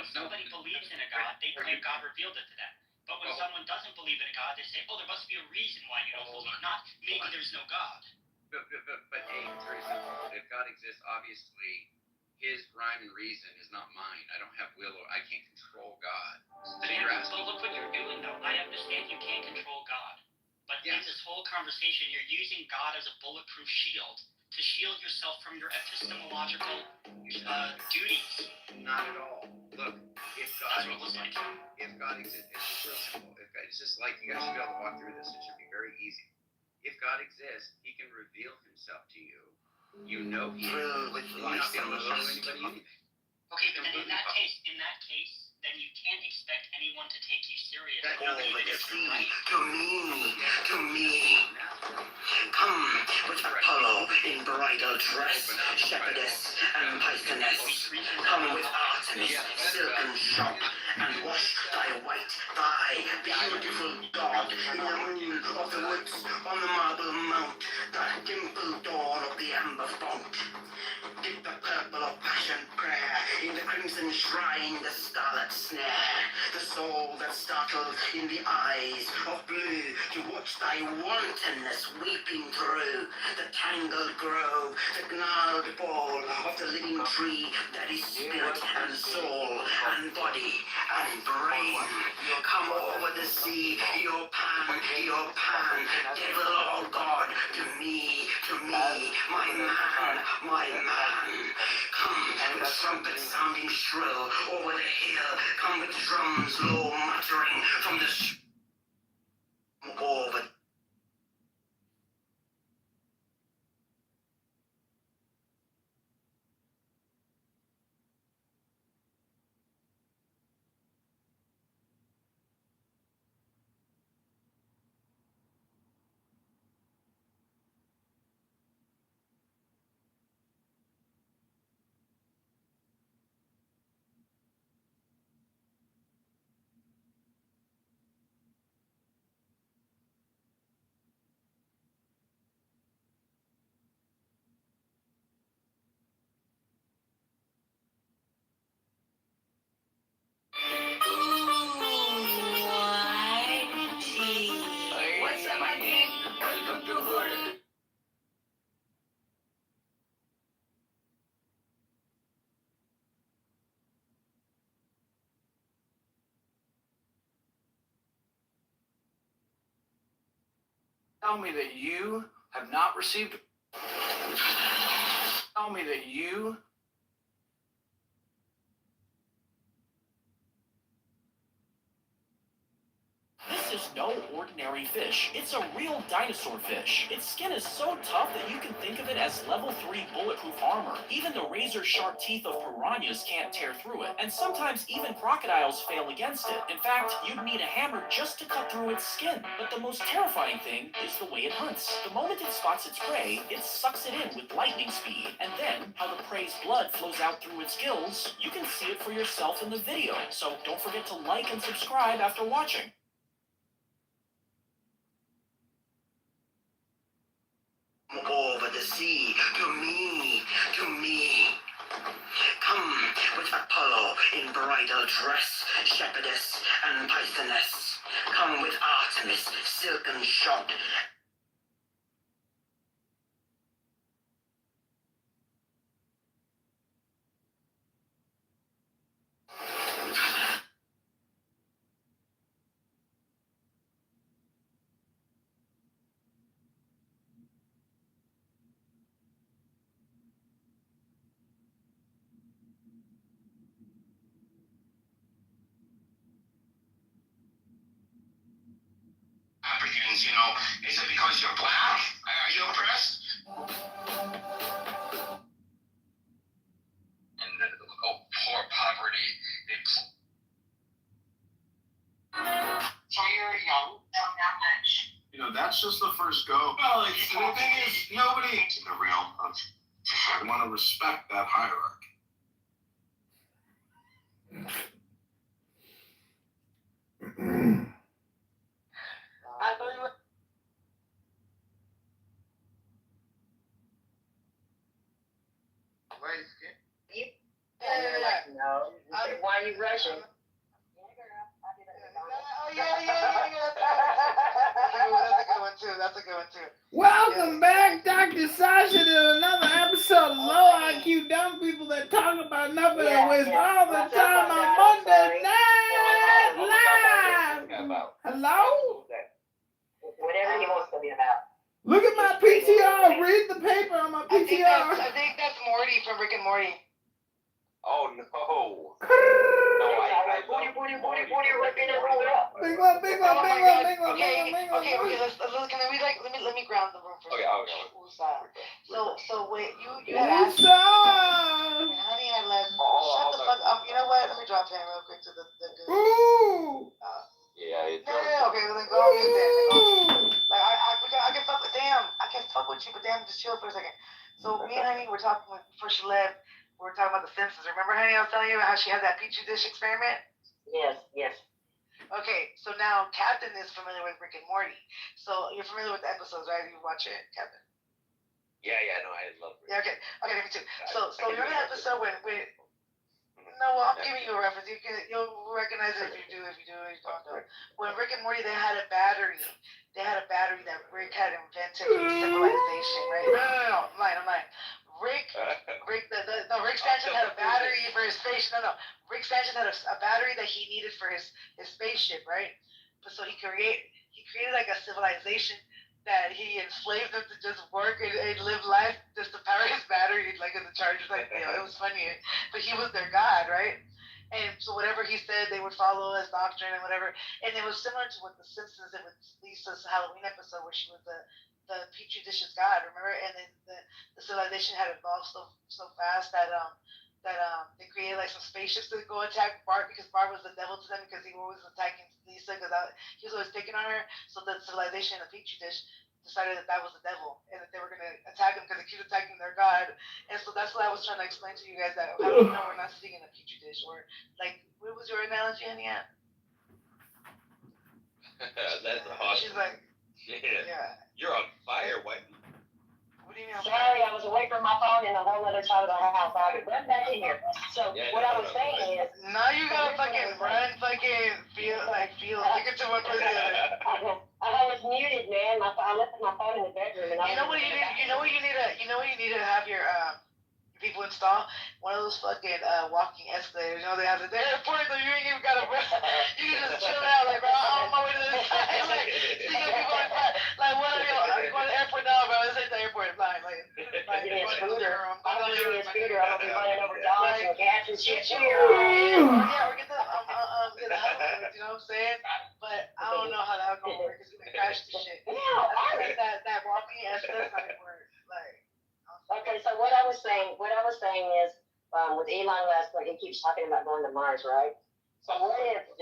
Speaker 17: somebody believes in a God, they claim God revealed it to them. But when someone doesn't believe in a God, they say, oh, there must be a reason why you don't believe. Not maybe there's no God.
Speaker 9: But hey, it's very simple. If God exists, obviously his rhyme and reason is not mine. I don't have will, or I can't control God.
Speaker 17: But look what you're doing, though. I understand you can't control God. But in this whole conversation, you're using God as a bulletproof shield to shield yourself from your epistemological duties.
Speaker 9: Not at all. Look, if God exists, it's just real simple. It's just like you guys should be able to walk through this. It should be very easy. If God exists, he can reveal himself to you. You know he is.
Speaker 2: With
Speaker 9: You're not going to show anybody anything.
Speaker 17: Okay, but then in that case, then you can't expect anyone to take you serious.
Speaker 2: Over the sea, to me. Come with Apollo in bridal dress, shepherdess and pythoness. Come with Artemis, silken shop, and wash thy white thigh, beautiful God, in the moon of the woods, on the marble mount, the dimpled door of the amber font. Dip the purple of passion prayer in the crimson shrine, the scarlet snare, the soul that startled in the eyes of blue to watch thy wantonness weeping
Speaker 19: sweeping through the tangled grove, the gnarled ball of the living tree that is spirit and soul and body and brain. Come over the sea, your pan, devil or God, to me, my man, my man. Come with trumpets sounding shrill over the hill, come with drums low muttering from the over. What's up, my king? Welcome to Hood.
Speaker 20: Tell me that you have not received. Tell me that you.
Speaker 21: This is no ordinary fish. It's a real dinosaur fish. Its skin is so tough that you can think of it as level 3 bulletproof armor. Even the razor-sharp teeth of piranhas can't tear through it. And sometimes even crocodiles fail against it. In fact, you'd need a hammer just to cut through its skin. But the most terrifying thing is the way it hunts. The moment it spots its prey, it sucks it in with lightning speed. And then, how the prey's blood flows out through its gills, you can see it for yourself in the video. So don't forget to like and subscribe after watching.
Speaker 19: Over the sea, to me. Come with Apollo in bridal dress, shepherdess and pythoness. Come with Artemis, silken shod. Africans, is it because you're black? Are you oppressed? And poor poverty. So you're young, don't that much.
Speaker 5: That's just the first go. Well, the thing is, nobody in the realm of I want to respect that hierarchy.
Speaker 15: I thought you were. No. Why are you rushing? That's a good one too.
Speaker 10: Welcome back, Dr. Sasha, to another episode of Low IQ Dumb People that talk about nothing and waste all the time on Monday Night Live. Hello?
Speaker 15: Whatever he wants to be about.
Speaker 10: Look at my PTR. Read the paper on my PTR.
Speaker 15: I think that's Morty from Rick and Morty.
Speaker 22: Oh no.
Speaker 15: Booty, ripping it all up.
Speaker 10: Big one.
Speaker 15: Okay, let me ground the room for a second. So wait, you had asked. Honey, I left. Shut the fuck up. You know what? Let me drop him real quick to the good.
Speaker 10: Ooh.
Speaker 22: Yeah, it's
Speaker 15: Okay, well then go on mute then. Like I can fuck with I can fuck with you, but damn, just chill for a second. So me and Honey were talking before she left. We were talking about The Simpsons. Remember, Honey, I was telling you how she had that petri dish experiment? Yes. Okay, so now Captain is familiar with Rick and Morty. So you're familiar with the episodes, right? You watch it, Captain?
Speaker 22: Yeah, no, I love it.
Speaker 15: Yeah, okay, me too. So you're in the episode when
Speaker 1: No, well, I'm giving you a reference. You'll recognize it if you do, if you don't do it. When Rick and Morty, they had a battery. They had a battery that Rick had invented for civilization, right? No, I'm lying. Rick Stanton had a battery for his spaceship. No. Rick Stanton had a battery that he needed for his spaceship, right? But so he created like a civilization that he enslaved them to just work and live life just to power his battery, like in the charger. Like, it was funny. But he was their god, right? And so whatever he said, they would follow his doctrine and whatever. And it was similar to what The Simpsons did with Lisa's Halloween episode, where she was the petri dishes god, remember? And then the civilization had evolved so fast that they created like some spaceships to go attack Bart, because Bart was the devil to them, because he was attacking Lisa because he was always picking on her. So the civilization in the petri dish decided that was the devil and that they were going to attack him because they keep attacking their god. And so that's what I was trying to explain to you guys, that how do we know we're not sitting in a petri dish? Or like, what was your analogy, honey?
Speaker 22: That's awesome.
Speaker 1: She's like,
Speaker 22: yeah. You're on fire, white.
Speaker 1: What do you mean?
Speaker 13: Sorry, I was away from my phone in a whole other side of the house. I'll be right back in here. So what I was saying is,
Speaker 1: now you gotta fucking run, feel. Look into one place the other.
Speaker 13: I was muted, man. I left my phone in the bedroom, and
Speaker 1: You know what you need to have your people install? One of those fucking walking escalators. You know, they have at the airport, so you ain't even gotta run. You can just chill out, like, bro, I'm on my way to this side. Like, see your people in front. Like, what are you? I'm going to the airport now, bro. This ain't the airport. Like,
Speaker 13: give me a scooter. I'm gonna give me a scooter. I'm gonna be running over dogs and cats and shit.
Speaker 1: Yeah, or get the house, you know what I'm saying? But I don't know how that would go work, because it's gonna crash the shit. That walking escalator not gonna work. Like,
Speaker 13: okay, so what I was saying is, with Elon Musk, like, he keeps talking about going to Mars, right? So what if we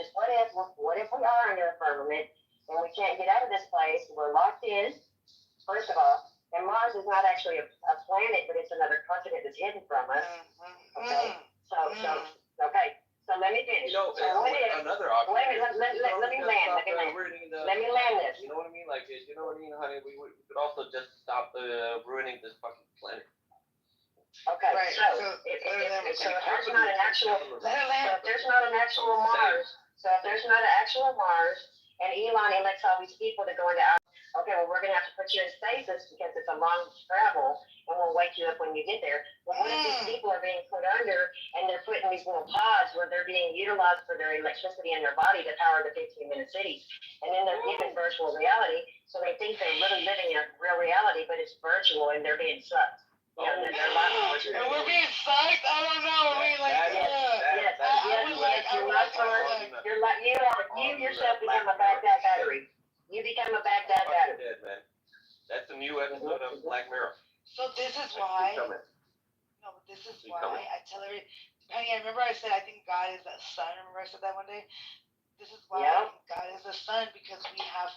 Speaker 13: are in your firmament and we can't get out of this place? We're locked in, first of all, and Mars is not actually a planet, but it's another continent that's hidden from us. Okay, so let me finish.
Speaker 22: You know,
Speaker 13: so what if?
Speaker 22: another
Speaker 13: Wait a
Speaker 22: option.
Speaker 13: minute, let me land. Let me land this.
Speaker 22: You know what I mean? Like, you know what I mean, honey? We could also just stop ruining this fucking planet.
Speaker 13: Okay,
Speaker 1: right.
Speaker 13: so if there's not an actual Mars, and Elon elects all these people to go into outer, okay, well, we're gonna have to put you in stasis because it's a long travel, and we'll wake you up when you get there. Well, what if these people are being put under, and they're put in these little pods where they're being utilized for their electricity in their body to power the 15-minute cities, and then they're given virtual reality, so they think they're really living in real reality, but it's virtual, and they're being sucked.
Speaker 1: And we're being psyched? I don't know. We're like,
Speaker 13: you yourself become a Baghdad battery. You become a Baghdad battery.
Speaker 22: Dead, man. That's a new episode of Black Mirror.
Speaker 1: So this is why. I tell everybody. Honey, I remember I said I think God is the sun. Remember I said that one day. This is why I think God is the sun, because we have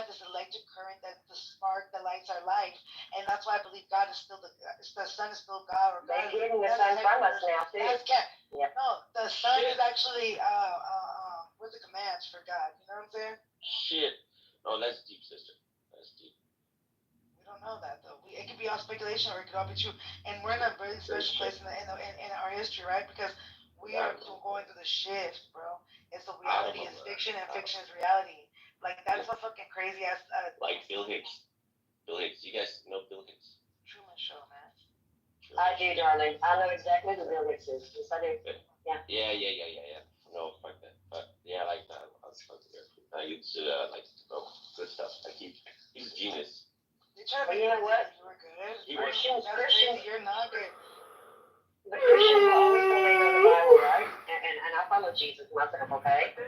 Speaker 1: this electric current, that's the spark that lights our life, and that's why I believe God is still the sun is still God. Or
Speaker 13: they're getting the sun from us now too.
Speaker 1: No, the sun is actually what's the commands for God? You know what I'm saying?
Speaker 22: Shit. No, that's deep, sister. That's deep.
Speaker 1: We don't know that though. It could be all speculation, or it could all be true. And we're in a very special place in our history, right? Because we are going through the shift, bro. It's the reality is fiction and fiction is reality. Like, that's a fucking crazy ass.
Speaker 22: Like Bill Hicks. Bill Hicks. You guys know Bill Hicks?
Speaker 1: Truman Show, man.
Speaker 13: I do, darling. I know exactly who Bill Hicks is. Yes, I do. Yeah.
Speaker 22: Yeah. No, fuck that. But yeah, like that. I used to like good stuff. He's a genius.
Speaker 1: They try to
Speaker 13: make you know what?
Speaker 1: You were good.
Speaker 13: Christians,
Speaker 1: you're not good.
Speaker 13: But Christians will always believe in the Bible, right? And I follow Jesus myself, okay? But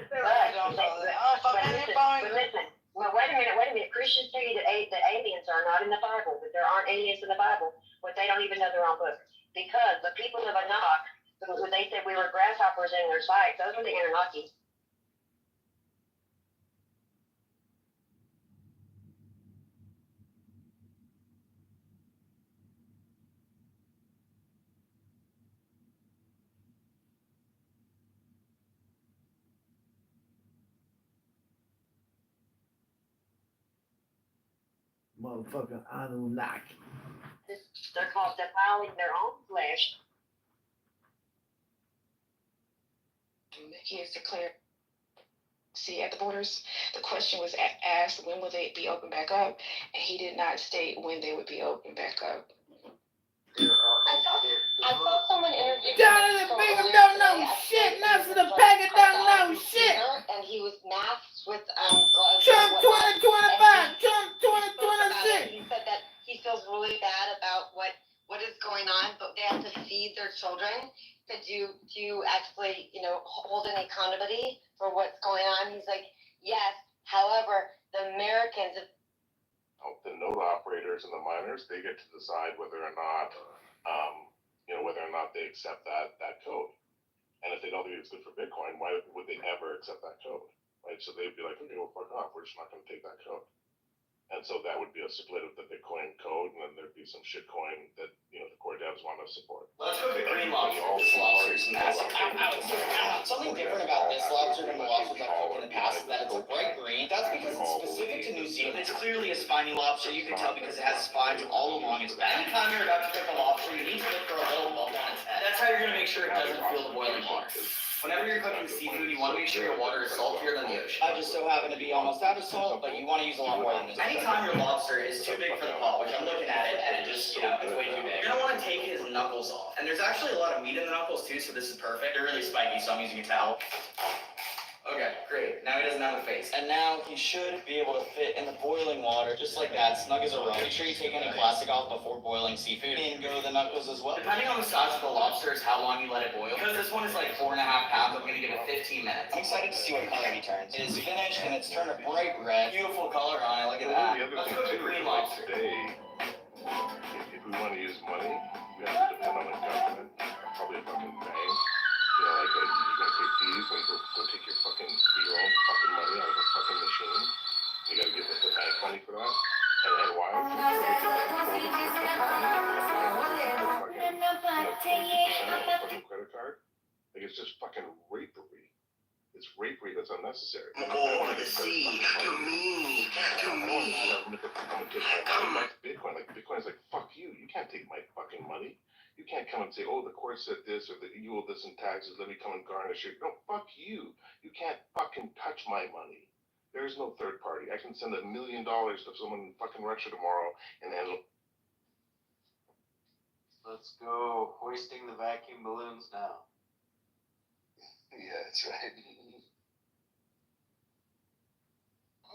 Speaker 13: listen. Well, wait a minute. Christians tell you that aliens are not in the Bible, that there aren't aliens in the Bible, but they don't even know their own book. Because the people of Enoch, when they said we were grasshoppers in their sight, those were the Anunnaki.
Speaker 8: Motherfucking Anunnaki.
Speaker 13: They're called defiling their own flesh.
Speaker 7: He has declared see at the borders. The question was asked, when will they be open back up? And he did not state when they would be open back up.
Speaker 13: I saw someone interviewed
Speaker 10: Jonathan Bingham don't know shit. Nelson the Packer don't know shit.
Speaker 13: and he was masked with gloves.
Speaker 10: Trump 2025. Trump
Speaker 13: He
Speaker 10: 2026.
Speaker 13: said that he feels really bad about what is going on, but they have to feed their children. Said, do you actually, hold any accountability for what's going on? He's like, yes. However, the Americans,
Speaker 5: The node operators and the miners, they get to decide whether or not, they accept that code. And if they don't think it's good for Bitcoin, why would they ever accept that code? Right? So they'd be like, okay, well, fuck off. We're just not going to take that code. And so that would be a split of the Bitcoin code, and then there'd be some shitcoin that, the core devs want to support.
Speaker 21: Let's go to the green lobster. This lobster is massive. Something different about this lobster than the lobsters I've cooked in the past is that it's a bright green. That's because it's specific to New Zealand. It's clearly a spiny lobster. You can tell because it has spines all along its back. Anytime you're about to cook a lobster, you need to look for a little bump on its head. That's how you're going to make sure it doesn't feel the boiling water. Whenever you're cooking seafood, you want to make sure your water is saltier than the ocean. I just so happen to be almost out of salt, but you want to use a lot more than this. Anytime your lobster is too big for the pot, which I'm looking at it, and it just, it's way too big, you're going to want to take his knuckles off. And there's actually a lot of meat in the knuckles too, so this is perfect. They're really spiky, so I'm using a towel. Okay, great. Now he doesn't have a face. And now he should be able to fit in the boiling water, just like that, snug as a rug. Make sure you take any plastic off before boiling seafood. And go the knuckles as well. Depending on the size of the lobster is how long you let it boil. Because this one is like 4.5 pounds, I'm gonna give it 15 minutes. I'm excited to see what color he turns. It is finished and it's turned a bright red. Beautiful color on it, look at that. Let's go to green lobster.
Speaker 5: Today, if we want to use money, we have to depend on the government, probably a fucking bank. You're gonna take fees and go take your own fucking money out of a fucking machine. You gotta give us the bank money for that. And why? Credit card. It's just fucking rapery. It's rapery that's unnecessary.
Speaker 19: Over the sea, to me.
Speaker 5: Bitcoin. Bitcoin's like, fuck you. You can't take my fucking money. You can't come and say, oh, the court said this, or that you owe this in taxes, let me come and garnish it. No, fuck you. You can't fucking touch my money. There is no third party. I can send $1 million to someone in fucking Russia tomorrow and handle.
Speaker 14: Let's go hoisting the vacuum balloons now.
Speaker 5: Yeah, that's right.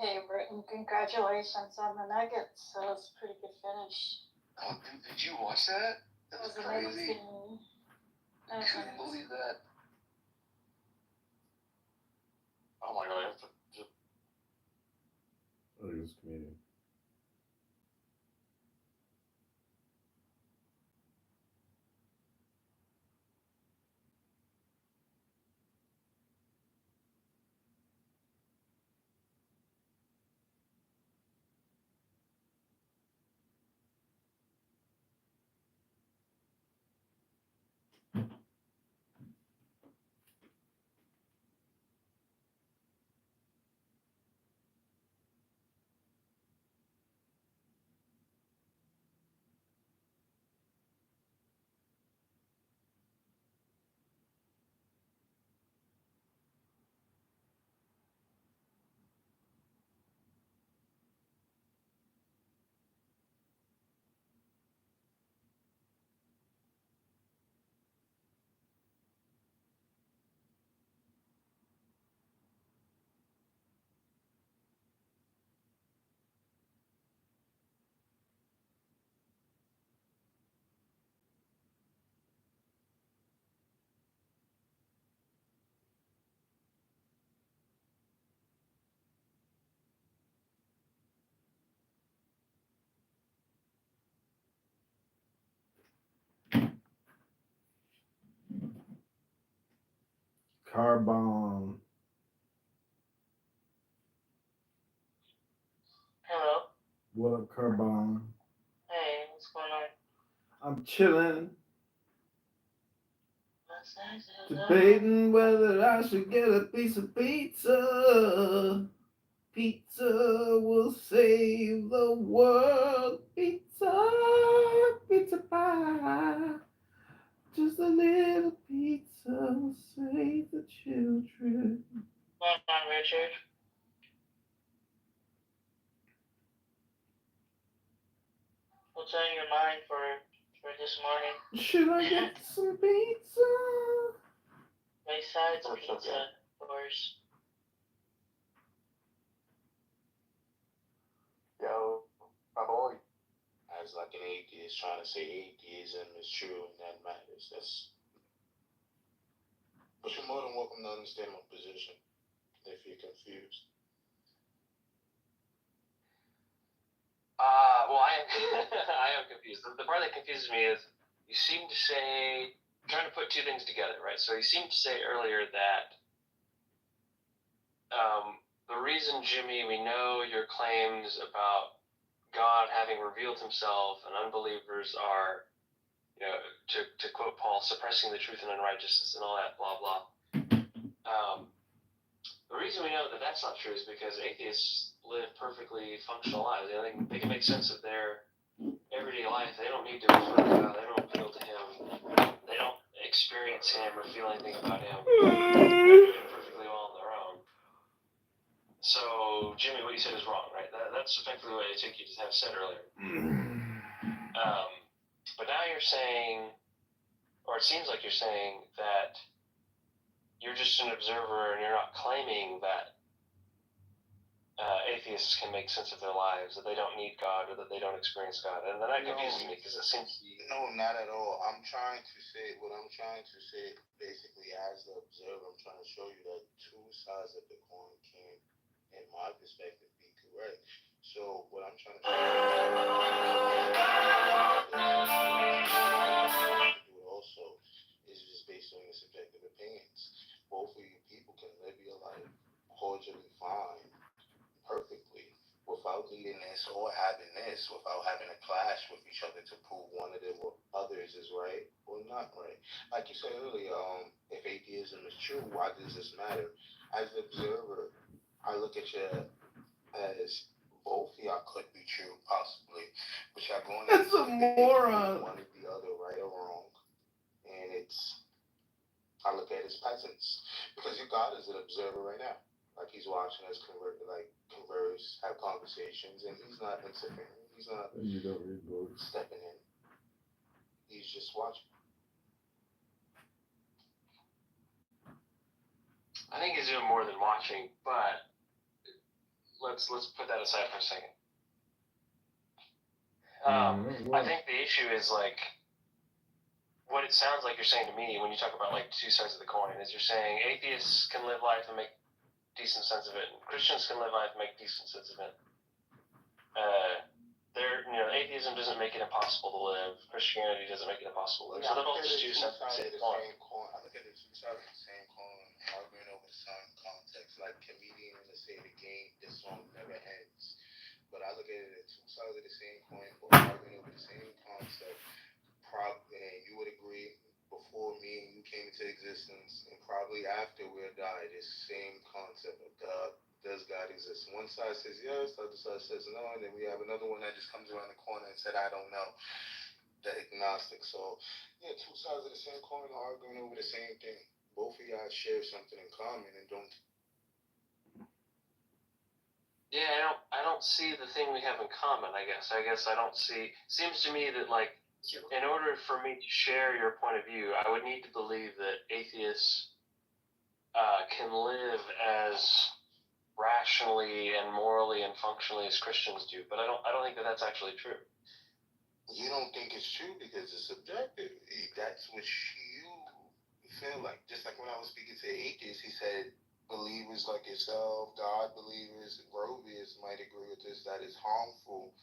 Speaker 23: Hey, Britton, congratulations on the Nuggets. That was a pretty good finish.
Speaker 5: Oh, did you watch that? That was crazy.
Speaker 23: I
Speaker 5: couldn't believe that. Oh my god, I have to.
Speaker 8: Oh, he was comedian. Carbon.
Speaker 1: Hello.
Speaker 8: What up, Carbon?
Speaker 1: Hey, what's going on?
Speaker 8: I'm chilling. Debating whether I should get a piece of pizza. Pizza will save the world. Pizza, pizza pie. Just a little pizza will save the children.
Speaker 9: Come on, Richard. What's on your mind for this morning?
Speaker 8: Should I get some pizza?
Speaker 9: Besides pizza, of course.
Speaker 5: Yo, my boy. As like an atheist trying to say atheism is true and that matters. But you're more than welcome to understand my position if you're confused.
Speaker 3: Well, I am, I am confused. The part that confuses me is you seem to say, trying to put two things together, right? So you seem to say earlier that the reason, Jimmy, we know your claims about God having revealed himself and unbelievers are, you know, to quote Paul, suppressing the truth and unrighteousness and all that, blah, blah. The reason we know that that's not true is because atheists live perfectly functional lives. You know, they can make sense of their everyday life. They don't need to refer to God. They don't appeal to him. They don't experience him or feel anything about him. They're doing perfectly well on their own. So, Jimmy, what you said is wrong, right? That's effectively what I think you just have said earlier. But now you're saying, or it seems like you're saying that you're just an observer and you're not claiming that atheists can make sense of their lives, that they don't need God or that they don't experience God. And then that confuses me because it seems to be...
Speaker 5: No, not at all. I'm trying to say, basically as the observer, I'm trying to show you that two sides of the coin can, in my perspective, be correct. So what I'm trying to say also is just based on your subjective opinions. Both of you people can live your life cordially fine, perfectly, without needing this or having this, without having a clash with each other to prove one of them or others is right or not right. Like you said earlier, if atheism is true, why does this matter? As an observer, I look at you as both y'all could be true, possibly, but y'all going
Speaker 8: That's a moron.
Speaker 5: One or the other, right or wrong, and I look at it as peasants because your God is an observer right now. Like he's watching us converse, have conversations, and he's not interfering. He's not stepping in. He's just watching.
Speaker 3: I think he's doing more than watching, but let's put that aside for a second. I think the issue is like what it sounds like you're saying to me when you talk about like two sides of the coin is you're saying atheists can live life and make decent sense of it, and Christians can live life and make decent sense of it. Atheism doesn't make it impossible to live. Christianity doesn't make it impossible to live. So they're both just two sides of the same coin.
Speaker 5: I look at the two sides of the same coin, arguing over the same context. Like comedians that say the game, this song never ends. But I look at it as two sides of the same coin, both arguing over the same concept. Probably, and you would agree, before me and you came into existence, and probably after we're died, this same concept of God. Does God exist? One side says yes, the other side says no, and then we have another one that just comes around the corner and said, I don't know. The agnostic. So, yeah, two sides of the same coin are arguing over the same thing. Both of y'all share something in common and don't.
Speaker 3: Yeah, I don't see the thing we have in common, I guess. I don't see... Seems to me that, like, in order for me to share your point of view, I would need to believe that atheists can live as rationally and morally and functionally as Christians do, but I don't think that that's actually true.
Speaker 5: You don't think it's true because it's subjective. That's what you feel like. Just like when I was speaking to atheists, he said believers like yourself, God believers, Grovius might agree with this, that it's harmful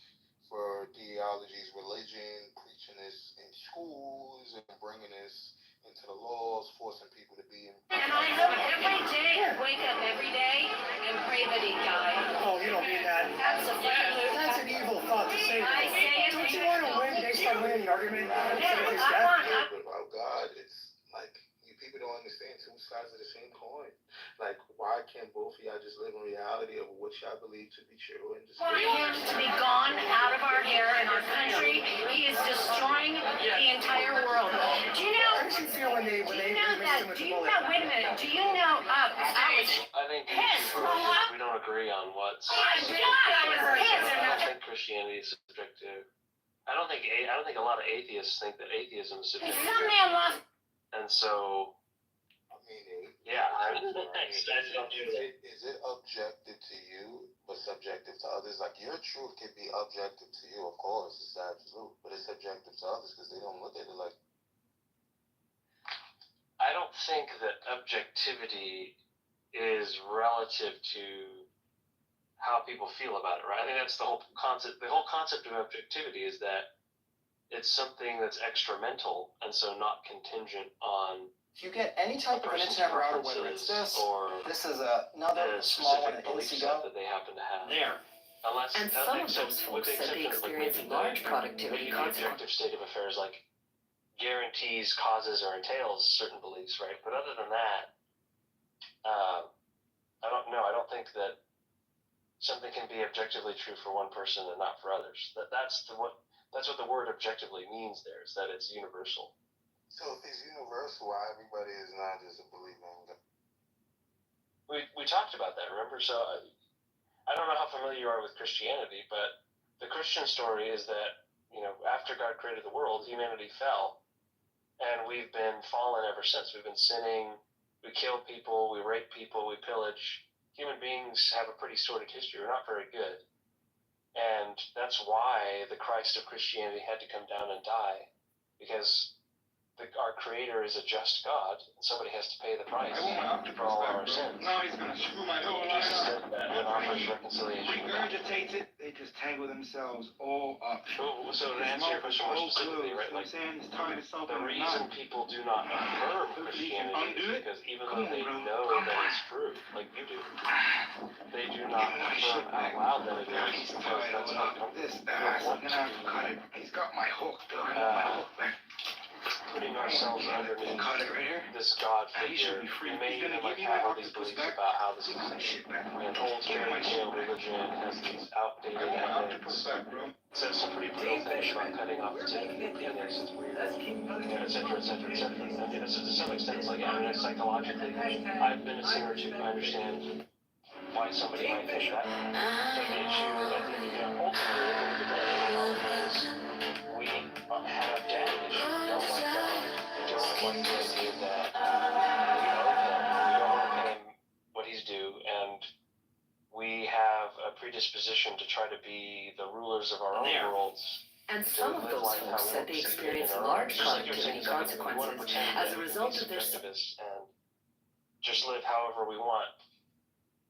Speaker 5: for theologies, religion, preaching this in schools and bringing this into the laws, forcing people to be in.
Speaker 6: And I hope every day, wake up every day and pray that he died.
Speaker 12: Oh, you don't mean that.
Speaker 6: Absolutely.
Speaker 12: That's an evil thought to say.
Speaker 6: I say it.
Speaker 12: Don't you want to win based on winning the argument?
Speaker 5: About God, it's like you people don't understand two sides of the same coin. Like, why can't both of y'all just live in reality of what y'all believe to be true and just
Speaker 6: Want him to be gone out of our hair and our country. He is destroying the entire world. Do you know?
Speaker 12: How does she feel when they
Speaker 6: Do you know that? Do you know? Wait a minute. Do you know? I was
Speaker 3: I think
Speaker 6: pissed.
Speaker 3: we don't agree on what's.
Speaker 6: Oh my God! I was pissed.
Speaker 3: I don't think Christianity is subjective. I don't think a lot of atheists think that atheism is subjective.
Speaker 6: Some man lost.
Speaker 3: And so,
Speaker 5: I mean,
Speaker 3: yeah.
Speaker 5: is it objective to you, but subjective to others? Like, your truth can be objective to you, of course, it's absolute, but it's subjective to others because they don't look at it like.
Speaker 3: I don't think that objectivity is relative to how people feel about it, right? I think that's the whole concept. The whole concept of objectivity is that it's something that's extramental and so not contingent on.
Speaker 12: If you get any type of an internet router, whether it's this is another
Speaker 3: the
Speaker 12: small one,
Speaker 3: specific
Speaker 12: an
Speaker 3: belief set
Speaker 12: NCO.
Speaker 3: that they happen to have.
Speaker 21: There.
Speaker 3: Unless,
Speaker 4: And some of those folks said they experienced large productivity
Speaker 3: the objective state of affairs like guarantees, causes, or entails certain beliefs, right? But other than that, I don't know. I don't think that something can be objectively true for one person and not for others. That's what the word objectively means. There is that it's universal.
Speaker 5: So if it's universal, why everybody is not just a believer in God?
Speaker 3: We talked about that, remember? So I don't know how familiar you are with Christianity, but the Christian story is that, after God created the world, humanity fell, and we've been fallen ever since. We've been sinning, we kill people, we rape people, we pillage. Human beings have a pretty sordid history. We're not very good. And that's why the Christ of Christianity had to come down and die, because our Creator is a just God, and somebody has to pay the price for all of our sins.
Speaker 20: Now he's gonna screw my whole life
Speaker 3: Jesus
Speaker 20: up.
Speaker 3: said that and offers reconciliation.
Speaker 20: Regurgitates it, they just tangle themselves all up.
Speaker 3: So to answer your question more specifically, right, like the reason people do not affirm Christianity is because even though they know that it's true, like you do, they do not affirm out loud that it is, because that's uncomfortable.
Speaker 20: This ass, I'm gonna have to cut it. He's got my hook,
Speaker 3: putting ourselves underneath this God figure, we may even have all these beliefs about how this is an old fairy tale religion, has these outdated ethics, says some pretty brutal things about cutting off the tip of the penis, it's weird, et cetera, et cetera, et cetera. I mean, to some extent, it's like, psychologically, I've been a sinner too, I understand why somebody might think that. But the issue, I think, ultimately, at the end of the day, is we have daddy issues. We don't like God. We don't like the idea that we owe him what he's due, and we have a predisposition to try to be the rulers of our own worlds.
Speaker 4: And some of those folks said they experienced large productivity consequences as a result of their
Speaker 3: and just live however we want.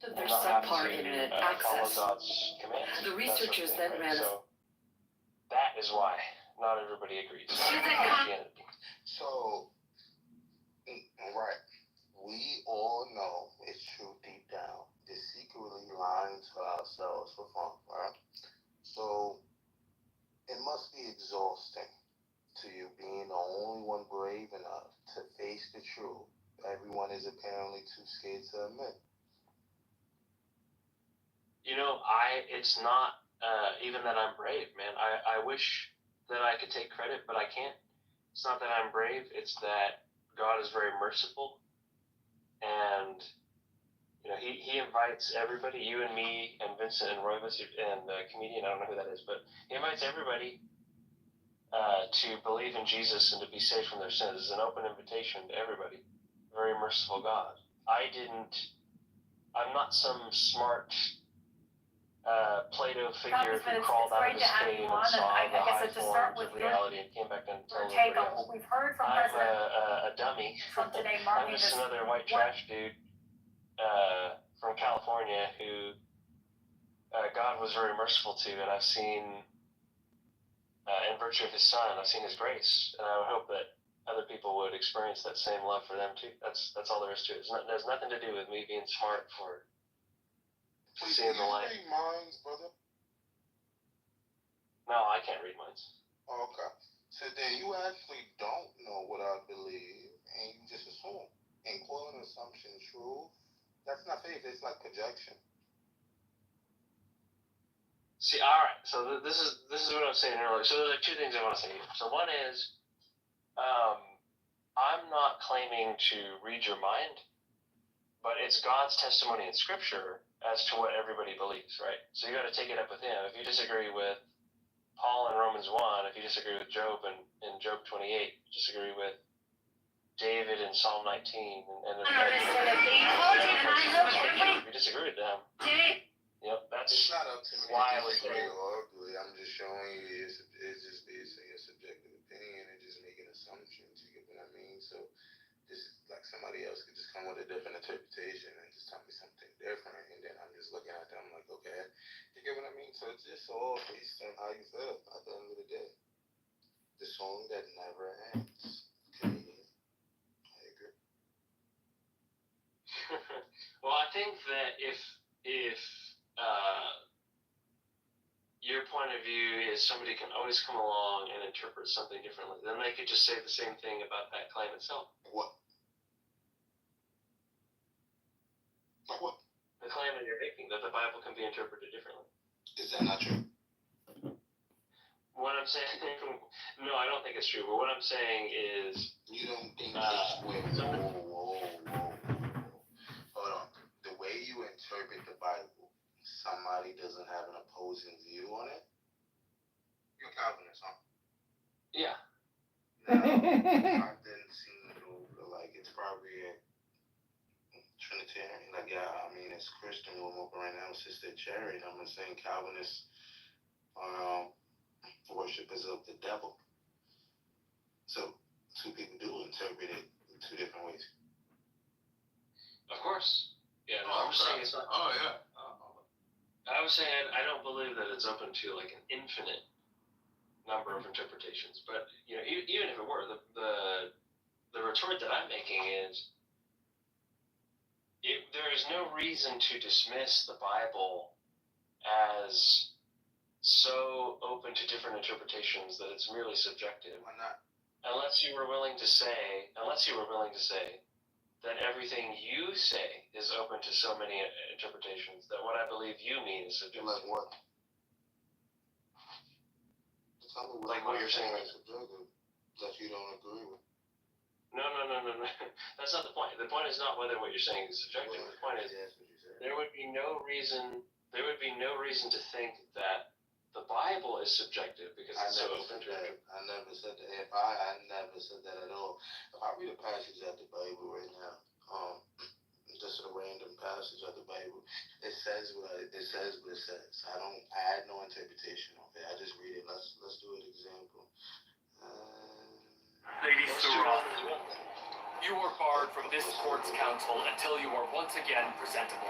Speaker 4: Subpar internet access. The researchers then ran.
Speaker 3: So that is why not everybody agrees.
Speaker 5: So, right, we all know it's true deep down. They're secretly lying to ourselves for fun, right? So, it must be exhausting to you being the only one brave enough to face the truth. Everyone is apparently too scared to admit.
Speaker 3: It's not even that I'm brave, man. I wish that I could take credit, but I can't. It's not that I'm brave, it's that God is very merciful, and he invites everybody, you and me and Vincent and Roybus and the comedian, I don't know who that is, but he invites everybody to believe in Jesus and to be saved from their sins. It's an open invitation to everybody. Very merciful God. I'm not some smart Plato figure who crawled out of his cave and saw the high forms of reality and came back and told everybody else.
Speaker 6: We've heard from
Speaker 3: I'm a dummy.
Speaker 6: from today,
Speaker 3: I'm just another white trash dude from California who God was very merciful to, and I've seen, in virtue of his son, I've seen his grace, and I would hope that other people would experience that same love for them too. That's all there is to it. It has nothing to do with me being smart for seeing the light.
Speaker 5: Read minds, brother?
Speaker 3: No, I can't read minds.
Speaker 5: Okay. So then you actually don't know what I believe, and you just assume. and call an assumption true, that's not faith, it's like projection.
Speaker 3: See, all right. So this is what I was saying earlier. So there's like two things I want to say here. So one is, I'm not claiming to read your mind, but it's God's testimony in Scripture as to what everybody believes, right? So you got to take it up with Him. If you disagree with Paul in Romans 1, if you disagree with Job in Job 28, disagree with David in Psalm 19, and if you disagree with them, yep, that's
Speaker 5: it's not up to me
Speaker 3: why I
Speaker 5: to
Speaker 3: was
Speaker 5: disagree
Speaker 3: saying.
Speaker 5: or ugly. I'm just showing you it's just basically a subjective opinion and just making assumptions. You get what I mean? So this is like somebody else could just come with a different interpretation and just tell me something different, and then I'm just looking at them like, okay, you get what I mean? So it's just all based on how you feel at the end of the day. The song that never ends. Canadian. I agree.
Speaker 3: Well, I think that if your point of view is somebody can always come along and interpret something differently, then they could just say the same thing about that claim itself.
Speaker 5: What? What?
Speaker 3: The claim that you're making, that the Bible can be interpreted differently.
Speaker 5: Is that not true?
Speaker 3: What I'm saying, no, I don't think it's true, but what I'm saying is...
Speaker 5: You don't think it's... Whoa. Hold on. The way you interpret the Bible, somebody doesn't have an opposing view on it? You're Calvinist, huh?
Speaker 3: Yeah.
Speaker 5: No, I didn't seem like it's probably a Trinitarian. Like, yeah, I mean, it's Christian room open right now. Sister Cherry, I'm not saying Calvinists are worshippers of the devil. So, two people do interpret it in two different ways.
Speaker 3: Of course. Yeah, no, I'm just saying it's not...
Speaker 5: Oh, yeah.
Speaker 3: I was saying I don't believe that it's open to like an infinite number of interpretations, but you know, even if it were, the retort that I'm making is, there is no reason to dismiss the Bible as so open to different interpretations that it's merely subjective.
Speaker 5: Why not?
Speaker 3: Unless you were willing to say that everything you say is open to so many interpretations that what I believe you mean is subjective.
Speaker 5: Like what?
Speaker 3: Like what you're saying.
Speaker 5: Subjective that you don't agree with.
Speaker 3: No. That's not the point. The point is not whether what you're saying is subjective. The point is there would be no reason to think that the Bible is subjective because it's so open to it.
Speaker 5: I never said that. I never said that at all. If I read a passage out the Bible right now, just a random passage of the Bible, it says what it says. I don't add no interpretation of it. I just read it. Let's do an example.
Speaker 11: Lady Surah, you are barred from this court's counsel until you are once again presentable.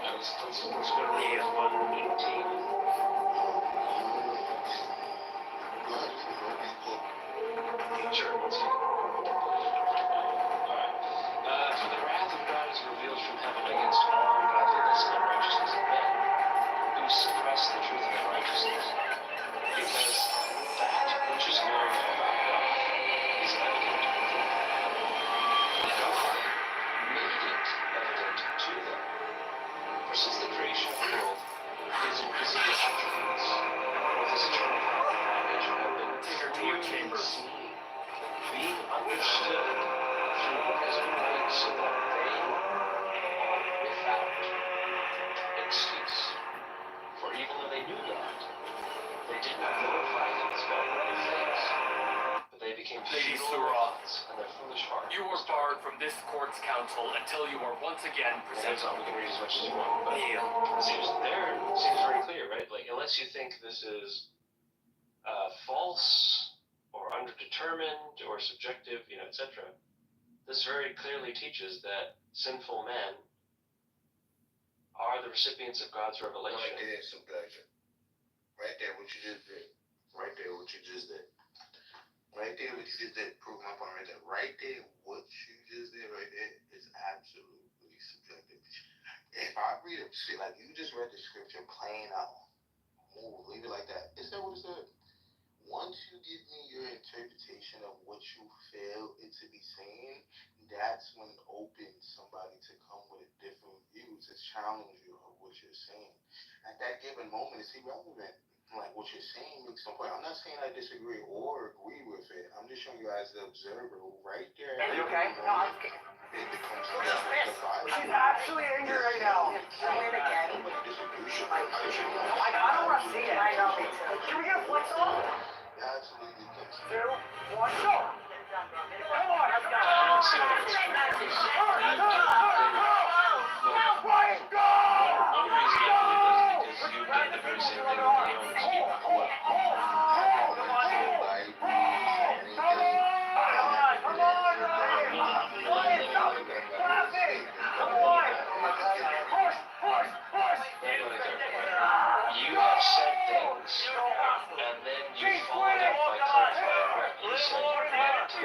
Speaker 3: Sure. For the wrath of God is revealed from heaven against all ungodliness and unrighteousness of men, who suppress the truth of righteousness, because that which is known about God is evident to them. God made it evident to them. For since the creation of the world, his invisible attributes, with his eternal power and knowledge, have been clearly seen, being understood through what has been made, so that they are without excuse. For even though they knew God, they did not glorify him as God in their things, but they became futile in thoughts, and their foolish heart.
Speaker 11: You are barred from this court's counsel until you are once again presentable.
Speaker 3: We can read as much as you want, but it seems very clear, right? Like, unless you think this is false or underdetermined or subjective, etc. This very clearly teaches that sinful men are the recipients of God's revelation.
Speaker 5: Right there, subjective. Right there, what you just did. Right there, what you just did. Right there, what you just did. Prove my point right there. Right there, what you just did right there is absolutely subjective. If I read a scripture, like you just read the scripture plain out, leave it like that. Is that what it said? Once you give me your interpretation of what you feel it to be saying, that's when it opens somebody to come with a different view, to challenge you of what you're saying. At that given moment, it's irrelevant. Like what you're saying makes some point. I'm not saying I disagree or agree with it. I'm just showing you as the observer right there.
Speaker 12: Are you okay? No, I'm okay.
Speaker 5: It becomes
Speaker 12: She's actually angry right now. I don't want to see it. I know, me too. Can we get a flex off?
Speaker 5: Absolutely.
Speaker 12: 2, 1, go! Come on, let's go!
Speaker 3: You have said things, and then you followed up by clarifying what you said you meant to.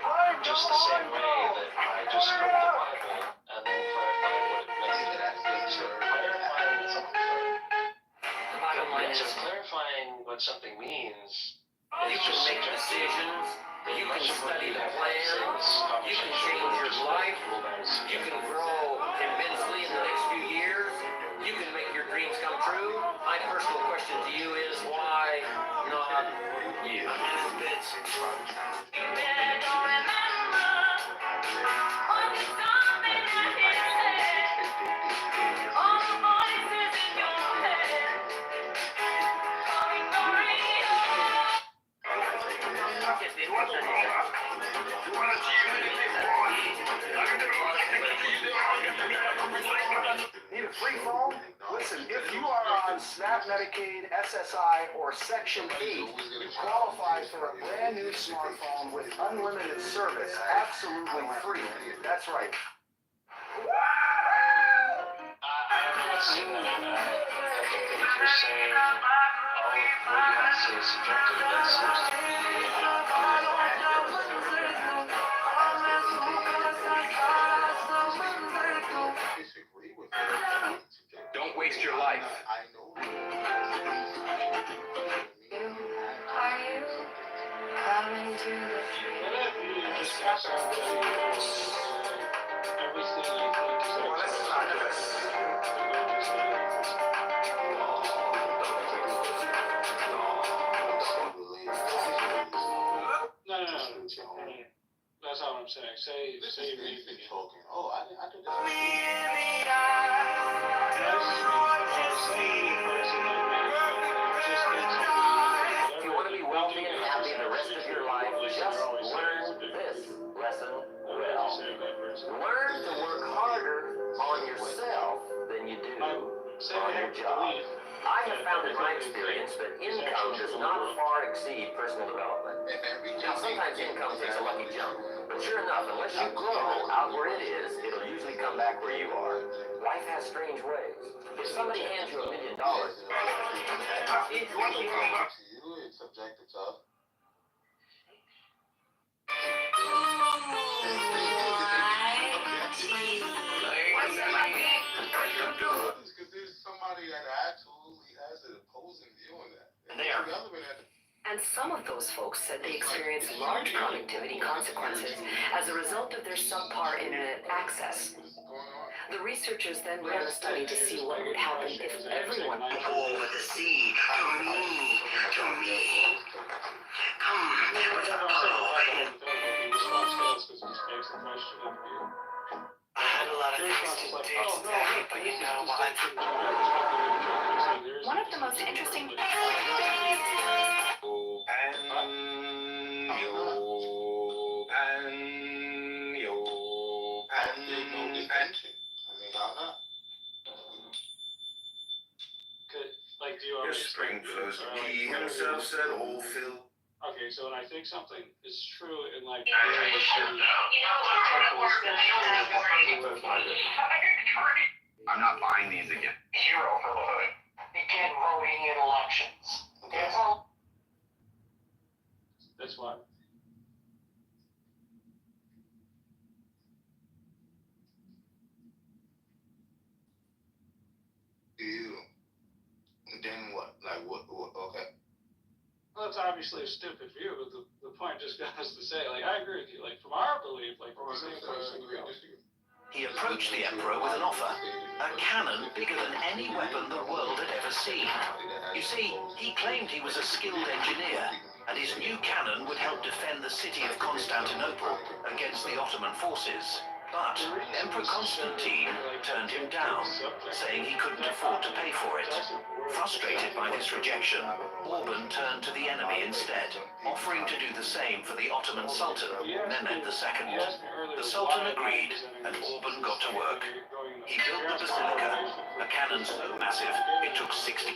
Speaker 3: Right? Just the same way that I just spoke the Bible and then clarified what it meant. So clarifying what something means
Speaker 11: You can make decisions, you can study the plans, you can change your life, you can grow immensely in the next few years, you can make your dreams come true. My personal question to you is why not you?
Speaker 12: Need a free phone? Listen, if you are on SNAP, Medicaid, SSI, or Section 8, you qualify for a brand new smartphone with unlimited service, absolutely free. That's right.
Speaker 11: Don't waste your life.
Speaker 4: Are you coming to the
Speaker 3: That's all I'm saying. Say your name again.
Speaker 5: Oh, I did that.
Speaker 11: If you want to be wealthy and happy the rest of your life, just learn this lesson well. Learn to work harder on yourself than you do on your job. I have found in my experience that income does not far exceed personal development. Now, sometimes income takes a lucky jump, but sure enough, unless you grow out where it is, it'll usually come back where you are. Life has strange ways. If somebody hands you $1 million,
Speaker 5: It's subjective stuff. Because there's somebody that absolutely has an opposing view on that.
Speaker 4: And some of those folks said they experienced large connectivity consequences as a result of their subpar internet access. The researchers then ran a study to see what would happen if everyone
Speaker 19: over the sea to me. Come with Apollo. I had a lot of things to do today, but you know what?
Speaker 6: One of the most interesting
Speaker 3: Your spring flows, he himself said, "Oh, Phil." Okay, so when I think something is true in like
Speaker 9: I'm not buying these again.
Speaker 12: Hero for the hood. Begin voting in elections.
Speaker 3: that's why.
Speaker 5: You. Then what? Like what? Okay.
Speaker 3: Well, that's all
Speaker 16: obviously a stupid view, but the point just goes to say, like, I agree with you. Like, from our belief, like, from the same person,
Speaker 17: He approached the Emperor with an offer, a cannon bigger than any weapon the world had ever seen. You see, he claimed he was a skilled engineer, and his new cannon would help defend the city of Constantinople against the Ottoman forces. But Emperor Constantine turned him down, saying he couldn't afford to pay for it. Frustrated by this rejection, Bourbon turned to the enemy instead, offering to do the same for the Ottoman Sultan, Mehmed II. The Sultan agreed, and Bourbon got to work. He built the basilica, a cannon so massive it took 60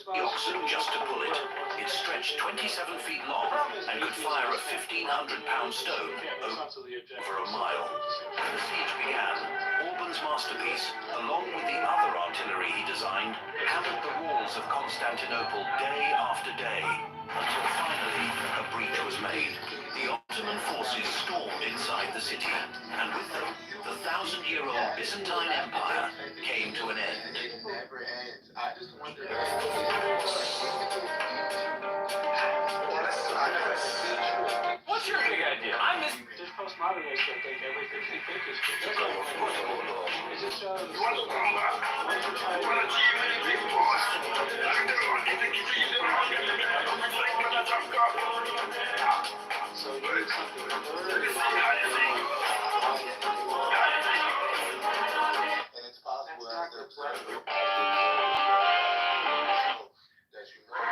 Speaker 17: oxen just to pull it. It stretched 27 feet long and could fire a 1,500-pound stone over a mile. When the siege began, Bourbon's masterpiece, along with the other artillery he designed, hammered the walls of Constantinople day after day, until finally a breach was made. The Ottoman forces stormed inside the city, and with them, the 1,000-year-old Byzantine Empire came to an end.
Speaker 5: It never ends. I just wonder.
Speaker 16: What's your big idea? I'm this. There's postmodernists that think everything they think is good. Is it so? You want to so you need something
Speaker 5: and it's possible as they're observing that you know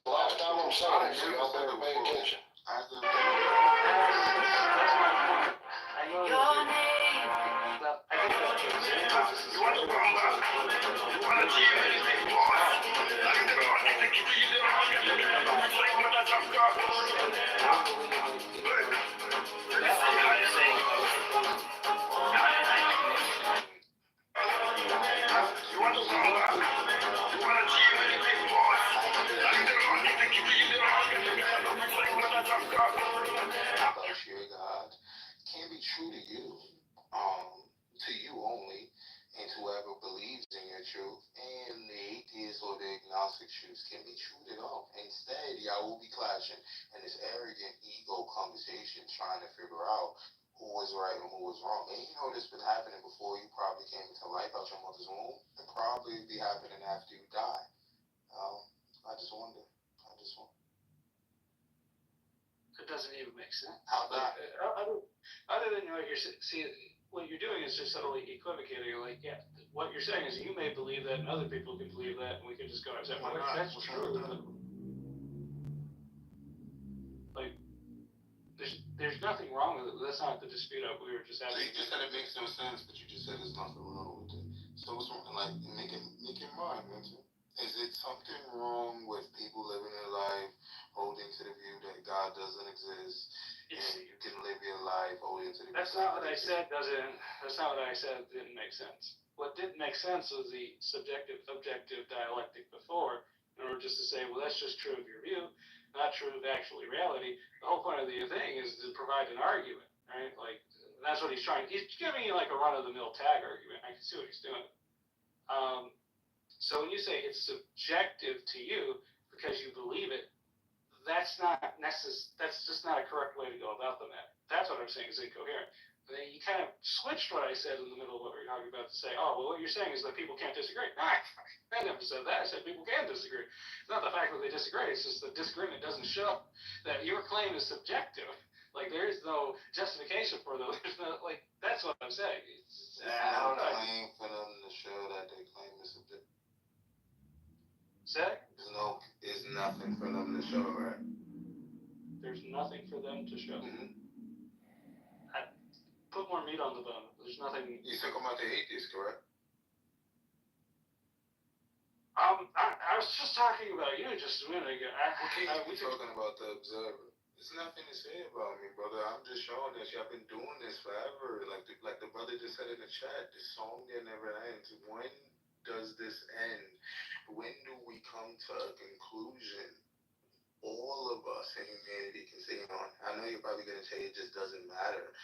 Speaker 2: Last time I'm saying, so y'all better pay attention. Can be true to you only, and to whoever believes in your truth, and the atheist or the agnostic truths can be true to them. Instead, y'all will be clashing in this arrogant ego conversation, trying to figure out who was right and who was wrong. And you know this been happening before you probably came into life out your mother's womb, and probably be happening after you die. I just wonder.
Speaker 16: It doesn't even make sense.
Speaker 5: How that?
Speaker 16: Other than like what you're doing is just subtly equivocating. You're like, yeah, what you're saying is you may believe that, and other people can believe that, and we can just go and say, well, that's true. Like, there's nothing wrong with it. That's not the dispute we were just having.
Speaker 5: So you just said it makes no sense, but you just said there's nothing wrong with it. So what's wrong? Like, make it mine, Vincent. Is it something wrong with people living their life holding to the view that God doesn't exist, and you can live your life holding to the view?
Speaker 16: That's not what I said. That's not what I said. Didn't make sense. What didn't make sense was the subjective, objective dialectic before, in order just to say, well, that's just true of your view, not true of actually reality. The whole point of the thing is to provide an argument, right? Like, that's what he's trying. He's giving you like a run-of-the-mill tag argument. I can see what he's doing. So when you say it's subjective to you because you believe it, that's just not a correct way to go about the matter. That's what I'm saying is incoherent. And then you kind of switched what I said in the middle of what we were talking about to say, oh, well, what you're saying is that people can't disagree. No, I never said that. I said people can disagree. It's not the fact that they disagree. It's just the disagreement doesn't show that your claim is subjective. Like, there is no justification for those. There's no, like, that's what I'm saying. It's
Speaker 5: claim for them to show that they claim is subjective.
Speaker 16: Say?
Speaker 5: There's nothing for them to show, right?
Speaker 16: There's nothing for them to show.
Speaker 5: Mm-hmm.
Speaker 16: Put more meat on the bone. There's nothing.
Speaker 5: You talking about the atheist, correct?
Speaker 16: I was just talking about you just a minute ago.
Speaker 5: We're talking about the observer. There's nothing to say about me, brother. I'm just showing that y'all been doing this forever. Like the brother brother just said in the chat, the song that never ends. When does this end? When do we come to a conclusion? All of us in humanity can say, I know you're probably going to say it just doesn't matter.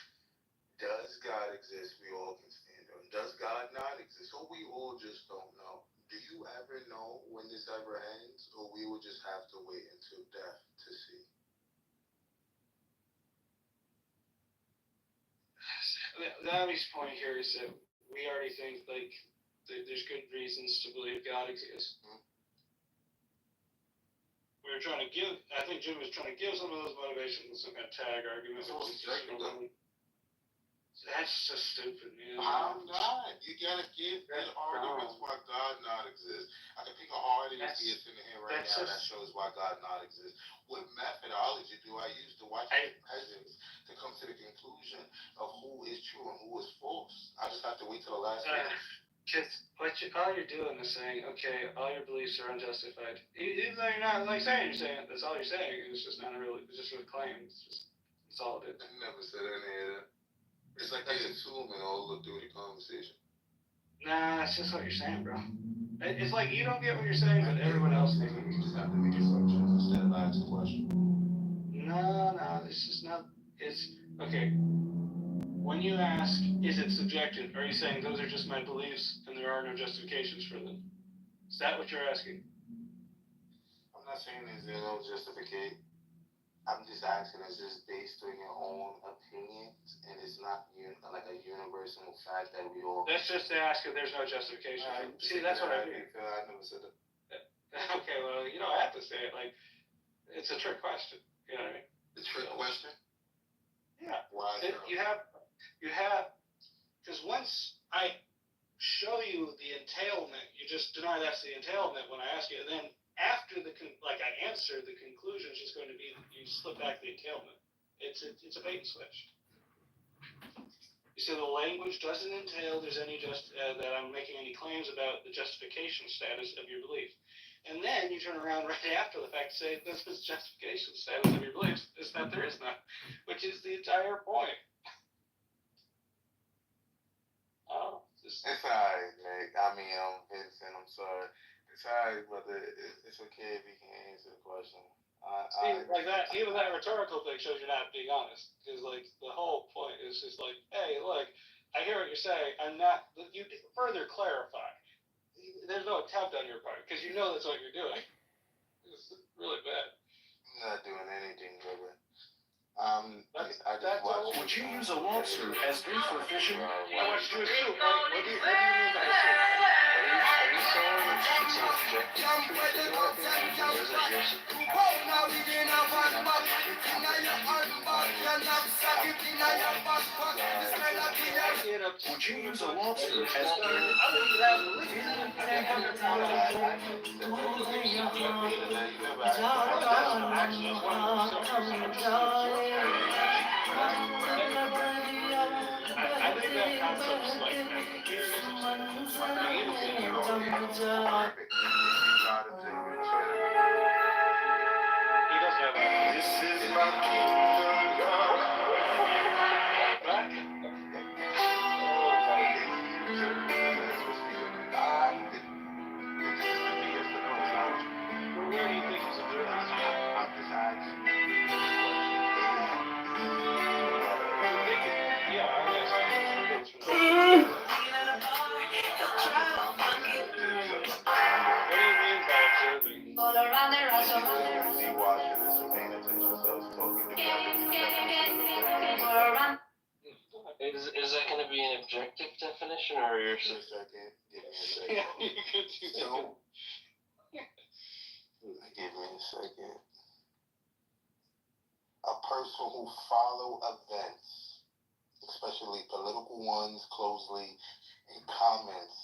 Speaker 5: Does God exist? We all can stand on. Does God not exist? Or we all just don't know. Do you ever know when this ever ends? Or we will just have to wait until death to see?
Speaker 16: The obvious point here is that we already think like there's good reasons to believe God exists. We were trying to give. I think Jim was trying to give some of those motivations with some kind of tag argument. That's just stupid, man.
Speaker 5: I'm not. You gotta give the arguments why God not exists. I can pick a hard atheist in here right now that shows why God not exists. What methodology do I use to watch the peasants to come to the conclusion of who is true and who is false? I just have to wait till the last minute.
Speaker 16: Because all you're doing is saying, okay, all your beliefs are unjustified. Even though you're not like saying you're saying it, that's all you're saying. It's just not really, it's just a claim. It's all it is.
Speaker 5: I never said any of that. It's like they assume and all look through the conversation.
Speaker 16: Nah, that's just what you're saying, bro. It's like you don't get what you're saying, but everyone else does.
Speaker 5: You just have to make assumptions instead of ask the question.
Speaker 16: No, it's just not. It's okay. When you ask, is it subjective? Are you saying those are just my beliefs and there are no justifications for them? Is that what you're asking?
Speaker 5: I'm not saying there's no justification. I'm just asking, is this based on your own opinions, and it's not like a universal fact that we all...
Speaker 16: That's just to ask if there's no justification. See, that's what I mean.
Speaker 5: I never said that.
Speaker 16: Okay, well, you don't have to say it. Like, it's a trick question. You know what I mean?
Speaker 5: The trick question?
Speaker 16: Yeah.
Speaker 5: Why?
Speaker 16: You have, because once I show you the entailment, you just deny that's the entailment when I ask you, and then after I answer, the conclusion is just going to be you slip back the entailment. It's a bait and switch. You say the language doesn't entail there's any that I'm making any claims about the justification status of your belief. And then you turn around right after the fact and say this is justification status of your beliefs. Is that there is none, which is the entire point. Oh,
Speaker 5: it's alright, Nick. I mean, Vincent, I'm sorry. It's alright, brother. It's okay if you can't answer the question.
Speaker 16: Like that, even that rhetorical thing shows you're not being honest. Because like the whole point is just like, hey, look, I hear what you're saying. I'm not. You further clarify. There's no attempt on your part because you know that's what you're doing. It's really bad.
Speaker 5: I'm not doing anything, brother. I just watched.
Speaker 17: Would you use a lobster as bait for fishing?
Speaker 16: I watched you as soup. What do you mean by soup?
Speaker 3: Are you saying it's an objective truth that your opinion is that you're
Speaker 17: Would you use a lobster as
Speaker 16: I think that concept's like he doesn't have that.
Speaker 5: This is my kingdom come.
Speaker 16: Where do you think he's observing?
Speaker 5: I'm just asking.
Speaker 16: Yeah, I'm
Speaker 6: All around there, all around there.
Speaker 3: Is that going to be an objective definition or your
Speaker 5: subjective?
Speaker 16: Yeah, you could do that.
Speaker 5: So, give me a second. A person who follow events, especially political ones, closely, and comments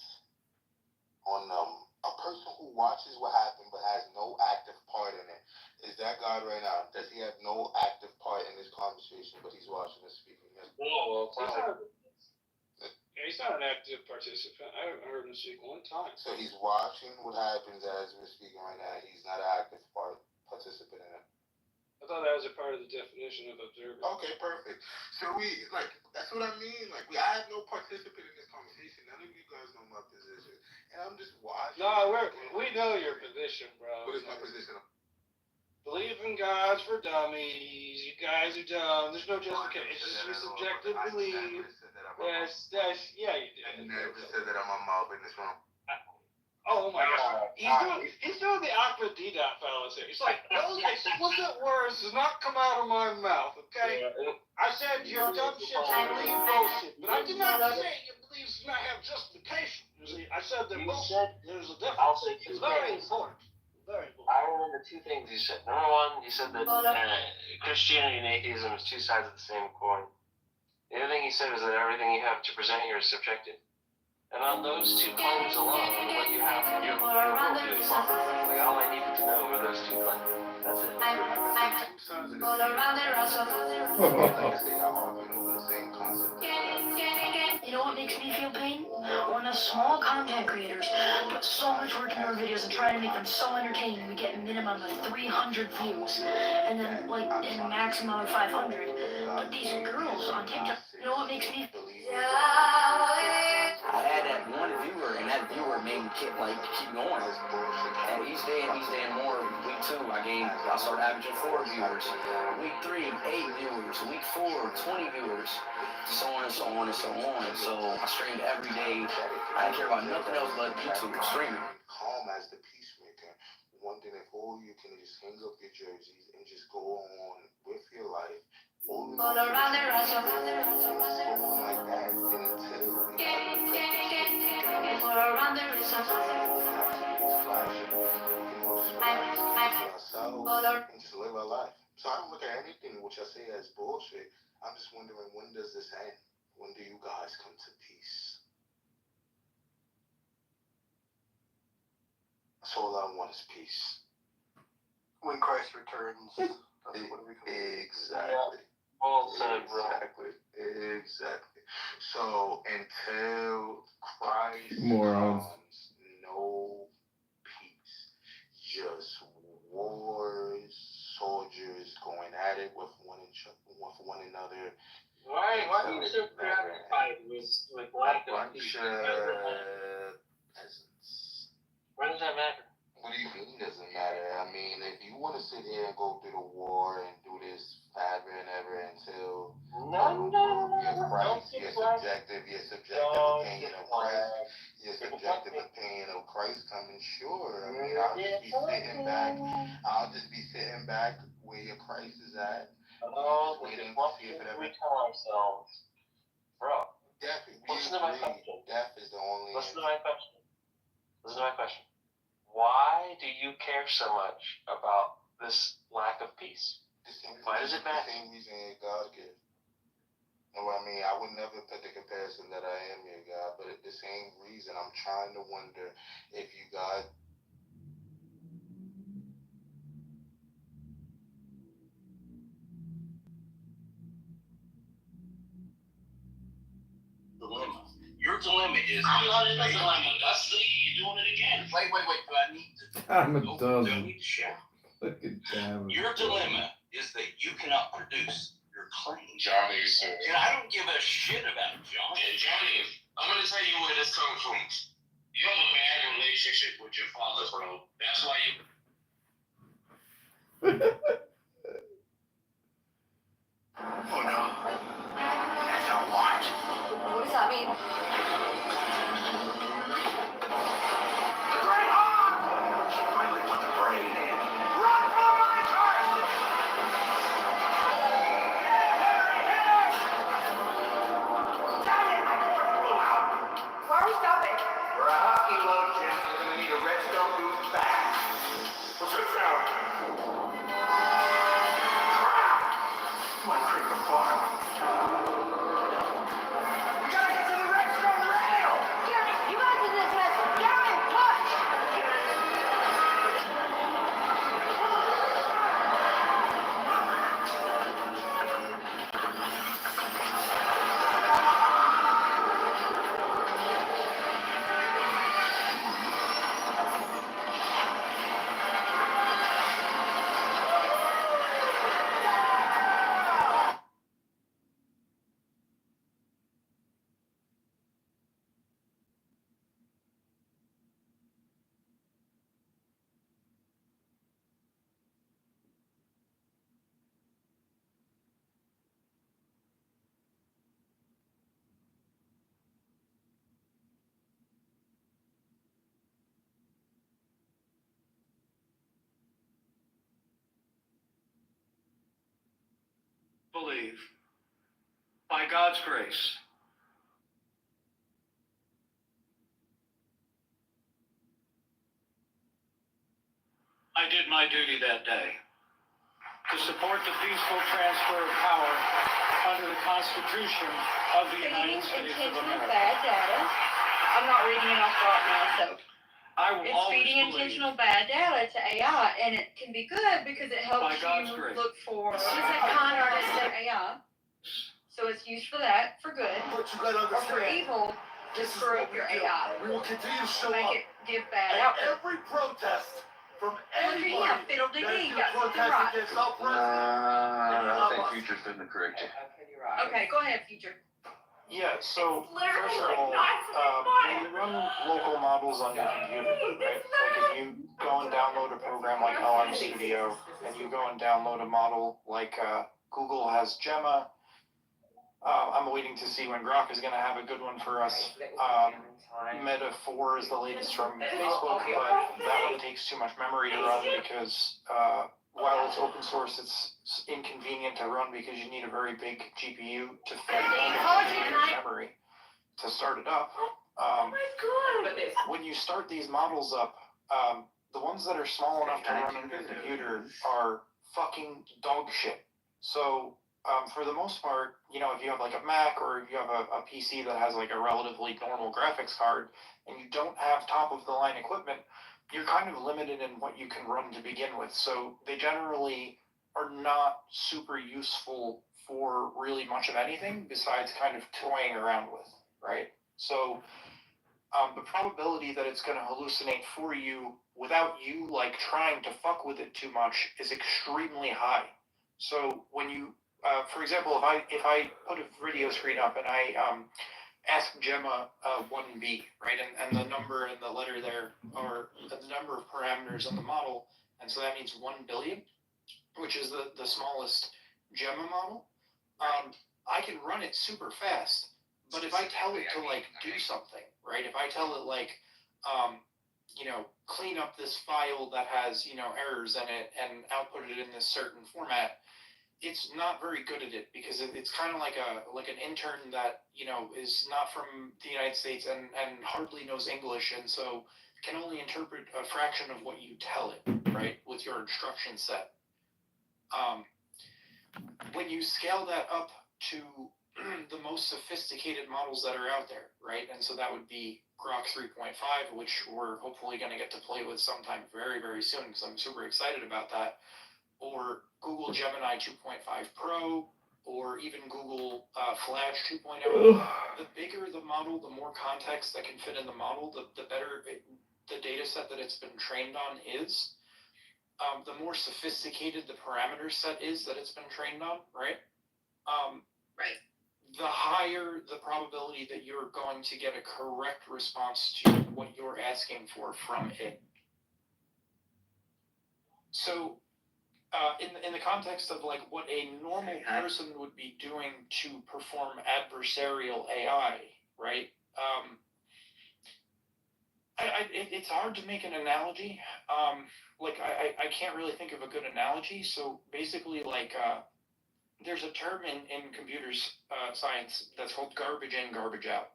Speaker 5: on them. A person who watches what happened but has no active part in it. Is that God right now? Does he have no active part in this conversation, but he's watching and speaking? Yes.
Speaker 16: He's not an active participant. I haven't heard him speak one time.
Speaker 5: So he's watching what happens as we're speaking right now. He's not an active participant in it.
Speaker 16: I thought that was a part of the definition of observer.
Speaker 5: Okay, perfect. So that's what I mean. Like, I have no participation
Speaker 16: No, we know your position, bro.
Speaker 5: What is my position?
Speaker 16: Believe in God's for dummies. You guys are dumb. There's no justification. It's just your subjective belief. Yeah, you did.
Speaker 5: I never said that on my mouth in this room.
Speaker 16: Oh my God. He's doing the awkward D-dot fallacy. He's like, those explicit words does not come out of my mouth, okay? I said your dumb shit, you believe bullshit. But I did not say your beliefs do not have justification. You see, I said they're bullshit. There's a difference. It's very important. Very important.
Speaker 3: I remember two things you said. Number one, you said that Christianity and atheism is two sides of the same coin. The other thing you said is that everything you have to present here is subjective. And on those two claims alone, what you have to do is like all I needed to know were those two claims. That's it.
Speaker 6: You know what makes me feel pain? When us small content creators put so much work into our videos and try to make them so entertaining, we get a minimum of 300 views, and then like in a maximum of 500. But these girls on TikTok, you know what makes me?
Speaker 15: I had that one viewer, and that viewer made me keep going. And each day more. Week 2, I started averaging 4 viewers. Week 3, 8 viewers. Week 4, 20 viewers. So on and so on and so on. So I streamed every day. I didn't care about nothing else but YouTube streaming.
Speaker 5: Calm as the peacemaker. One thing, if all you can just hang up your jerseys and just go on with your life. All around the rest of like that, and just live our life. So I don't look at anything which I say as bullshit. I'm just wondering, when does this end? When do you guys come to peace? That's all I want is peace.
Speaker 12: When Christ returns, that's what we come.
Speaker 5: Exactly.
Speaker 3: Well said, bro.
Speaker 5: Exactly. So until Christ
Speaker 8: Morons.
Speaker 5: comes, no peace. Just wars, soldiers going at it with one another.
Speaker 3: Why are you so preoccupied with lack of peace?
Speaker 5: Peasants.
Speaker 3: Why does that matter?
Speaker 5: What do you mean doesn't matter? I mean, if you want to sit here and go through the war and do this forever and ever until your subjective opinion of Christ, your subjective opinion of Christ coming, sure. I mean, I'll just be sitting back where your Christ is at.
Speaker 3: Oh, waiting to see if it ever. We tell ourselves, bro. Listen to my question.
Speaker 5: Death is the only.
Speaker 3: Listen to my question. Why do you care so much about this lack of peace? Why does it matter?
Speaker 5: The same reason God gives. Well, I mean, I would never put the comparison that I am your God, but at the same reason, I'm trying to wonder if you God.
Speaker 9: Dilemma. Your dilemma is, I'm not in the dilemma. That's you're doing it again. Wait. Do I need to?
Speaker 8: I'm a
Speaker 9: Do
Speaker 8: dumb.
Speaker 9: I need to shout?
Speaker 8: Look at that.
Speaker 9: Your dilemma is that you cannot produce your claim.
Speaker 14: Johnny,
Speaker 9: And I don't give a shit about Johnny.
Speaker 14: Yeah, Johnny, I'm gonna tell you where this comes from. You have a bad relationship with your father, bro. That's why you.
Speaker 15: Oh no. That's a what?
Speaker 6: What does that mean?
Speaker 15: Finally put the brain in. Run for my life!
Speaker 6: Why are we stopping?
Speaker 15: For a hockey motion, we're gonna need a redstone boost back. What's this sound? My cricket farm. We gotta get to the redstone!
Speaker 7: believe, by God's grace, I did my duty that day to support the peaceful transfer of power under the Constitution of the United States of America.
Speaker 18: Bad data. I'm not reading it off right now, so.
Speaker 7: I will
Speaker 18: It's
Speaker 7: always
Speaker 18: feeding
Speaker 7: believe,
Speaker 18: intentional bad data to AI, and it can be good because it helps
Speaker 7: by God's
Speaker 18: you
Speaker 7: grace,
Speaker 18: look for what is it, con artist AI. So it's used for that, for good,
Speaker 5: But you gotta
Speaker 18: or for
Speaker 5: understand,
Speaker 18: evil, to
Speaker 5: this is
Speaker 18: screw
Speaker 5: what
Speaker 18: up your
Speaker 5: we do.
Speaker 18: AI.
Speaker 5: We will continue to show
Speaker 18: Make
Speaker 5: up
Speaker 18: it give bad
Speaker 5: at
Speaker 18: outcomes.
Speaker 5: every protest from
Speaker 18: Look at
Speaker 5: anybody
Speaker 18: him, Fiddle Dee
Speaker 5: that
Speaker 18: Dee,
Speaker 5: is
Speaker 18: got something
Speaker 5: protesting
Speaker 18: right.
Speaker 5: against our president.
Speaker 11: I think Future's in the correct.
Speaker 18: Okay, go ahead, Future.
Speaker 22: Yeah, so first of all, when you run local models on your computer, right? Like if you go and download a program like LM Studio, and you go and download a model like Google has Gemma. I'm waiting to see when Grok is going to have a good one for us. Meta 4 is the latest from Facebook, but that one takes too much memory to run because while it's open source, it's inconvenient to run because you need a very big GPU to fit memory to start it up. When you start these models up, the ones that are small enough to run on your computer are fucking dog shit. So for the most part, you know, if you have like a Mac or if you have a PC that has like a relatively normal graphics card and you don't have top of the line equipment, you're kind of limited in what you can run to begin with. So they generally are not super useful for really much of anything besides kind of toying around with, right? So the probability that it's going to hallucinate for you without you like trying to fuck with it too much is extremely high. So when you, for example, if I put a video screen up and I ask Gemma 1B, right, and the number and the letter there are the number of parameters on the model, and so that means 1 billion, which is the smallest Gemma model. I can run it super fast, but if I tell it to like do something, right, if I tell it like, you know, clean up this file that has, you know, errors in it and output it in this certain format, it's not very good at it because it's kind of like an intern that, you know, is not from the United States and hardly knows English, and so can only interpret a fraction of what you tell it, right, with your instruction set. When you scale that up to the most sophisticated models that are out there, right, and so that would be Grok 3.5, which we're hopefully going to get to play with sometime very, very soon because I'm super excited about that, or Google Gemini 2.5 Pro, or even Google Flash 2.0. The bigger the model, the more context that can fit in the model, the better the data set that it's been trained on is. The more sophisticated the parameter set is that it's been trained on, right?
Speaker 18: Right.
Speaker 22: The higher the probability that you're going to get a correct response to what you're asking for from it. So, in the context of like what a normal person would be doing to perform adversarial AI, right? It's hard to make an analogy. I can't really think of a good analogy. So basically, like, there's a term in computers science that's called garbage in, garbage out.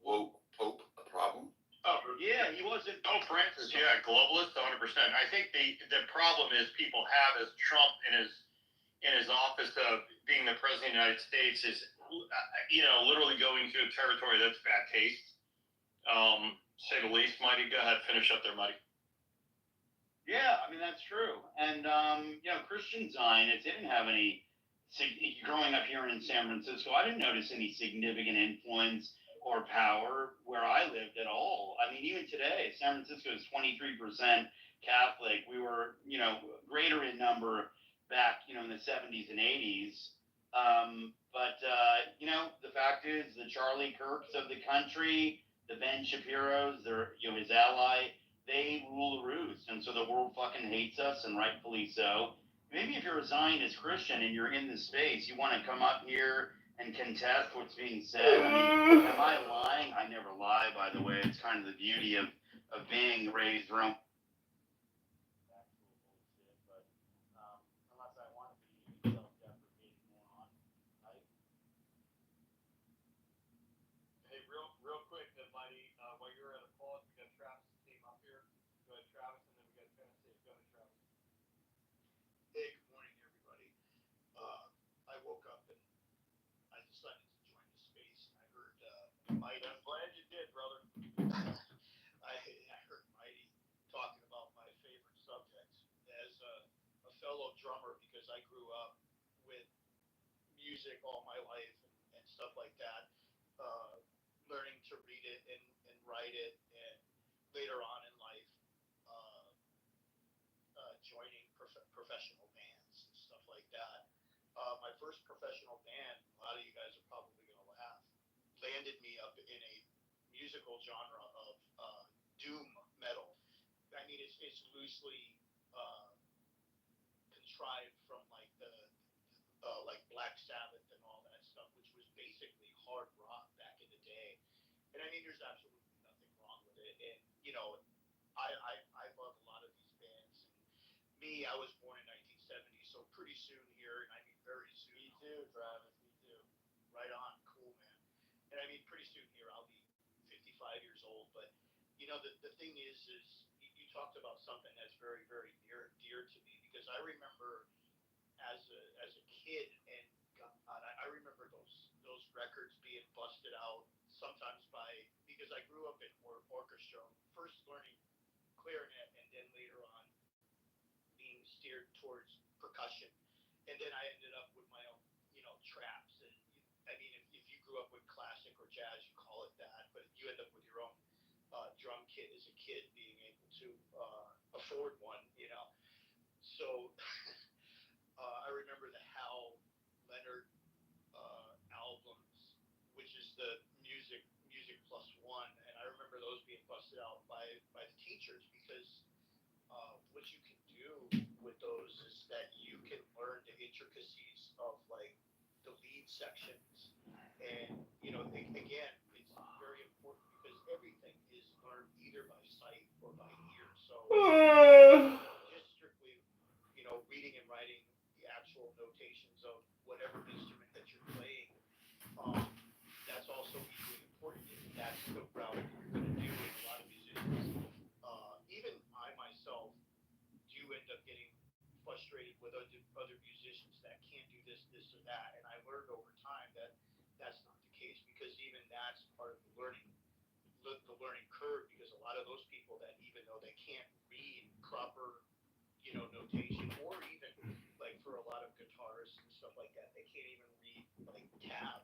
Speaker 5: Whoa, Pope, a problem?
Speaker 24: Oh, yeah, he wasn't. Oh, Francis, yeah, globalist, 100%. I think the problem is people have as Trump in his office of being the president of the United States is, you know, literally going to a territory that's bad taste. Say the least. Mighty, go ahead, finish up there, Mighty.
Speaker 25: Yeah, I mean, that's true. And, you know, Christian Zionists didn't have any, growing up here in San Francisco, I didn't notice any significant influence or power where I lived at all. I mean, even today, San Francisco is 23% Catholic. We were, you know, greater in number back, you know, in the 70s and 80s. You know, the fact is the Charlie Kirks of the country, the Ben Shapiros, they're, you know, his ally, they rule the roost. And so the world fucking hates us, and rightfully so. Maybe if you're a Zionist Christian and you're in this space, you want to come up here and contest what's being said. I mean, am I lying? I never lie, by the way. It's kind of the beauty of being raised around.
Speaker 7: drummer because I grew up with music all my life and stuff like that. Learning to read it and write it, and later on in life, uh, joining professional bands and stuff like that. My first professional band, a lot of you guys are probably going to laugh, landed me up in a musical genre of doom metal. I mean, it's loosely uh, contrived from like the like Black Sabbath and all that stuff, which was basically hard rock back in the day. And I mean, there's absolutely nothing wrong with it. And you know, I love a lot of these bands. And me, I was born in 1970, so pretty soon here, and I mean very soon. Me too, Travis. Me too. Right on, cool man. And I mean pretty soon here, I'll be 55 years old. But you know, the thing is you talked about something that's very very dear to me because I remember as a kid, and God, I remember those records being busted out sometimes by because I grew up in orchestra, first learning clarinet, and then later on being steered towards percussion, and then I ended up with my own, you know, traps. And I mean, if you grew up with classic or jazz, you call it that, but you end up with your own drum kit as a kid, being able to afford one, you know. So I remember the Hal Leonard albums, which is the music plus one, and I remember those being busted out by the teachers because what you can do with those is that you can learn the intricacies of like the lead sections, and you know, again, it's very important because everything is learned either by sight or by ear. So just strictly, you know, reading and writing the actual notations of whatever instrument that you're playing, um, that's also equally important if that's the route you're going to do. And a lot of musicians, even I myself, do end up getting frustrated with other musicians that can't do this, or that. And I learned over time that that's not the case because even that's part of the learning curve because a lot of those people that even though they can't read proper, you know, notation, or even like for a lot of guitarists and stuff like that, they can't even read like tabs